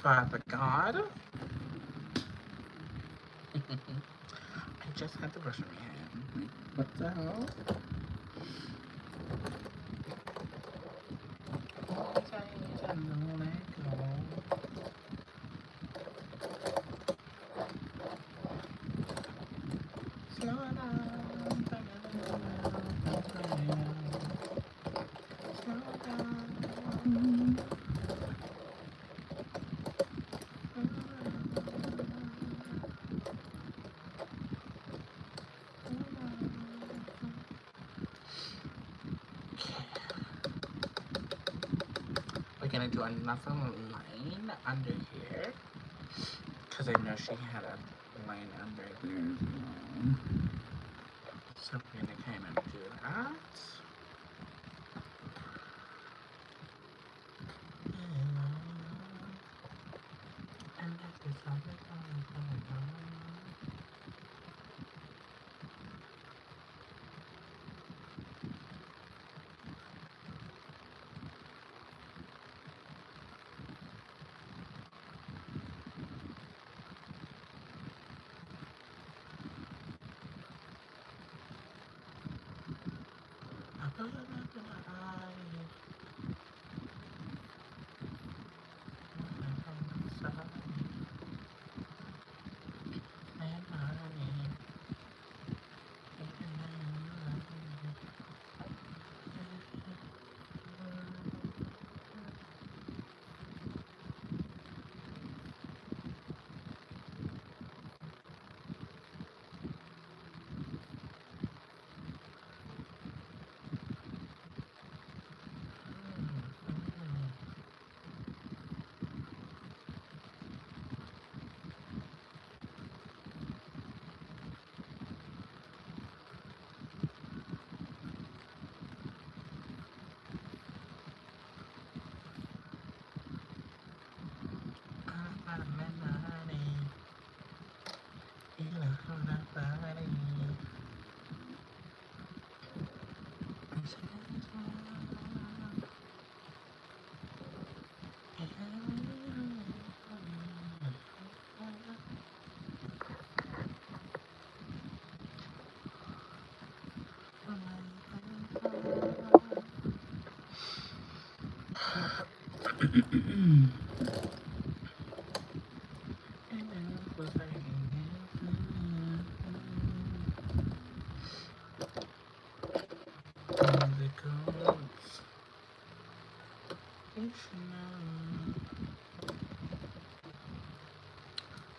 Father God. I just had the brush in my hand. What the hell? gonna do another line under here because I know she had a line under there as well. So we're gonna kind of do that. And that is something.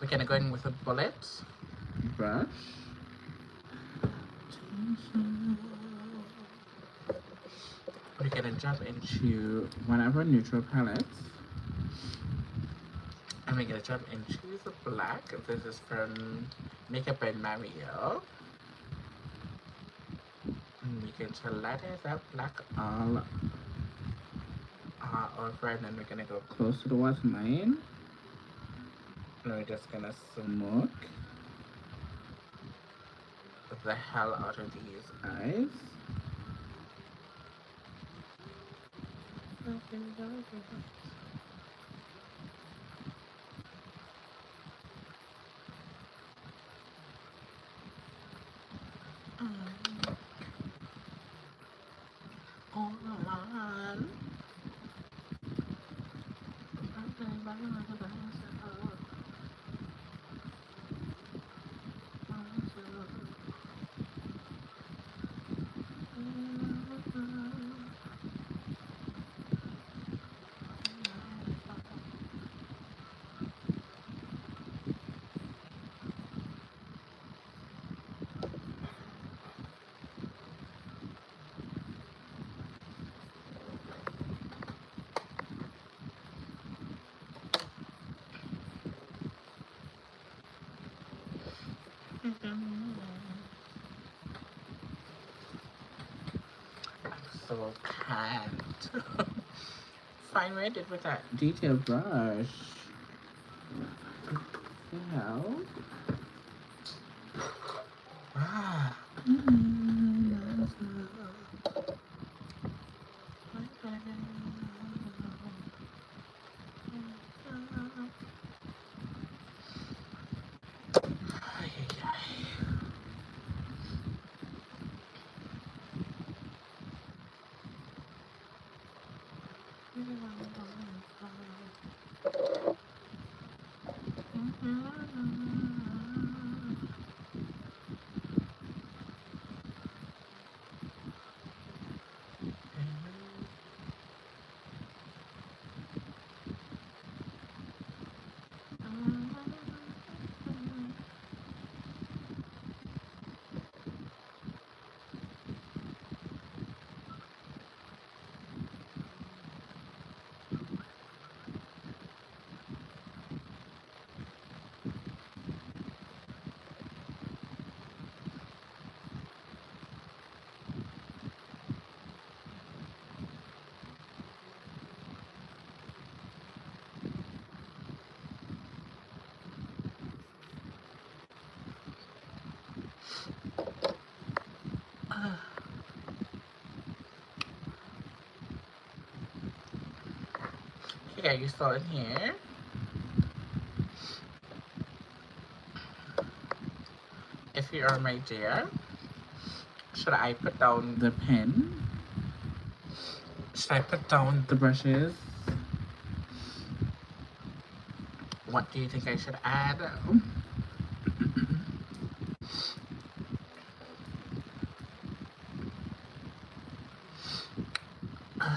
We're gonna go in with a bullet brush. We're gonna jump into one of our neutral palettes. And we're gonna jump into the black. This is from Makeup by Mario. And we can lather that black all over, and then we're gonna go close to the waterline. And we're just gonna smoke the hell out of these eyes. So can't find where I did with that detail brush. Well, Okay, are you still in here? If you are my dear, should I put down the pen? Should I put down the brushes? What do you think I should add?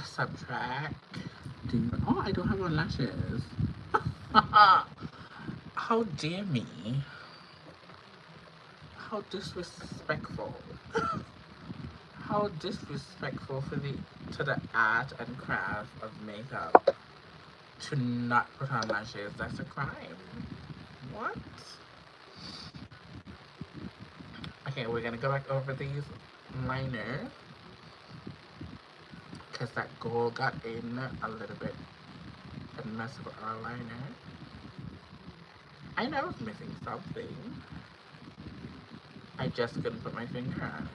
Subtract. Oh, I don't have on lashes. How dare me? How disrespectful. How disrespectful to the art and craft of makeup to not put on lashes. That's a crime. What? Okay, we're gonna go back over these liner because that gold got in a little bit and messed with our liner. I know I was missing something. I just couldn't put my finger on it.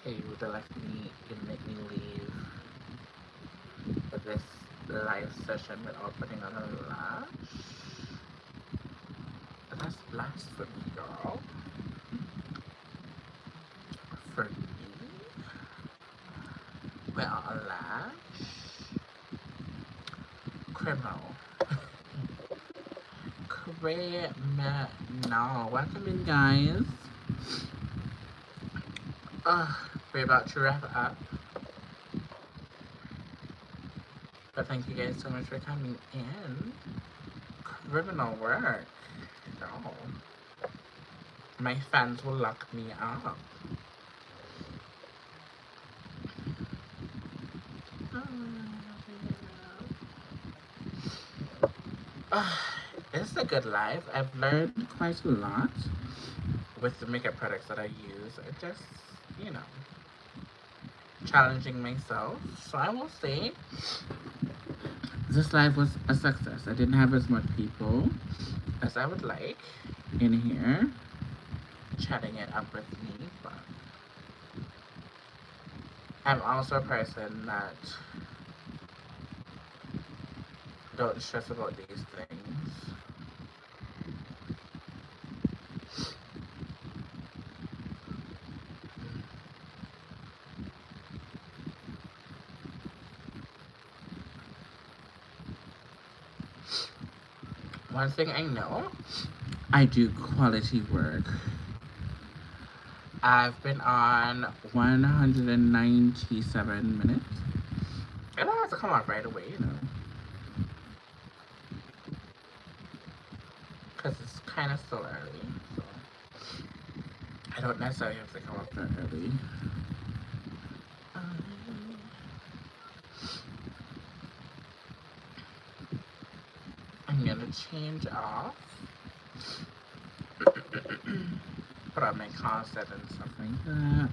Okay, you would make me leave this live session without putting on a lash. That's blasphemy, girl. For me? Without a lash? Criminal. Criminal. Welcome in, guys. We're about to wrap up. But thank you guys so much for coming in. Criminal work. No. My fans will lock me up. It's a good life. I've learned quite a lot with the makeup products that I use. It just, you know, challenging myself. So I will say this live was a success. I didn't have as much people as I would like in here chatting it up with me, but I'm also a person that don't stress about these things. One thing I know, I do quality work. I've been on 197 minutes. It don't have to come off right away, you know. Because it's kind of still early, so I don't necessarily have to come up that early. I'm gonna change off. Put on my corset and stuff like that.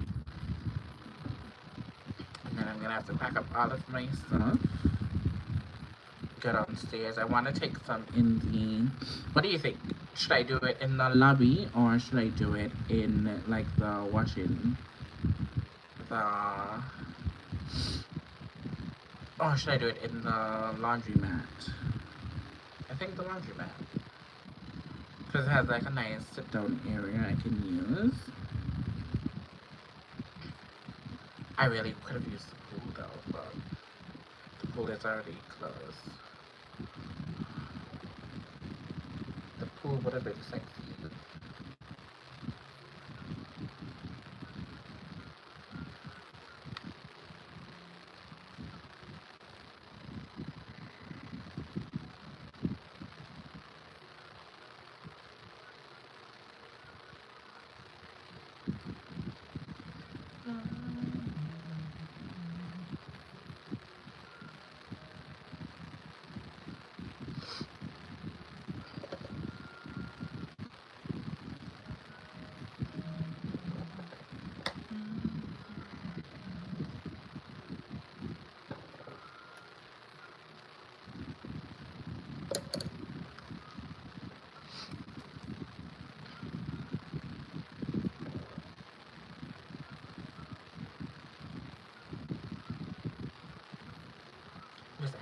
And then I'm gonna have to pack up all of my stuff. Go downstairs. I want to take some in the... What do you think? Should I do it in the lobby or should I do it in like the washing? Or should I do it in the laundromat? I think the laundromat. Because it has like a nice sit down area I can use. I really could have used the pool though, but the pool is already closed. The pool would have been sexy.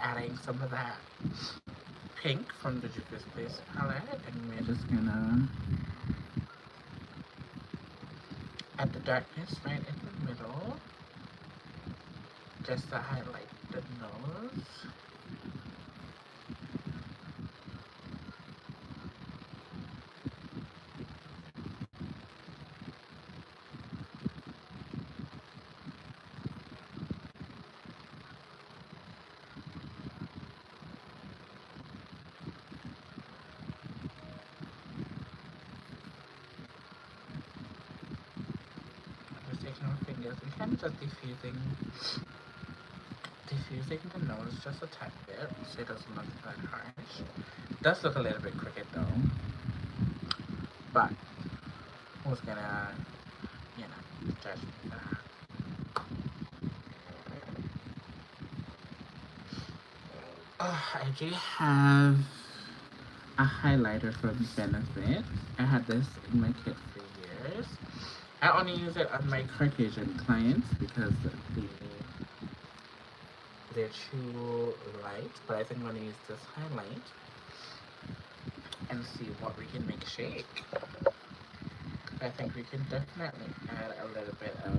adding some of that pink from the Juvia's Place palette, and we're just gonna add the darkness right in the middle, just to highlight the nose. Just taking our fingers and kind of just diffusing the nose just a tiny bit so it doesn't look that harsh. It does look a little bit crooked though, but who's gonna, judge me for that? I do have a highlighter from Benefit. I had this in my kit for years. I only use it on my Caucasian clients because they're too light, but I think I'm going to use this highlight and see what we can make shake. I think we can definitely add a little bit of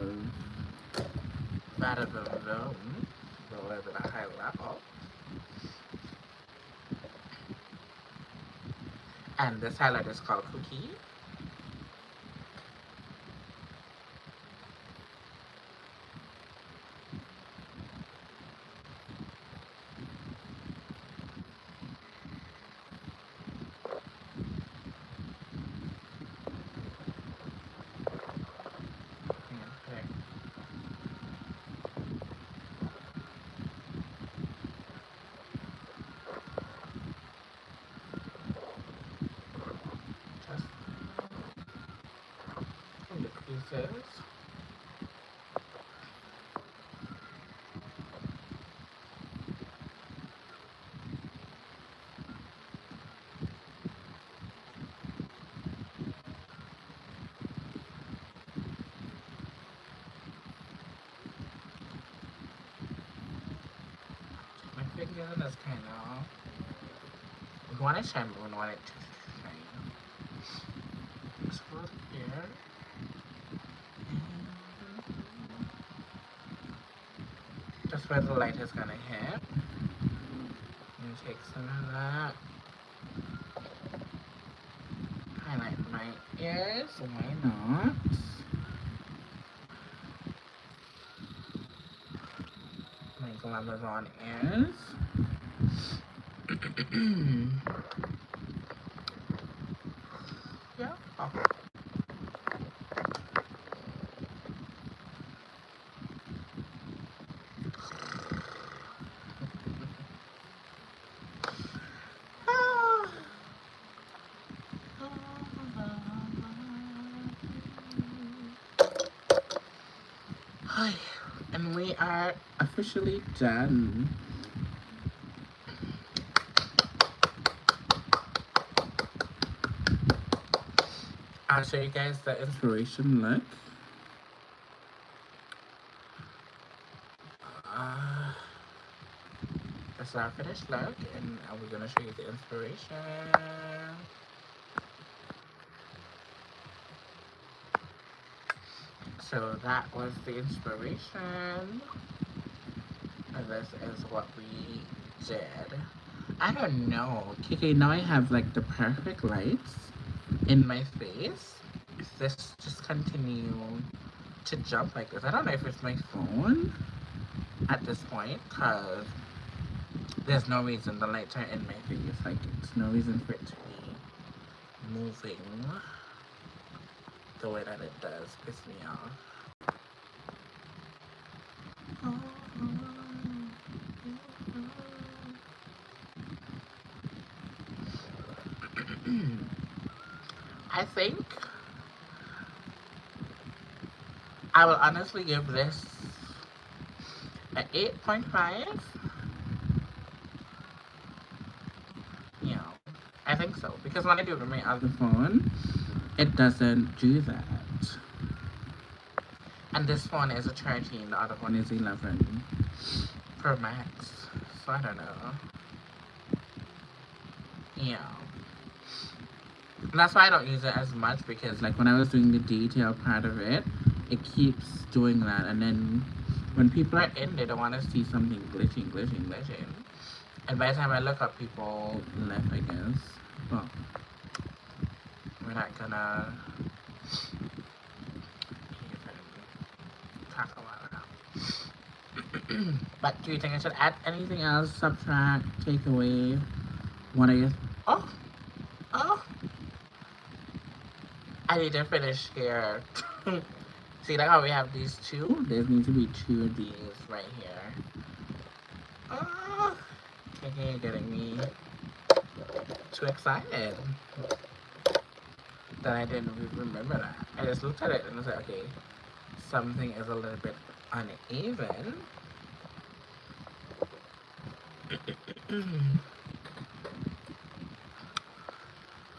bada boom boom, a little bit of highlight. And this highlight is called Cookie. Creases. My finger is kind of. We want to shine, but we want it to shine. Just a little here. Just where the light is gonna hit. And take some of that. Highlight my ears. Why not? My glamazon ears. Yeah. Oh. And we are officially done. I'll show you guys the inspiration look. This is our finished look, and we're gonna show you the inspiration. So that was the inspiration. And this is what we did. I don't know. Okay, now I have like the perfect lights in my face. If this just continue to jump like this. I don't know if it's my phone at this point, because there's no reason the lights are in my face. Like, it's no reason for it to be moving the way that it does. Piss me off. I think I will honestly give this an 8.5. Yeah, I think so. Because when I do it with my other phone, it doesn't do that. And this phone is a 13, the other one is 11 Pro Max. so I don't know. Yeah. That's why I don't use it as much, because like when I was doing the detail part of it, it keeps doing that, and then when people are in, they don't want to see something glitching. And by the time I look up, people left, I guess. Well, we're not gonna talk about it. But do you think I should add anything else? Subtract, take away? What are you? Oh, oh! I need to finish here. See, like how we have these two? There needs to be two of these right here. Oh, okay, you're getting me too excited that I didn't remember that. I just looked at it and I was like, okay, something is a little bit uneven.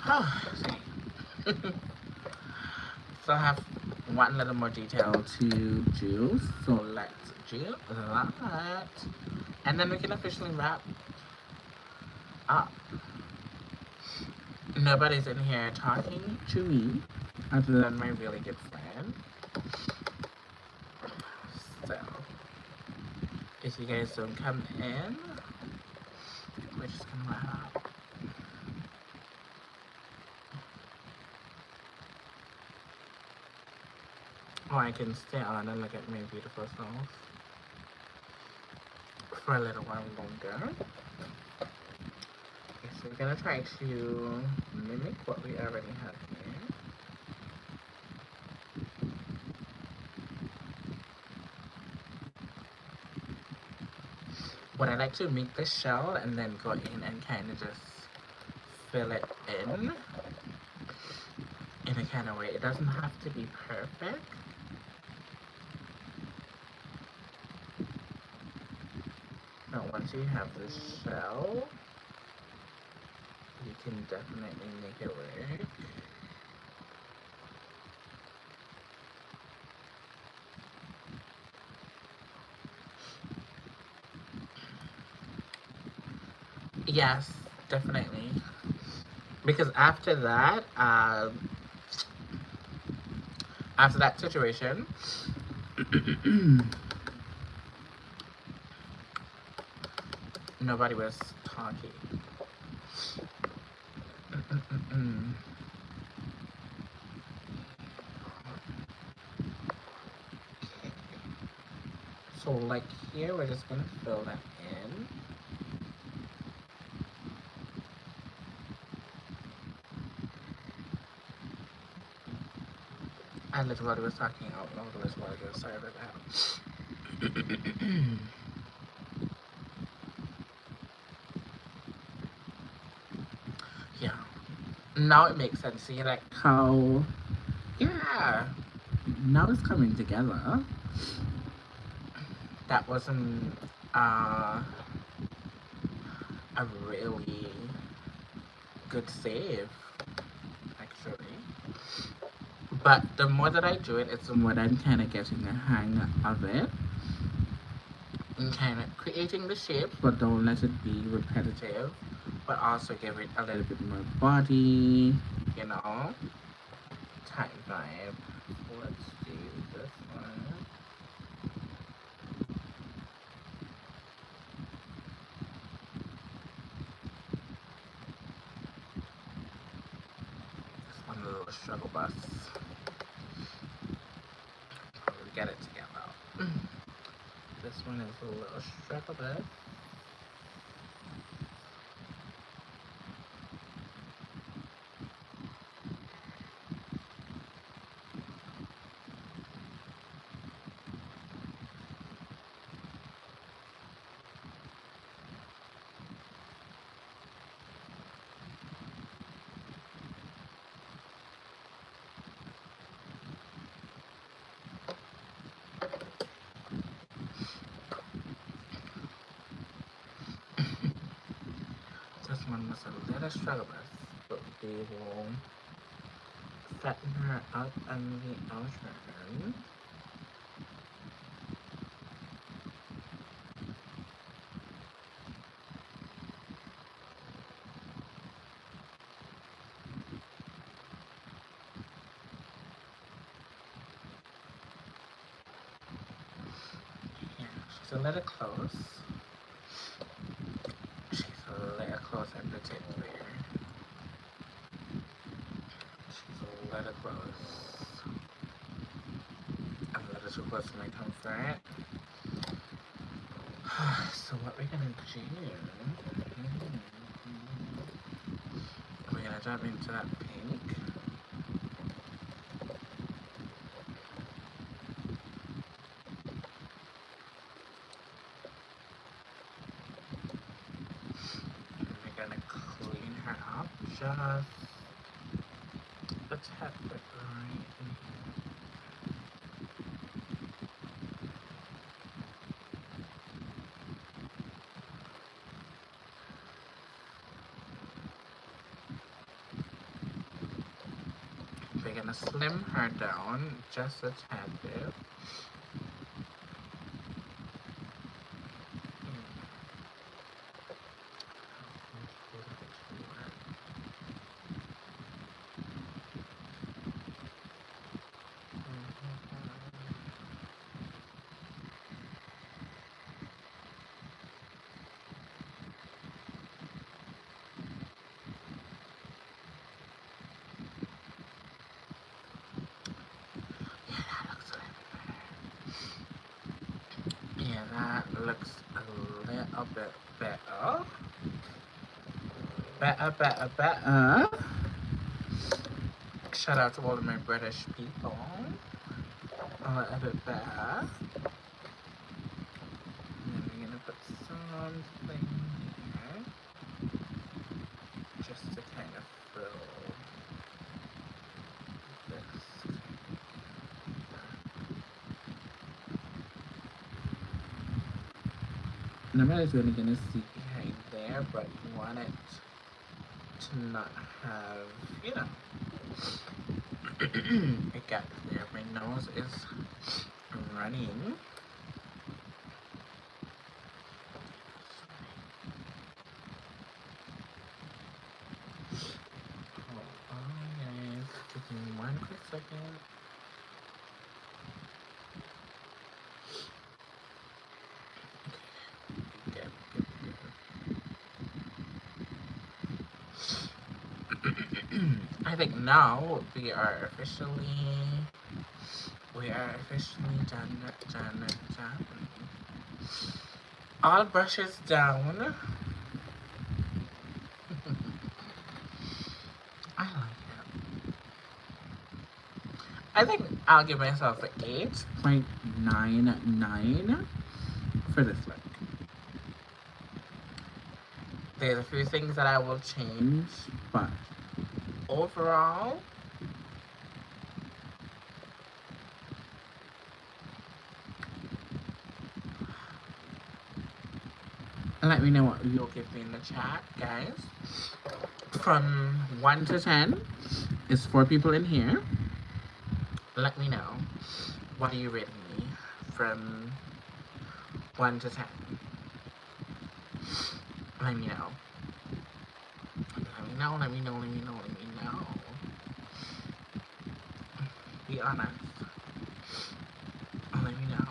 Oh, so I have one little more detail to do. So let's do that. And then we can officially wrap up. Nobody's in here talking to me other than my really good friend. So, if you guys don't come in, we're just gonna wrap up. Or I can stay on and look at my beautiful self for a little while longer. Okay, so we're gonna try to mimic what we already have here. But I like to make the shell and then go in and kind of just fill it in a kind of way. It doesn't have to be perfect. Now once you have the shell, you can definitely make it work. Yes, definitely. Because after that situation, nobody was talking. So like here, we're just gonna fill that in. I literally was talking out loud as well. Sorry about that. Yeah. Now it makes sense. See, like how, yeah. Now it's coming together. That wasn't a really good save, actually. But the more that I do it, it's the more that I'm kind of getting the hang of it. And kind of creating the shapes, but don't let it be repetitive. But also give it a little bit more body, you know, type vibe. Let's do this one. This one, a little struggle bus. Probably get it together. This one is a little struggle bus. This one was a little struggle bus, but we will fatten her up on the outer. a little close. She's a little close at the tip there. She's a little close. A little too close for my comfort. So what we're gonna do, we're gonna jump into that pink. We're gonna clean her up just a tad bit right in here. We're gonna slim her down just a tad bit. Yeah, that looks a little bit better. Better. Shout out to all of my British people. A little bit better. And then we're gonna put something here. Just to kind of fill this. Nobody's really gonna see behind there, but you want it to not have, you know, a gap there. My nose is running. Hold on, guys. Give me one quick second. I think now we are officially done. All brushes down. I like it. I think I'll give myself an 8.99 for this look. There's a few things that I will change, but overall, let me know what you'll give me in the chat, guys. From 1 to 10, is 4 people in here. Let me know. What are you rating me from 1 to 10? Let me know. Let me know. Be honest. Let me know.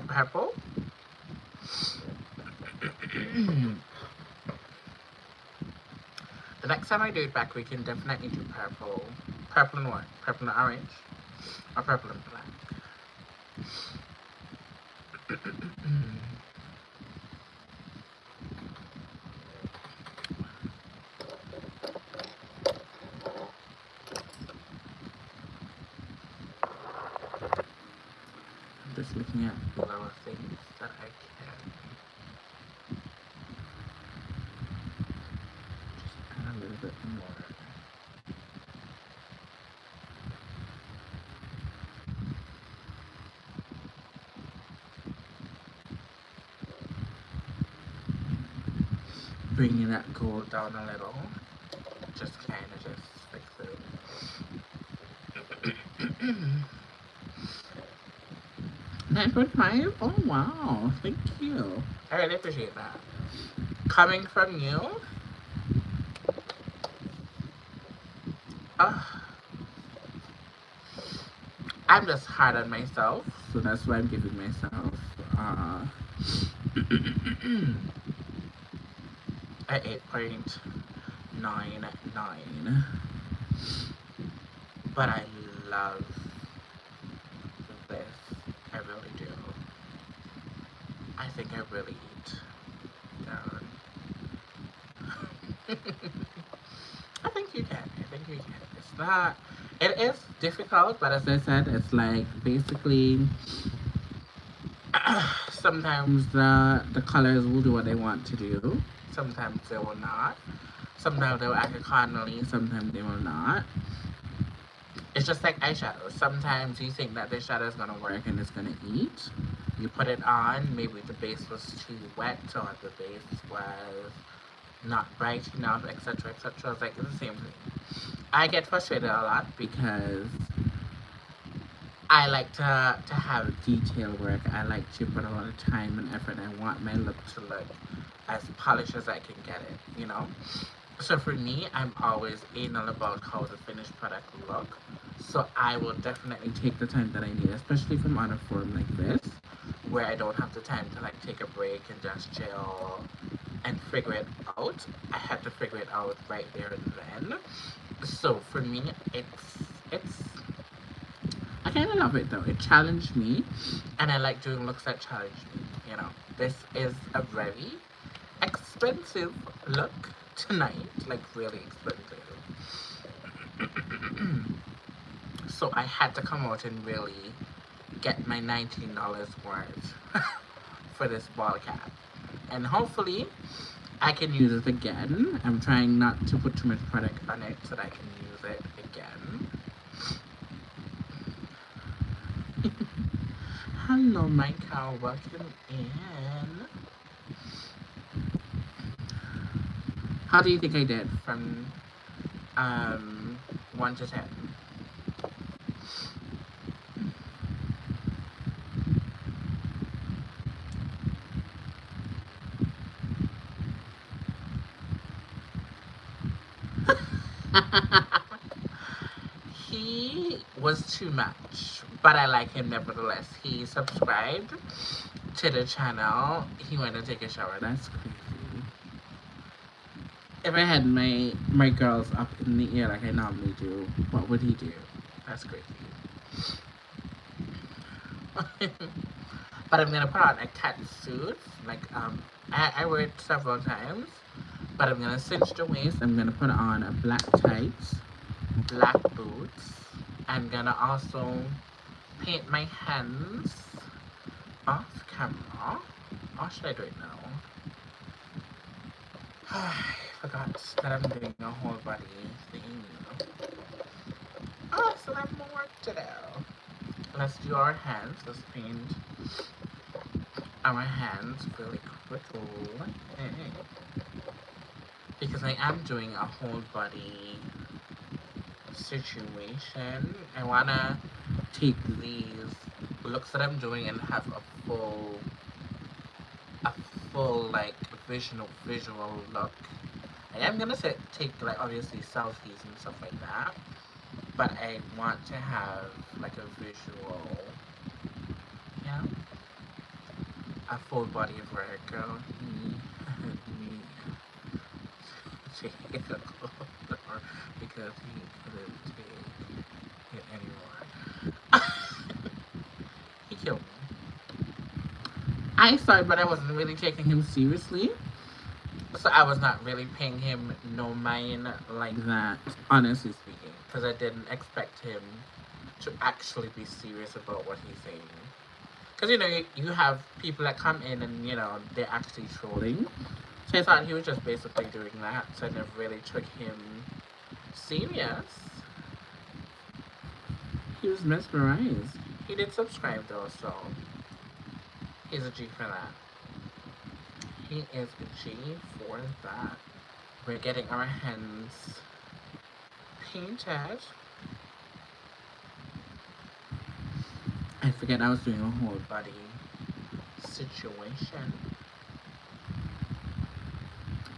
Purple. The next time I do it back, we can definitely do purple. Purple and what? Purple and orange? Or purple and black? I'm just looking at the lower things that I can. Just add a little bit more. Bringing that gold down a little, just kind of just fix it. 9.5? Oh wow, thank you. I really appreciate that. Coming from you, uh, I'm just hard on myself, so that's why I'm giving myself a 8.99. But I love this. I really do. I think I really eat down. I think you can. I think you can. It's not. It is difficult, but as I said, it's like basically sometimes the colors will do what they want to do. Sometimes they will not. Sometimes they will act accordingly. Sometimes they will not. It's just like eyeshadow. Sometimes you think that the shadow is gonna work and it's gonna eat. You put it on. Maybe the base was too wet, or the base was not bright enough, etc., etc. It's like it's the same thing. I get frustrated a lot because I like to have detail work. I like to put a lot of time and effort. I want my look to look as polished as I can get it, you know? So for me, I'm always anal about how the finished product look. So I will definitely take the time that I need, especially if I'm on a form like this, where I don't have the time to like take a break and just chill and figure it out. I had to figure it out right there and then. So for me, it's I kind of love it though. It challenged me, and I like doing looks that challenge me. You know, this is a very expensive look tonight, like really expensive. So I had to come out and really get my $19 worth for this ball cap, and hopefully I can use it again. I'm trying not to put too much product on it so that I can use it again. Hello, my cow. Welcome in. How do you think I did from 1 to 10? He was too much, but I like him nevertheless. He subscribed to the channel. He went to take a shower. That's crazy. If I had my girls up in the air like I normally do, what would he do? That's crazy. But I'm gonna put on a cat suit. Like I wear it several times. But I'm gonna cinch the waist. I'm gonna put on a black tights, black boots. I'm gonna also paint my hands off camera. Or should I do it now? I forgot that I'm doing a whole body thing. Oh, so I have more work to do. Let's do our hands. Let's paint our hands really quickly. Because I am doing a whole body situation. I wanna take these looks that I'm doing and have a full like visual look. I am gonna take like obviously selfies and stuff like that, but I want to have like a visual, you know, a full body of work. Girl, take a closer because he couldn't take it anymore. He killed me. I saw it, but I wasn't really taking him seriously. So I was not really paying him no mind like that, honestly speaking. Because I didn't expect him to actually be serious about what he's saying. Because, you know, you have people that come in and, you know, they're actually trolling. So I thought he was just basically doing that. So I never really took him serious. He was mesmerized. He did subscribe though, so he's a G for that. He is a G for that. We're getting our hands painted. I forget I was doing a whole body situation.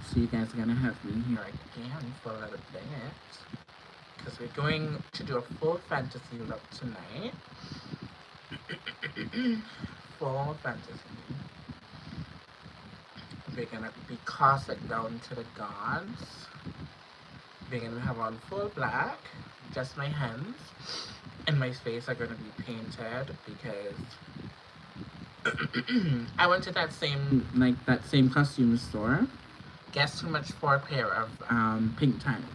So you guys are gonna have me here again for a little bit. because we're going to do a full fantasy look tonight. Full fantasy. We're gonna be corset down to the gods. We're gonna have on full black. Just my hands and my face are gonna be painted because I went to that same costume store. Guess how much for a pair of pink tights?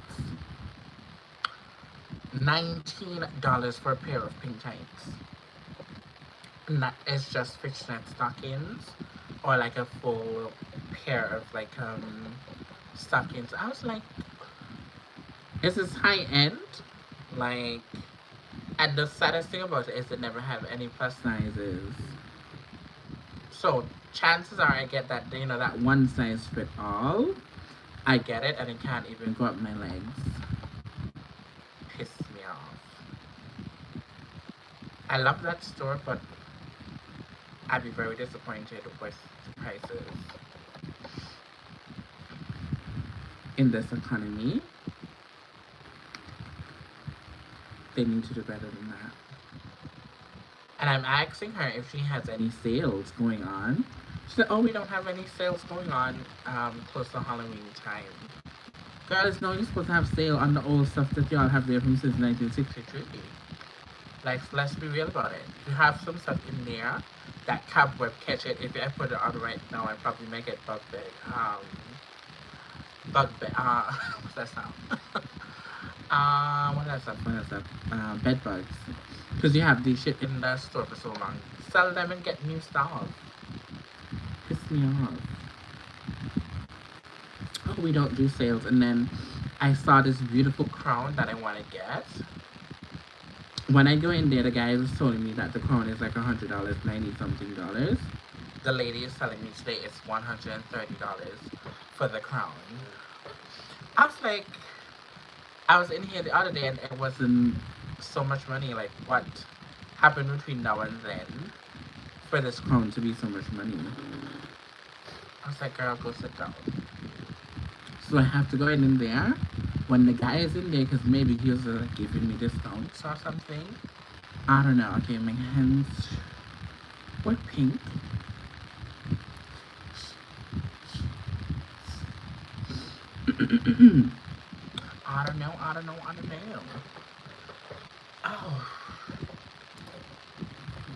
$19 for a pair of pink tights. And that is just fishnet stockings or like a full pair of like stockings. I was like, is this high end? Like, and the saddest thing about it is they never have any plus sizes. So chances are I get that, you know, that one size fit all. I get it and it can't even go up my legs. Piss me off. I love that store, but I'd be very disappointed with the prices. In this economy, they need to do better than that. And I'm asking her if she has any sales going on. She said, oh, we don't have any sales going on close to Halloween time. Girl, it's no, you're supposed to have sale on the old stuff that y'all have there from since 1963. Like, let's be real about it. You have some stuff in there that cobweb catch it. If I put it on right now, I'd probably make it bug bed. What's that sound? What is that? Bed bugs. Because you have these shit in the store for so long. Sell them and get new stuff. Piss me off. Oh, we don't do sales. And then I saw this beautiful crown that I want to get. When I go in there, the guy was telling me that the crown is like $100, 90-something dollars. The lady is telling me today it's $130 for the crown. I was like, I was in here the other day and it wasn't so much money. Like, what happened between now and then for this crown to be so much money? I was like, girl, go sit down. So I have to go in there when the guy is in there because maybe he was giving me discounts or something. I don't know. Okay, my hands were pink. I don't know. Oh.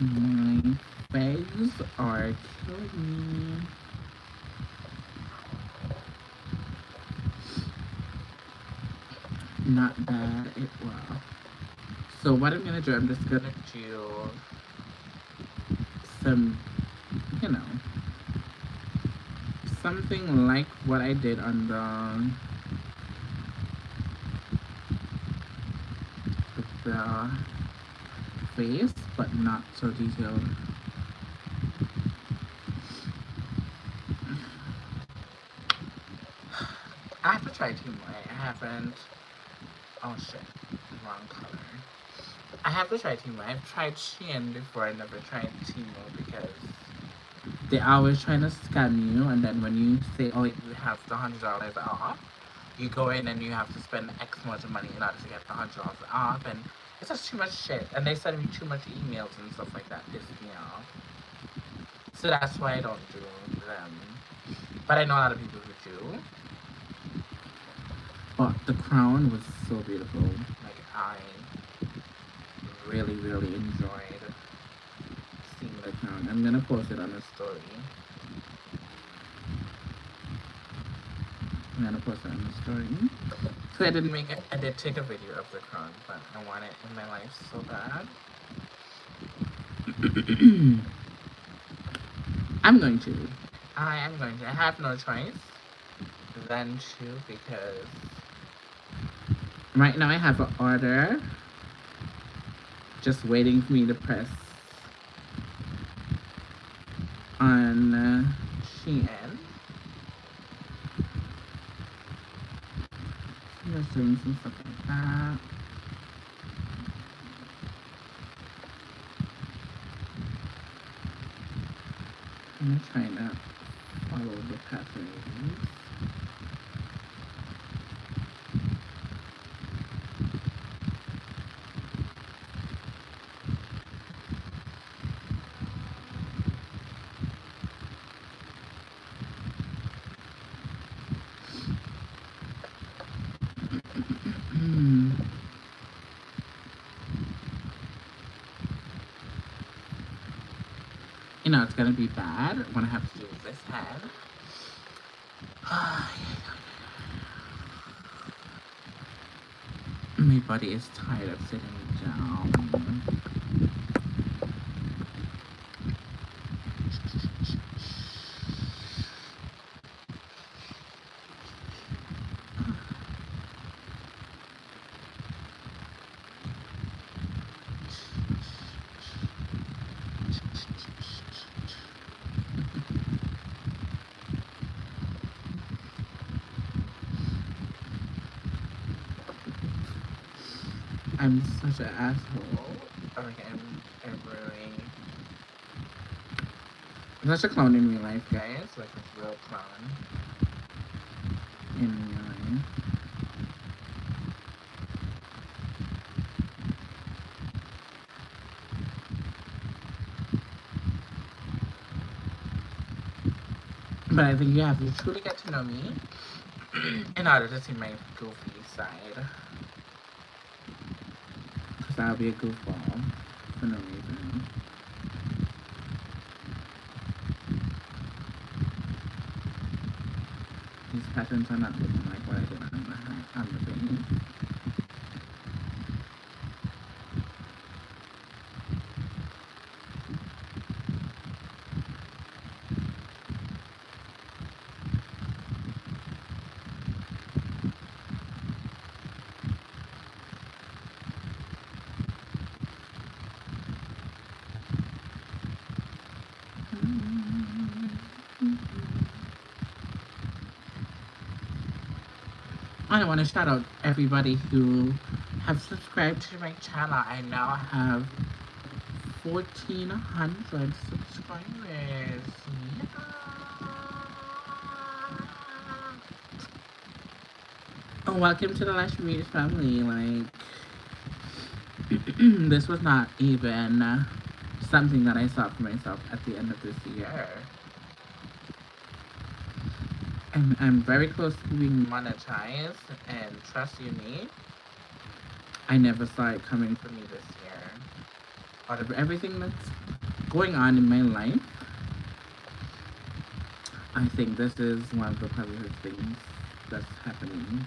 My face are killing me. Not bad at all. So what I'm gonna do, I'm just gonna do some, you know, something like what I did on the face, but not so detailed. I have to try Team White. I haven't. Oh shit, wrong color. I have to try Team White. I've tried Shein before. I never tried Temu because they're always trying to scam you, and then when you say, oh, you have the $100 off, you go in and you have to spend X amount of money in order to get the $100 off, and it's just too much shit. And they send me too much emails and stuff like that. Piss me off. So that's why I don't do them. But I know a lot of people who do. But the crown was so beautiful. Like, I really, really enjoyed seeing the crown. I'm gonna post it on the story. So I did take a video of the crown, but I want it in my life so bad. I'm going to. I have no choice than to, because right now I have an order just waiting for me to press on Shein. Just doing some stuff like that. I'm trying to follow the patterns. know it's gonna be bad when I have to do this head. My body is tired of sitting down. I'm such an asshole. Like, I'm really... I'm such a clown in real life, guys. Like, a real clown. In real life. But I think you have to truly get to know me in order to see my goofy side. Because I'll be a goofball for no reason. These patterns are not looking like what I did on the face. I want to shout out everybody who have subscribed to my channel. I now have 1,400 subscribers. Yeah. Oh, welcome to the Lash Readers family. Like, this was not even something that I saw for myself at the end of this year. And I'm very close to being monetized, and trust you me, I never saw it coming for me this year. Out of everything that's going on in my life, I think this is one of the positive things that's happening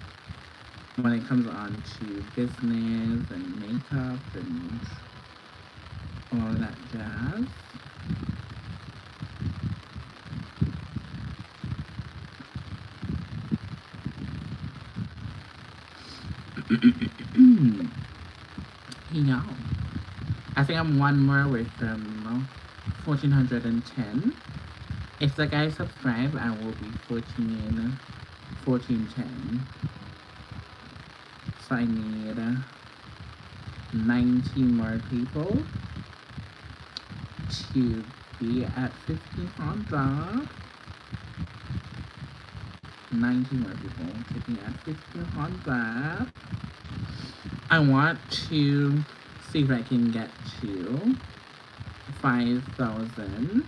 when it comes on to business and makeup and all of that jazz. Yeah. I think I'm one more away from 1,410. If the guys subscribe, I will be 1410. So I need 19 more people to be at 1,500. 19 more people to be at 1,500. I want to see if I can get to 5,000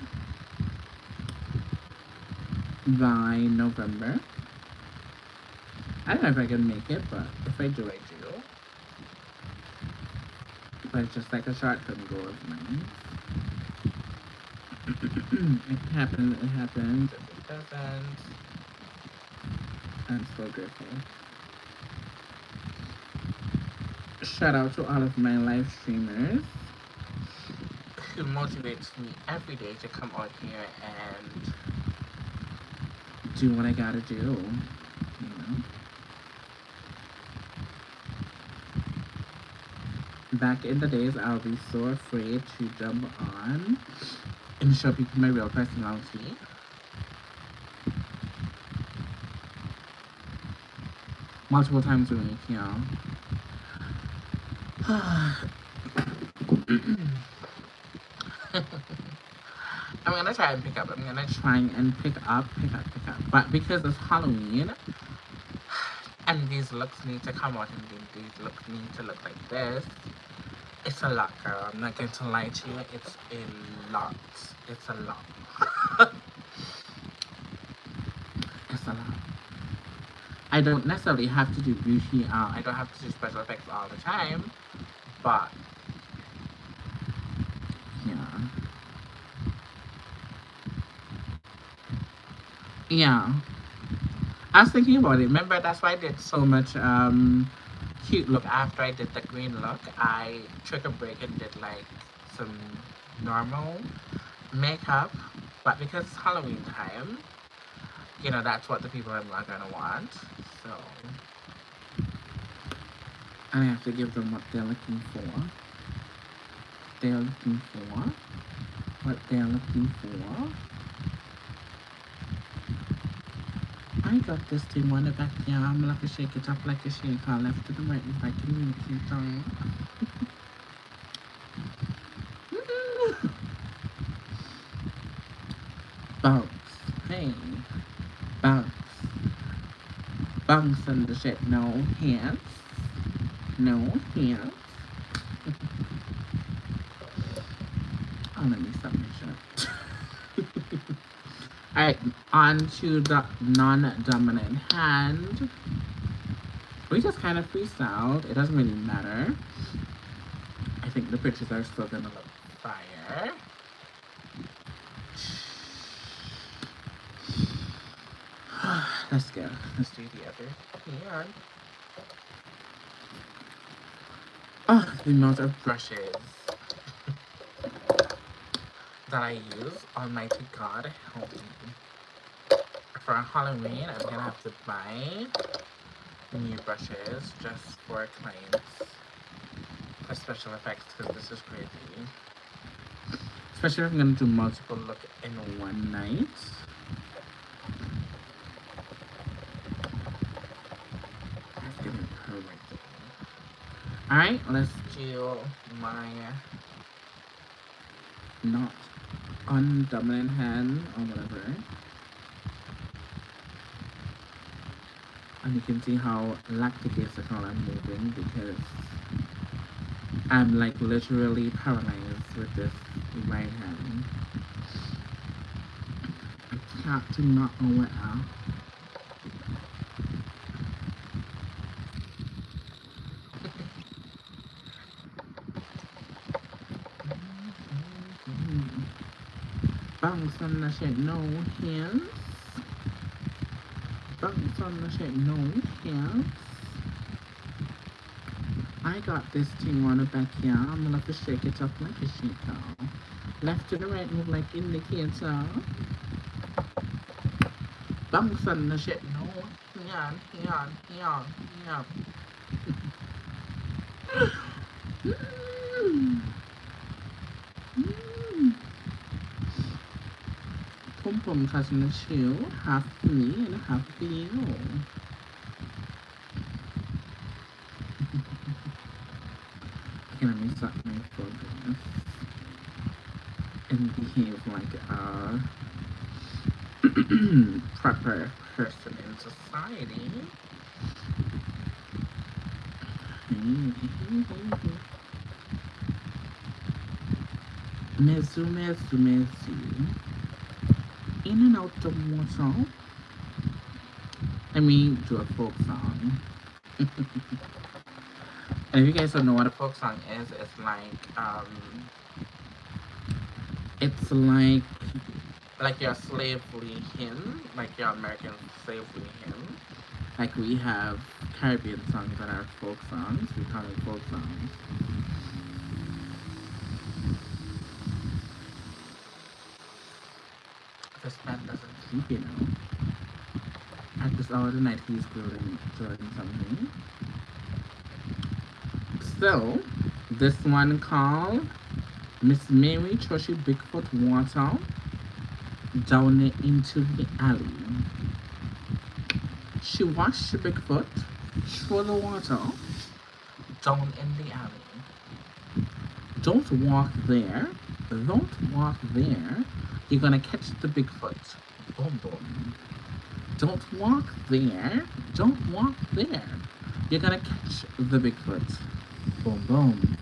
by November. I don't know if I can make it, but if I do, I do. But it's just like a short-term goal of mine. If it happens, it happens. If it doesn't, I'm so grateful. Shout out to all of my live streamers who motivates me every day to come out here and do what I gotta do, you know? Back in the days, I'll be so afraid to jump on and show people my real personality. Multiple times a week, you know? I'm gonna try and pick up. I'm gonna try and pick up. But because it's Halloween, and these looks need to come out, and these looks need to look like this, it's a lot, girl. I'm not going to lie to you. It's a lot. It's a lot. It's a lot. I don't necessarily have to do beauty. I don't have to do special effects all the time, but yeah. Yeah. I was thinking about it. Remember, that's why I did so much cute look after I did the green look. I took a break and did like some normal makeup, but because it's Halloween time, you know, that's what the people are not gonna want. So I have to give them what they're looking for. They're looking for what they're looking for. I got this thing on the back here. I'm gonna have to shake it up like a shaker, left to the right if I communicate on. Bounce, hey, bounce, bounce on the shit. No hands, no hands. Oh, let me stop my shirt. Alright, on to the non-dominant hand. We just kind of freestyled. It doesn't really matter. I think the pictures are still gonna look fire. Let's go. Let's do the other hand. Oh, the amount of brushes that I use. Almighty God, help me. For Halloween, I'm gonna have to buy new brushes just for clients for special effects because this is crazy. Especially if I'm gonna do multiple look in one night. That's gonna be perfect. Alright, let's do my not undominant hand or whatever. And you can see how lackadaisical I'm moving because I'm like literally paralyzed with this right hand. I can't do not know where. Bounce on the shit, no hands. Bounce on the shit, no hands. I got this thing on the back here. I'm gonna have to shake it up like a shaker. Left to the right, move like indicator. Bounce on the shit, no hand, hand, hand, hand. Pum pum causing a chill, half me and half you. Can I mix up my focus and behave like a proper person in society? Mesu, mesu, mesu. In and out the water. I mean, to a folk song. And if you guys don't know what a folk song is, it's like your slavery hymn, like your American slavery hymn. Like we have Caribbean songs that are folk songs. We call it folk songs. This man doesn't sleep, you know. At this hour of the night, he's doing something. So, this one called Miss Mary Trushy Bigfoot Water down into the alley. She washed Bigfoot through the water down in the alley. Don't walk there. Don't walk there. You're gonna catch the Bigfoot. Boom, boom. Don't walk there. Don't walk there. You're gonna catch the Bigfoot. Boom, boom.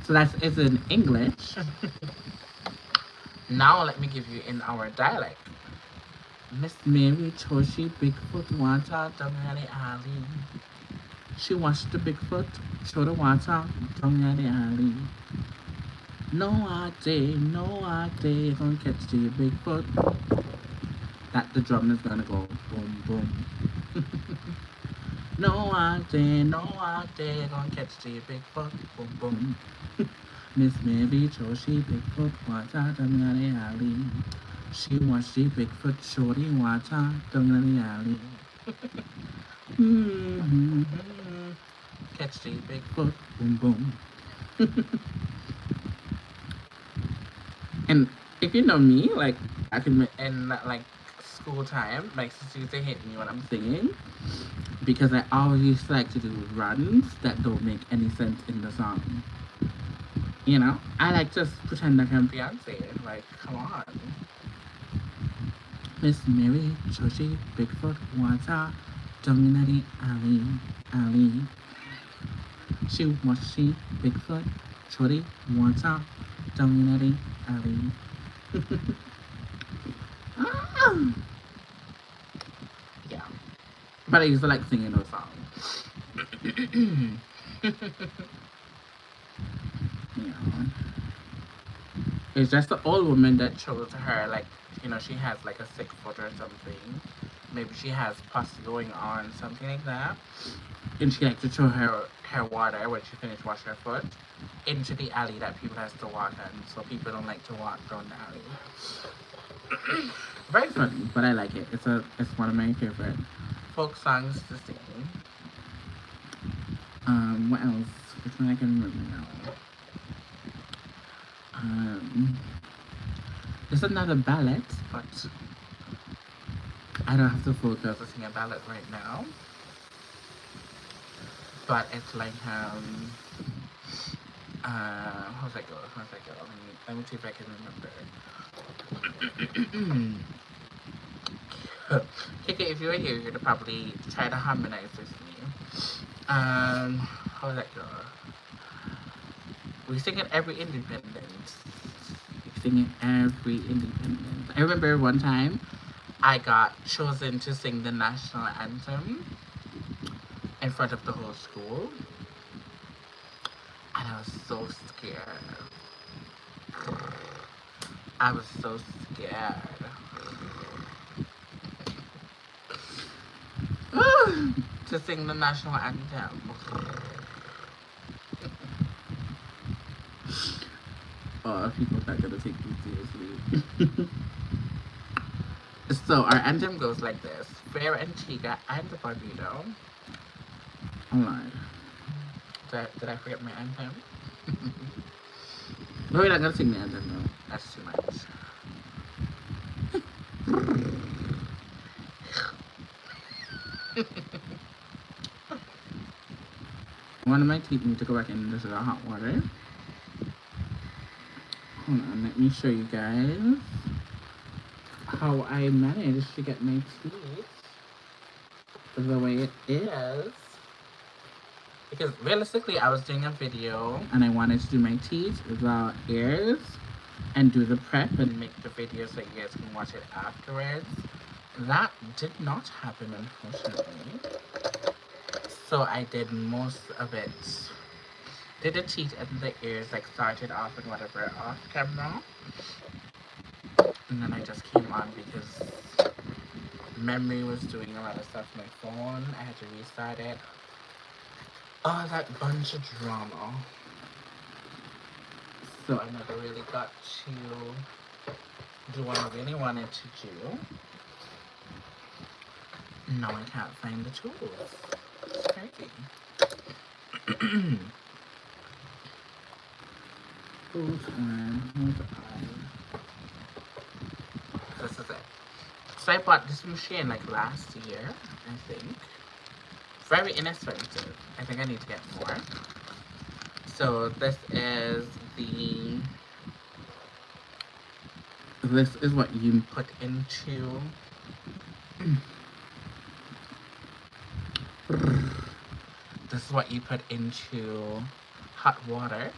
So that's it in English. Now let me give you in our dialect. Miss Mary Toshi Bigfoot water down in the alley. She washed the Bigfoot through the water down in the alley. No, I day, don't catch the Bigfoot. that the drum is gonna go boom boom. No one day, gonna catch the Bigfoot, boom boom. Miss Mary chose she Bigfoot, water, down in the alley. She watched the Bigfoot, shorty, water, down in the alley. Catch the Bigfoot, boom boom. And if you know me, like I can in like school time, my sister used to hit me when I'm singing because I always like to do runs that don't make any sense in the song. You know, I like to pretend like I'm Beyonce. Like, come on. Miss Mary, Choshi, Bigfoot, Wata, Dominati, Ali. She, Washi, Bigfoot, Chori, Wata, Dominati, Ali. Yeah. But I used to like singing those songs. Yeah. It's just the old woman that chose her, like, you know, she has like a sick foot or something. Maybe she has pus going on, something like that. And she likes to throw her water when she finished washing her foot into the alley that people has to walk on. So people don't like to walk down the alley. Very funny, but I like it. It's one of my favorite folk songs to sing. What else? Which one I can remember now? It's another ballad, but I don't have to focus to sing a ballad right now. But it's like how's that go? Let me see if I can remember. Okay, if you were here, you'd probably try to harmonize with me. How's that go? We sing it every independence. I remember one time I got chosen to sing the national anthem in front of the whole school. And I was so scared. To sing the national anthem. Oh, people are not gonna take me seriously. So our anthem goes like this: Fair Antigua and Barbuda. Hold on. Did I forget my anthem? No, we're not gonna sing the anthem though. That's too much. One of my teeth need to go back into the hot water. Hold on, let me show you guys how I managed to get my teeth the way it is. Because realistically, I was doing a video and I wanted to do my teeth, the ears, and do the prep and make the video so you guys can watch it afterwards. That did not happen, unfortunately. So I did most of it. Did the teeth and the ears, like started off and whatever off camera. And then I just came on because memory was doing a lot of stuff on my phone. I had to restart it. Oh, that bunch of drama. So I never really got to do what I really wanted to do. Now I can't find the tools. It's crazy. Hold on. This is it. So I bought this machine like last year, I think. Very inexpensive. I think I need to get more. So this is what you put into this is what you put into hot water.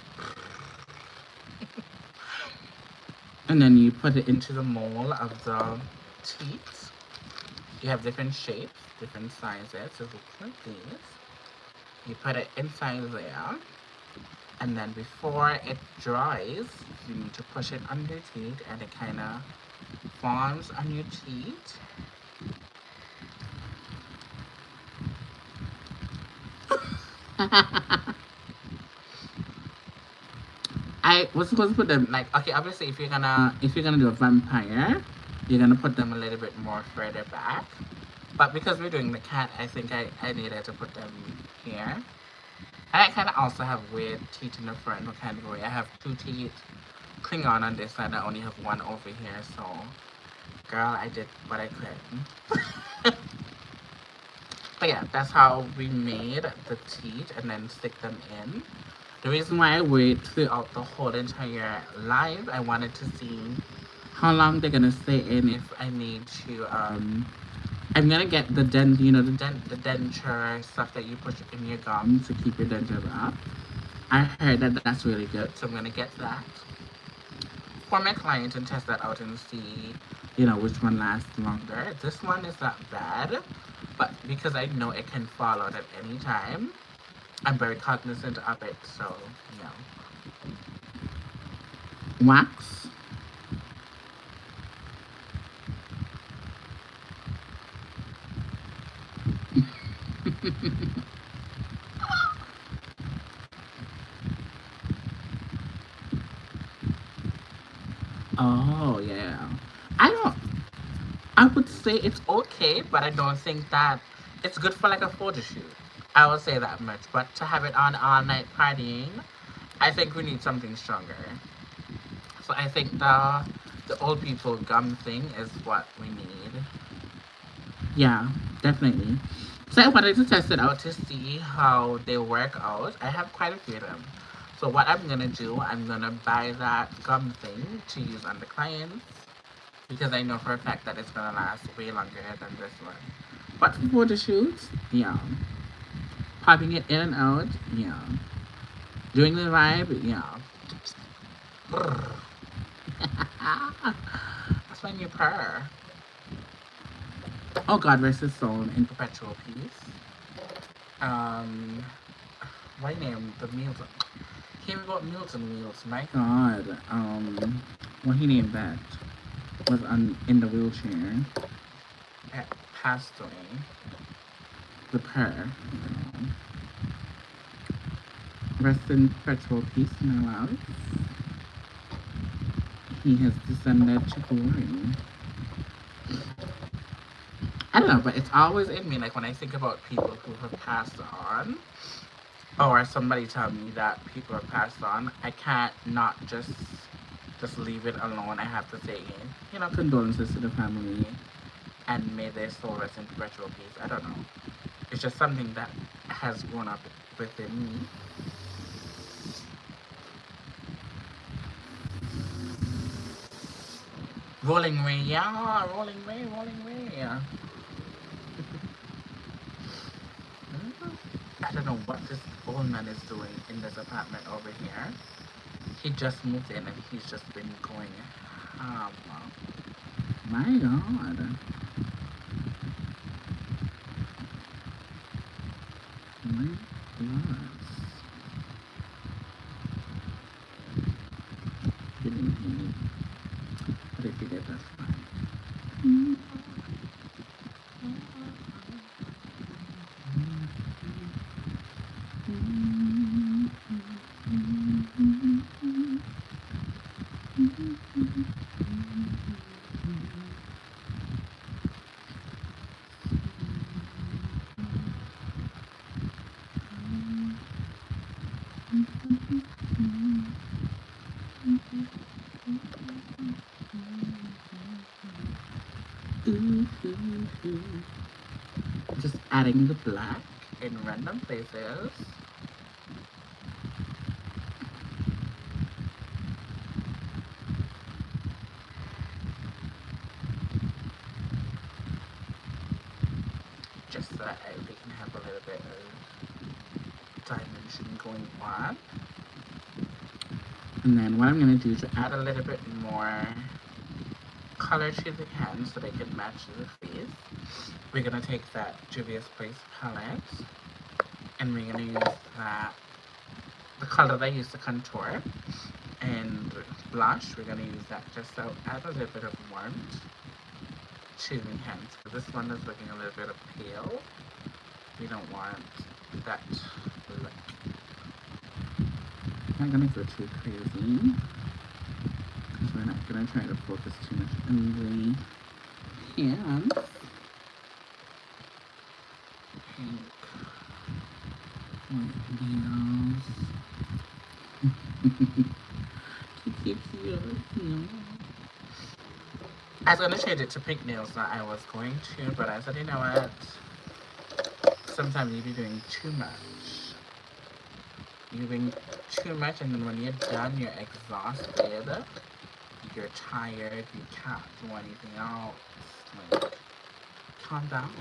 And then you put it into the mold of the teeth. You have different shapes, different sizes. So look like these. You put it inside there. And then before it dries, you need to push it under your teeth and it kind of forms on your teeth. I was supposed to put them like, okay, obviously if you're gonna do a vampire, you're gonna put them a little bit more further back. But because we're doing the cat, I think I needed to put them here. And I kind of also have weird teeth in the front, no kind of way. I have two teeth Klingon on this side, I only have one over here, so girl, I did what I could. But yeah, that's how we made the teeth and then stick them in. The reason why I wait throughout the whole entire live, I wanted to see how long they're gonna stay in if I need to I'm gonna get the the denture stuff that you put in your gums to keep your dentures up. I heard that that's really good, so I'm gonna get that for my client and test that out and see, which one lasts longer. This one is not bad, but because I know it can fall out at any time, I'm very cognizant of it, so, Wax. Oh, yeah. I don't, I would say it's okay, but I don't think that it's good for like a photo shoot. I would say that much, but to have it on all night partying, I think we need something stronger. So I think the old people gum thing is what we need. Yeah, definitely. So I wanted to test it out to see how they work out. I have quite a few of them. So what I'm gonna do, I'm gonna buy that gum thing to use on the clients because I know for a fact that it's gonna last way longer than this one. But for the shoots, yeah. Popping it in and out, yeah. Doing the vibe, yeah. That's when you purr. Oh God, rest his soul in perpetual peace. Um, what name? The meals. Came about meals and meals. My God. What he named that was in the wheelchair. Passed away. The purr. Rest in perpetual peace, my love. He has descended to glory. I don't know, but it's always in me. Like when I think about people who have passed on, or somebody tell me that people have passed on, I can't not just leave it alone. I have to say, condolences to the family, and may their soul rest in perpetual peace. I don't know. It's just something that has grown up within me. Rolling way, yeah, rolling way, rolling way. Yeah. I don't know what this old man is doing in this apartment over here. He just moved in and he's just been going ham. My God. My God. Kidding me. But if you get that's fine. Just adding the black in random places. Just so that we can have a little bit of dimension going on. And then what I'm going to do to add a little bit more color to the hands so they can match the face, we're going to take that Juvia's Place palette and we're going to use the color that I used to contour, And blush, we're going to use that just to add a little bit of warmth to the hands. But this one is looking a little bit of pale. We don't want that look. I'm not going to go too crazy, because we're not going to try to focus too much on the hands. Pink. White nails. Cute. I was gonna change it to pink nails, not I was going to, but I said, you know what? Sometimes you be doing too much. You're doing too much, and then when you're done, you're exhausted. You're tired. You can't do anything else. Like, calm down.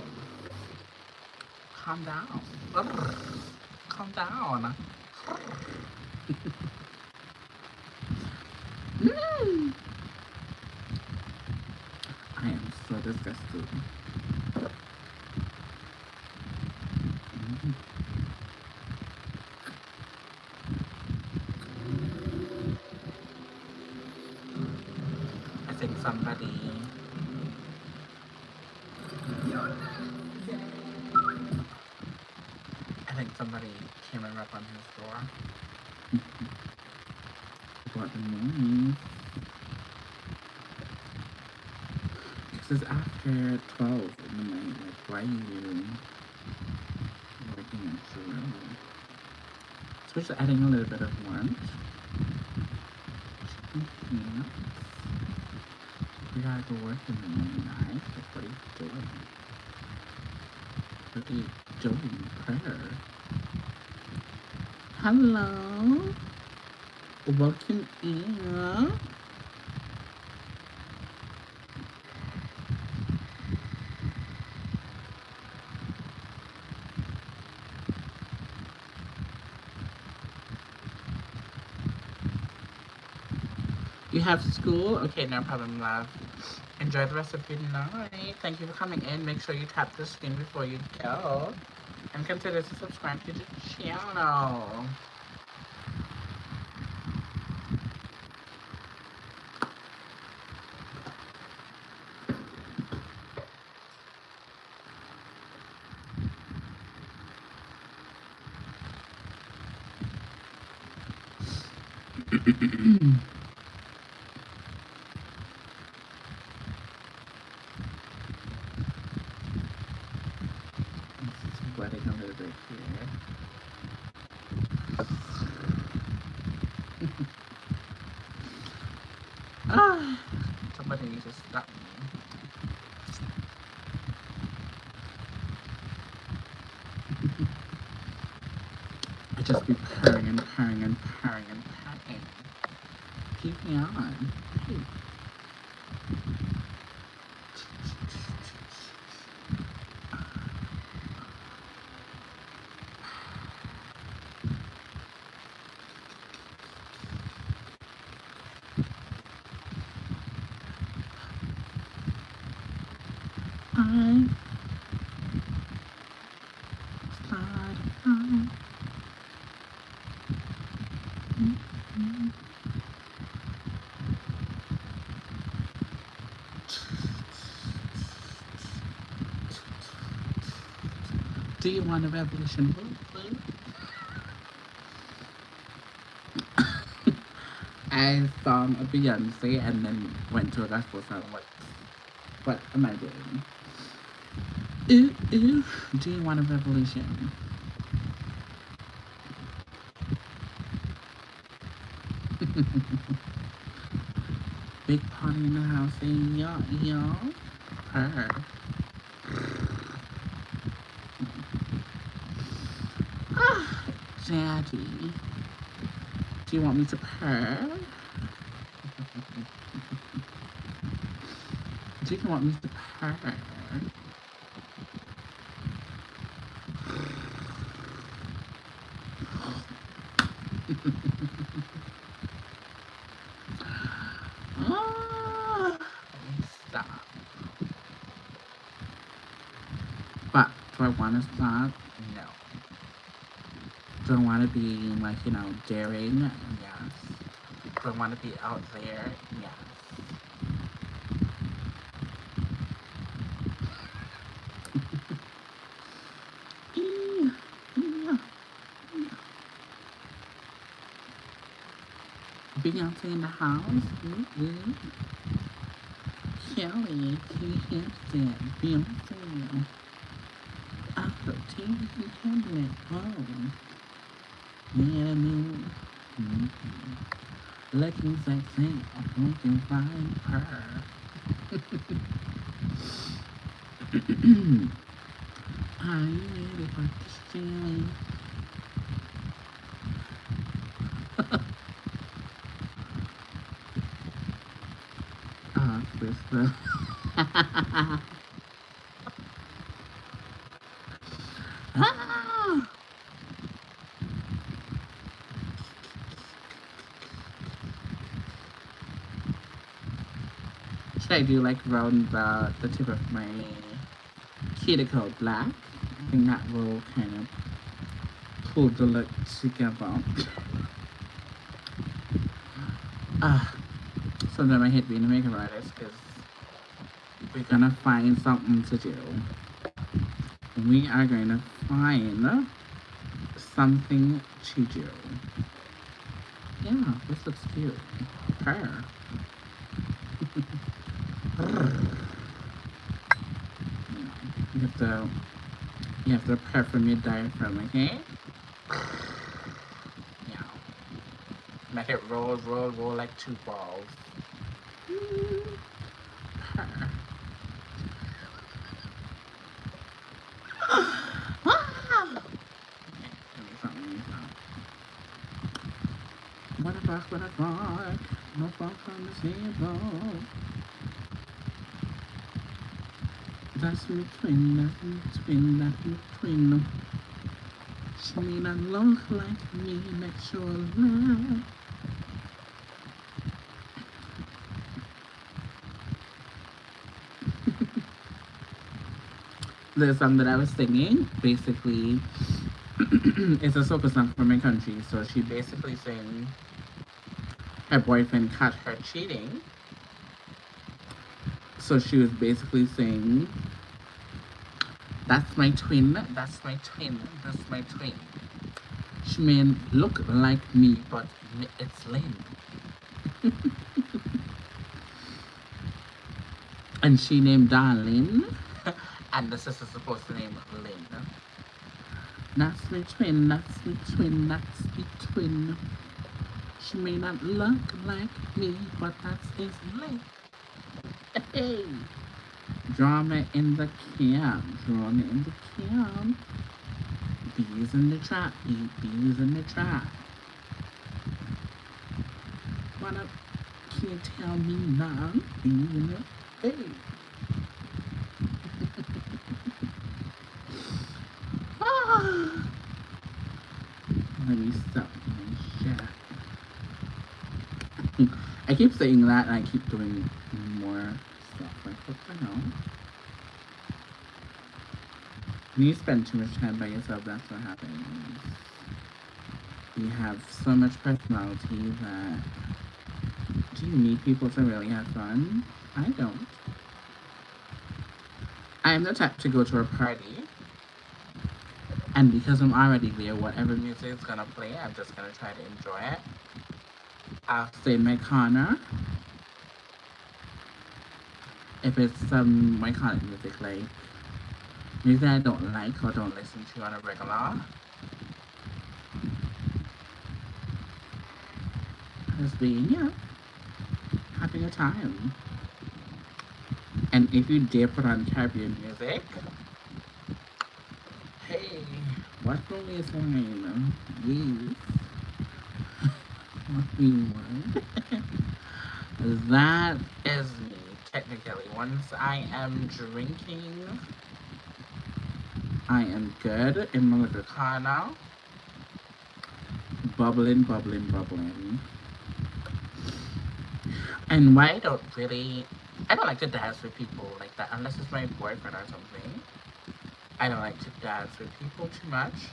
Calm down. Calm down. I am so disgusted. I think somebody came and rapped on his door. What the noise? This is after 12 in the night. Like, why are you working extra early? So we're just adding a little bit of warmth. Yeah. We gotta go work in the morning, guys. Like, what are you doing? What are you doing? Prayer. Hello. Welcome in. You have school? Okay, no problem, love. Enjoy the rest of your night. Thank you for coming in. Make sure you tap the screen before you go. And consider to subscribe to the channel. Sweating a little bit here. Somebody needs to stop me. I just be purring and purring and purring and purring. Keep me on. Hey. Do you want a revolution? I sung a Beyonce and then went to a gospel song. What am I doing? Ooh, do you want a revolution? Big party in the house, and y'all. Her. Daddy, do you want me to purr? Do you want me to purr? Stop. But do I want to stop? No. Do I want to be, like, daring? Yes. don't want to be out there. Yes. Yeah, yeah. Beyonce in the house. Mm-hmm. Kelly, can you hear that? Beyonce. After TV cabinet. Oh. Yeah, I mean. Mm-hmm. Looking sexy. Looking fine. Her. Are you ready for this jelly? Sister. Ah! Should I do like round the tip of my cuticle black? I think that will kind of pull the look together. Sometimes I hate being a makeup artist because we're gonna find something to do. We are going to find something to do. Yeah, this looks cute. Her. You have to prep from your diaphragm, okay? Yeah. Make it roll, roll, roll like 2 balls. Her. What a fuck, what a fuck. No fuck on the table. That's me twin, that's me twin, that's me twin. She may not look like me, make sure laugh. The song that I was singing, basically, it's a soca song from my country. So she basically saying her boyfriend caught her cheating. So she was basically saying, that's my twin, that's my twin, that's my twin. She may look like me, but it's Lynn. And she named Darlene, and the sister's supposed to name Lynn. That's my twin, that's my twin, that's my twin. She may not look like me, but that's his Lynn. Hey! Drama in the camp, drama in the camp. Bees in the trap, bees in the trap. What up? Can't tell me now. Bees in the hey. Let me stop my chat. I keep saying that and I keep doing more stuff. Like, what the hell? When you spend too much time by yourself, that's what happens. You have so much personality that do you need people to really have fun? I don't. I'm the type to go to a party, and because I'm already there, whatever music is gonna play, I'm just gonna try to enjoy it. I'll stay in my corner. If it's some iconic music, like music I don't like or don't listen to on a regular, just being, having a time. And if you dare put on Caribbean music, hey, what's the waistline? Yes. What we want. That is me, technically. Once I am drinking, I am good in my little car now. Bubbling, bubbling, bubbling. And why I don't like to dance with people like that unless it's my boyfriend or something. I don't like to dance with people too much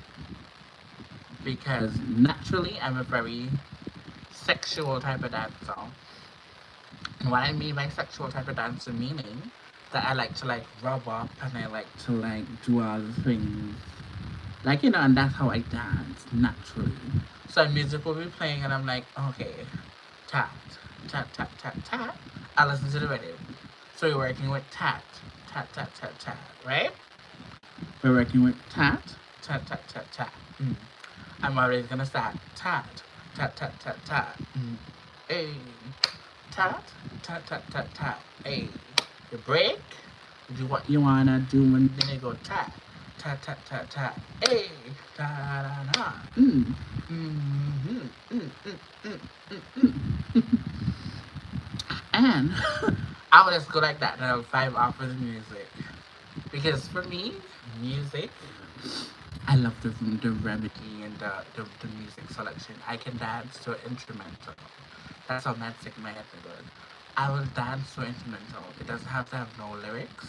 because naturally I'm a very sexual type of dancer. And what I mean by sexual type of dancer, meaning that I like to like rub up and I like to like do all the things. Like, you know, and that's how I dance naturally. So music will be playing and I'm like, okay, tat, tat, tat, tat, tat. I listen to the rhythm. So we're working with tat, tat, tat, tat, tat, right? We're working with tat, tat, tat, tat, tat. I'm always gonna start tat, tat, tat, tat, tat. Hey, tat, tat, tat, tat, tat. Hey, you break, you do what you wanna do, and then you go tat, tat, tat, tat, tat. Hey, da da da. And I would just go like that and I would vibe off of the music. Because for me, music, I love the remedy and the music selection. I can dance to an instrumental. That's how magic in my head good. I will dance to an instrumental. It doesn't have to have no lyrics.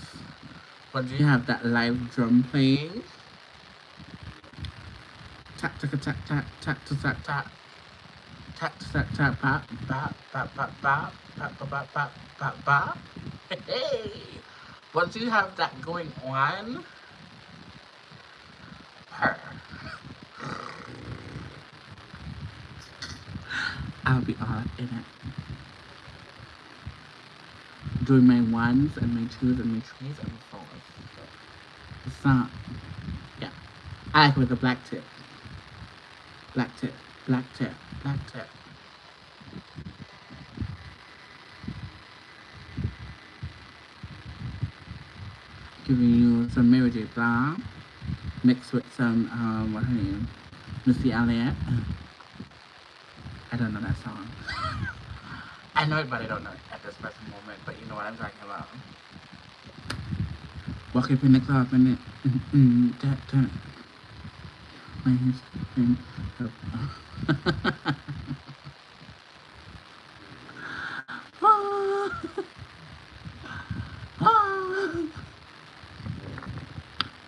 But you have that live drum playing. Tap tap tap tap tap tap tap tap tap tap pop bop bop bop bop bop bop bop bop bop bop. Hey! Once you have that going on, her. I'll be all in it. Doing my ones and my twos and my threes and my fours. So, yeah. I like with a black tip. Black tip, black tip, black tip. Giving you some Mary J. Blige mixed with some, what's her name? Missy Elliott. I don't know that song. I know it, but I don't know it at this present moment. But you know what I'm talking about. Walk up in the club and it, that. My hands been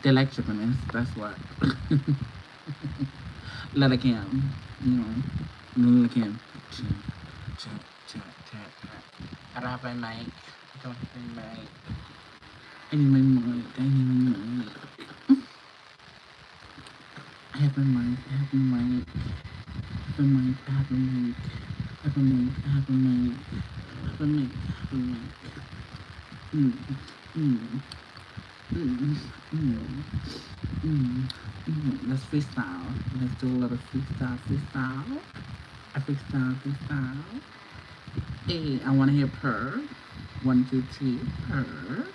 They like Japanese, that's what. Little Kim, you know, Little Kim. I don't have my mic. I don't have my mic. I need my mic. I need my mic. I have my mic. I have my mic. I have a mic. I have a mic. I have a mic. I have a mic. I have a mic. I have a mic. Let's freestyle. Let's do a little freestyle. A freestyle. Hey, I want to hear purr. 1, 2, 3, purr.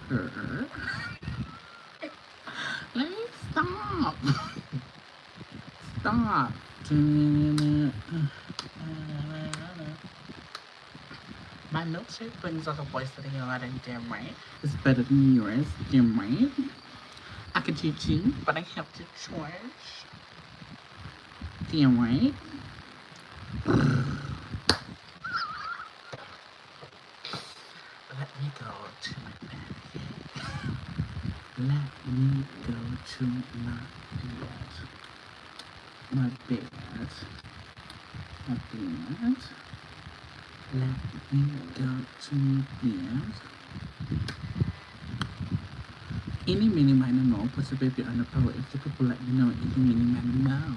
Purr. Let me stop. Stop. My milkshake brings out a voice that you're not in, damn right. It's better than yours, damn right. I can teach you, but I have to charge. Damn right. Let me go to my bed. Let me go to my bed. My bed. My bed. Let me go to my bed. Any, mini, minor, mo. Put the baby on the pillow. If the people let me know, any, mini, minor, mo.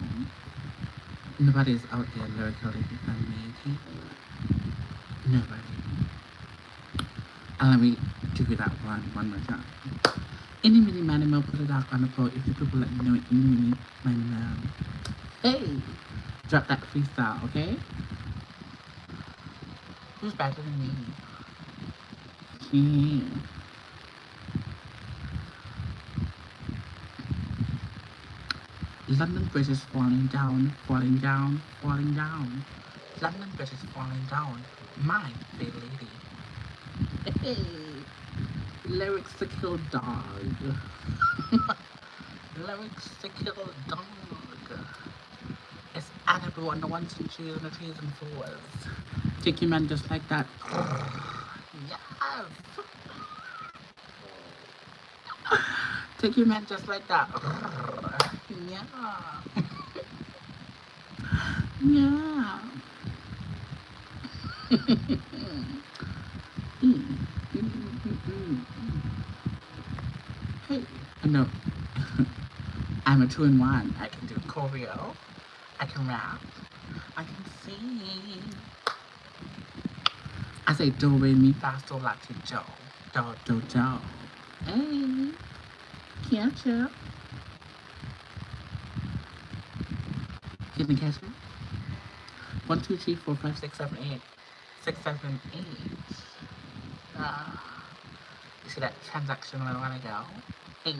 Nobody's out there lyrically than me. Nobody. And let me give you that one more time. Any, mini, minor, mo. Put it out on the pillow. If the people let me know, any, mini, minor, mo. Hey! Drop that freestyle, okay? Who's better than me? Yeah. London Bridge is falling down, falling down, falling down. London Bridge is falling down. My fair lady. Hey, lyrics to kill dog. Lyrics to kill dog. It's edible on the ones and twos and the threes and fours. Take your man just like that. Yes. Take your man just like that. Yeah. Yeah. Hey, no. I'm a 2-in-1. I can do choreo. I can rap. I can sing. I say do, re, mi, fa, sol, la, ti, do. Do, do, do. Hey, can't you? Can you catch me? 1, 2, 3, 4, 5, 6, 7, 8. 6, 7, 8. You see that transaction where I want to go? Hey.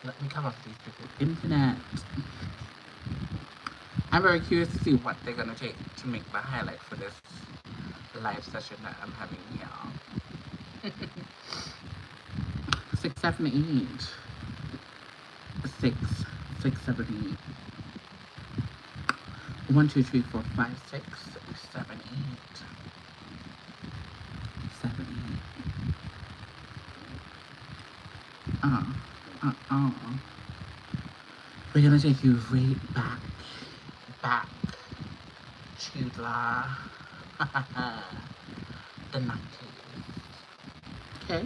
Let me come up with these people's internet. I'm very curious to see what they're gonna take to make the highlight for this live session that I'm having here. 6, 7, 8. 6, 6, 7, 8. 1, 2, 3, 4, 5, 6, 7, 8. 7, 8. We're gonna take you right back to the 90s. Okay?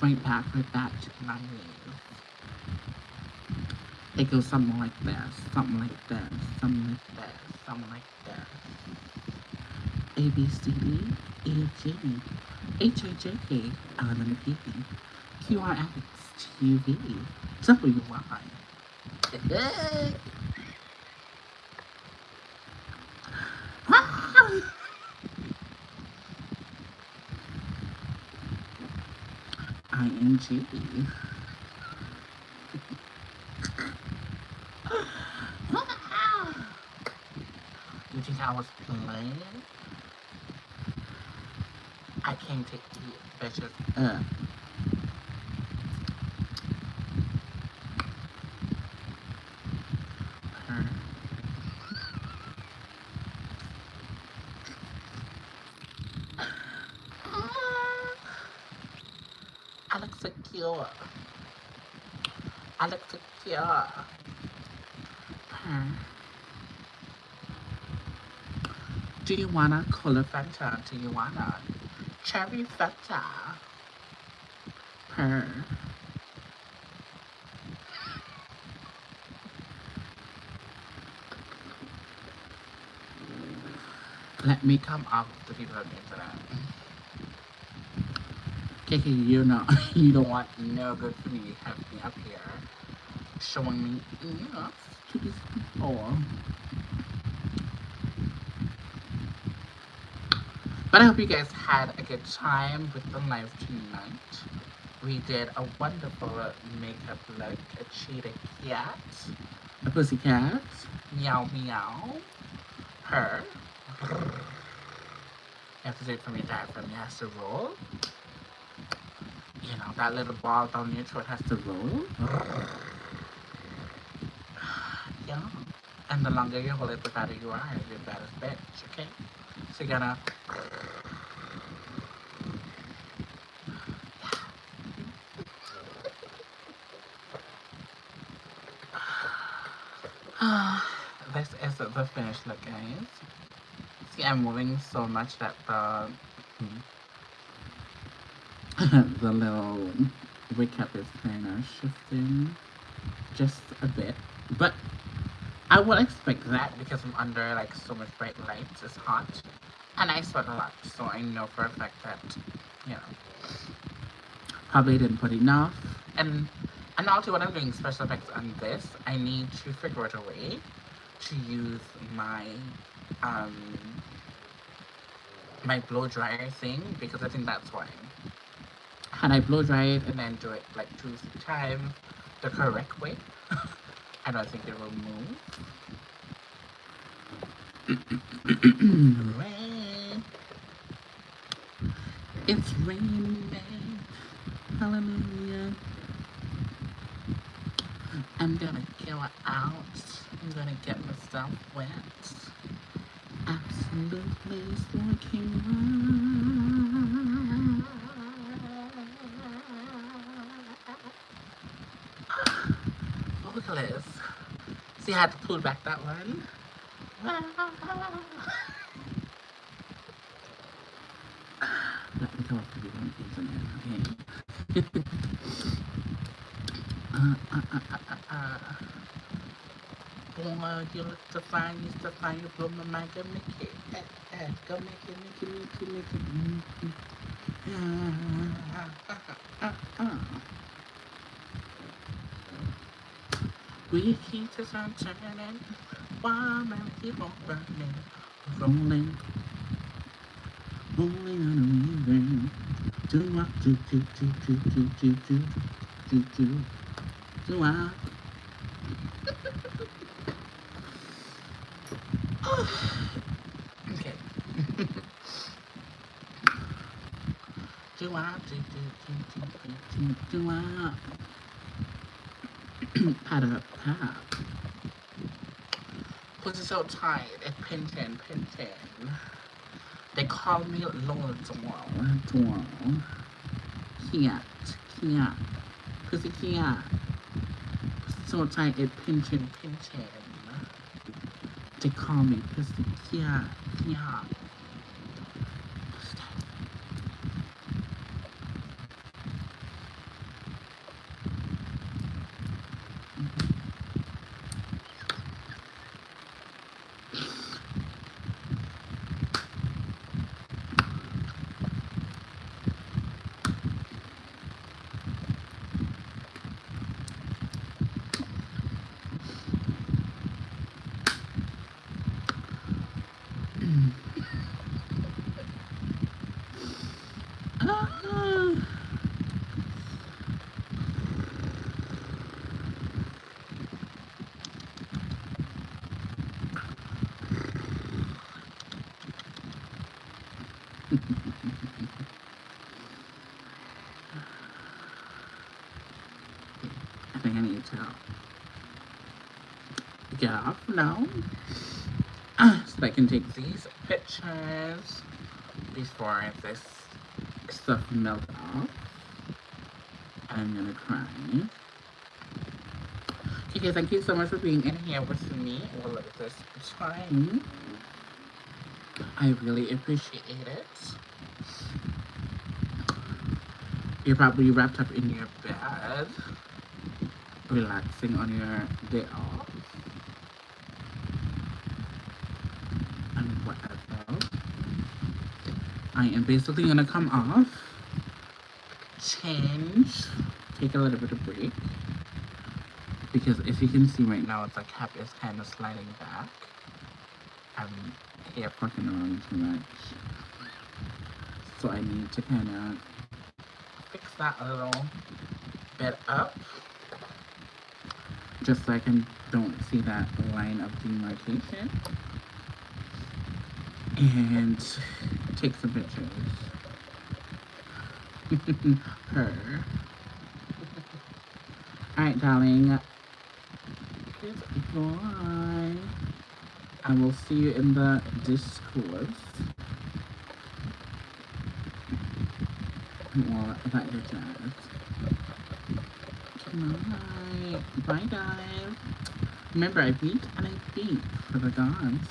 Right back to the 90s. It goes something like this, something like this, something like this, something like this. A, B, C, D, E, F, G, H, I, J, K, L, M, N, P, Q, R, S, T, U, V, W, Y. ING. You think I was playing? I came to eat bitches up. I look secure. I look secure. Do you wanna color Fanta? Do you wanna cherry Fanta? Let me come off the people on the internet. KK, you know, you don't want no good for me. Have me up here showing me enough to these people. But I hope you guys had a good time with the live tonight. We did a wonderful makeup look, a cheetah cat, a pussy cat, meow meow, her. You have to do it from your diaphragm, it has to roll. You know, that little ball down your throat has to roll. Yeah. And the longer you hold it, the better you are. You're the baddest bitch, okay? So you're gonna... This is the finished look, guys. See, I'm moving so much that the little wig cap is kind of shifting just a bit. But I would expect that because I'm under like so much bright lights. It's hot. And I sweat a lot. So I know for a fact that, you know, probably didn't put enough. And also when I'm doing special effects on this, I need to figure out a way to use my my blow dryer thing, because I think that's why. Had I blow dry it and then do it like 2 times the correct way, I don't think it will move. Rain. It's raining. Hallelujah. I'm gonna go out. I'm gonna get myself wet. Absolutely smoking this. See, I had to pull back that one. Let me come up with you one thing okay? Boy, you look so fine, you so fine, you blow my mind, go make it, go make it. We keep the sun turning, while man keep on burning, rolling on a river. Do what, do, what? Okay. Do what, do what? Pad up, pad. Pussy so tight, it's pinching. They call me Lord Dwell. Cat. Pussy cat. So tight, it pinching. They call me Pussy cat. I think I need to get off now so I can take these pictures before this stuff melts off. I'm gonna cry. Okay, thank you so much for being in here with me all of this time. I really appreciate it. You're probably wrapped up in your bed, relaxing on your day off. And whatever. I am basically gonna come off, change, take a little bit of break. Because if you can see right now, the cap is kind of sliding back. I'm here fucking around too much. So I need to kind of fix that a little bit up. Just so I don't see that line of demarcation. And take some pictures. Her. Alright, darling. Goodbye. I will see you in the discourse. Or that your jazz. Good night. Bye, guys. Remember, I beat and I beat for the gods.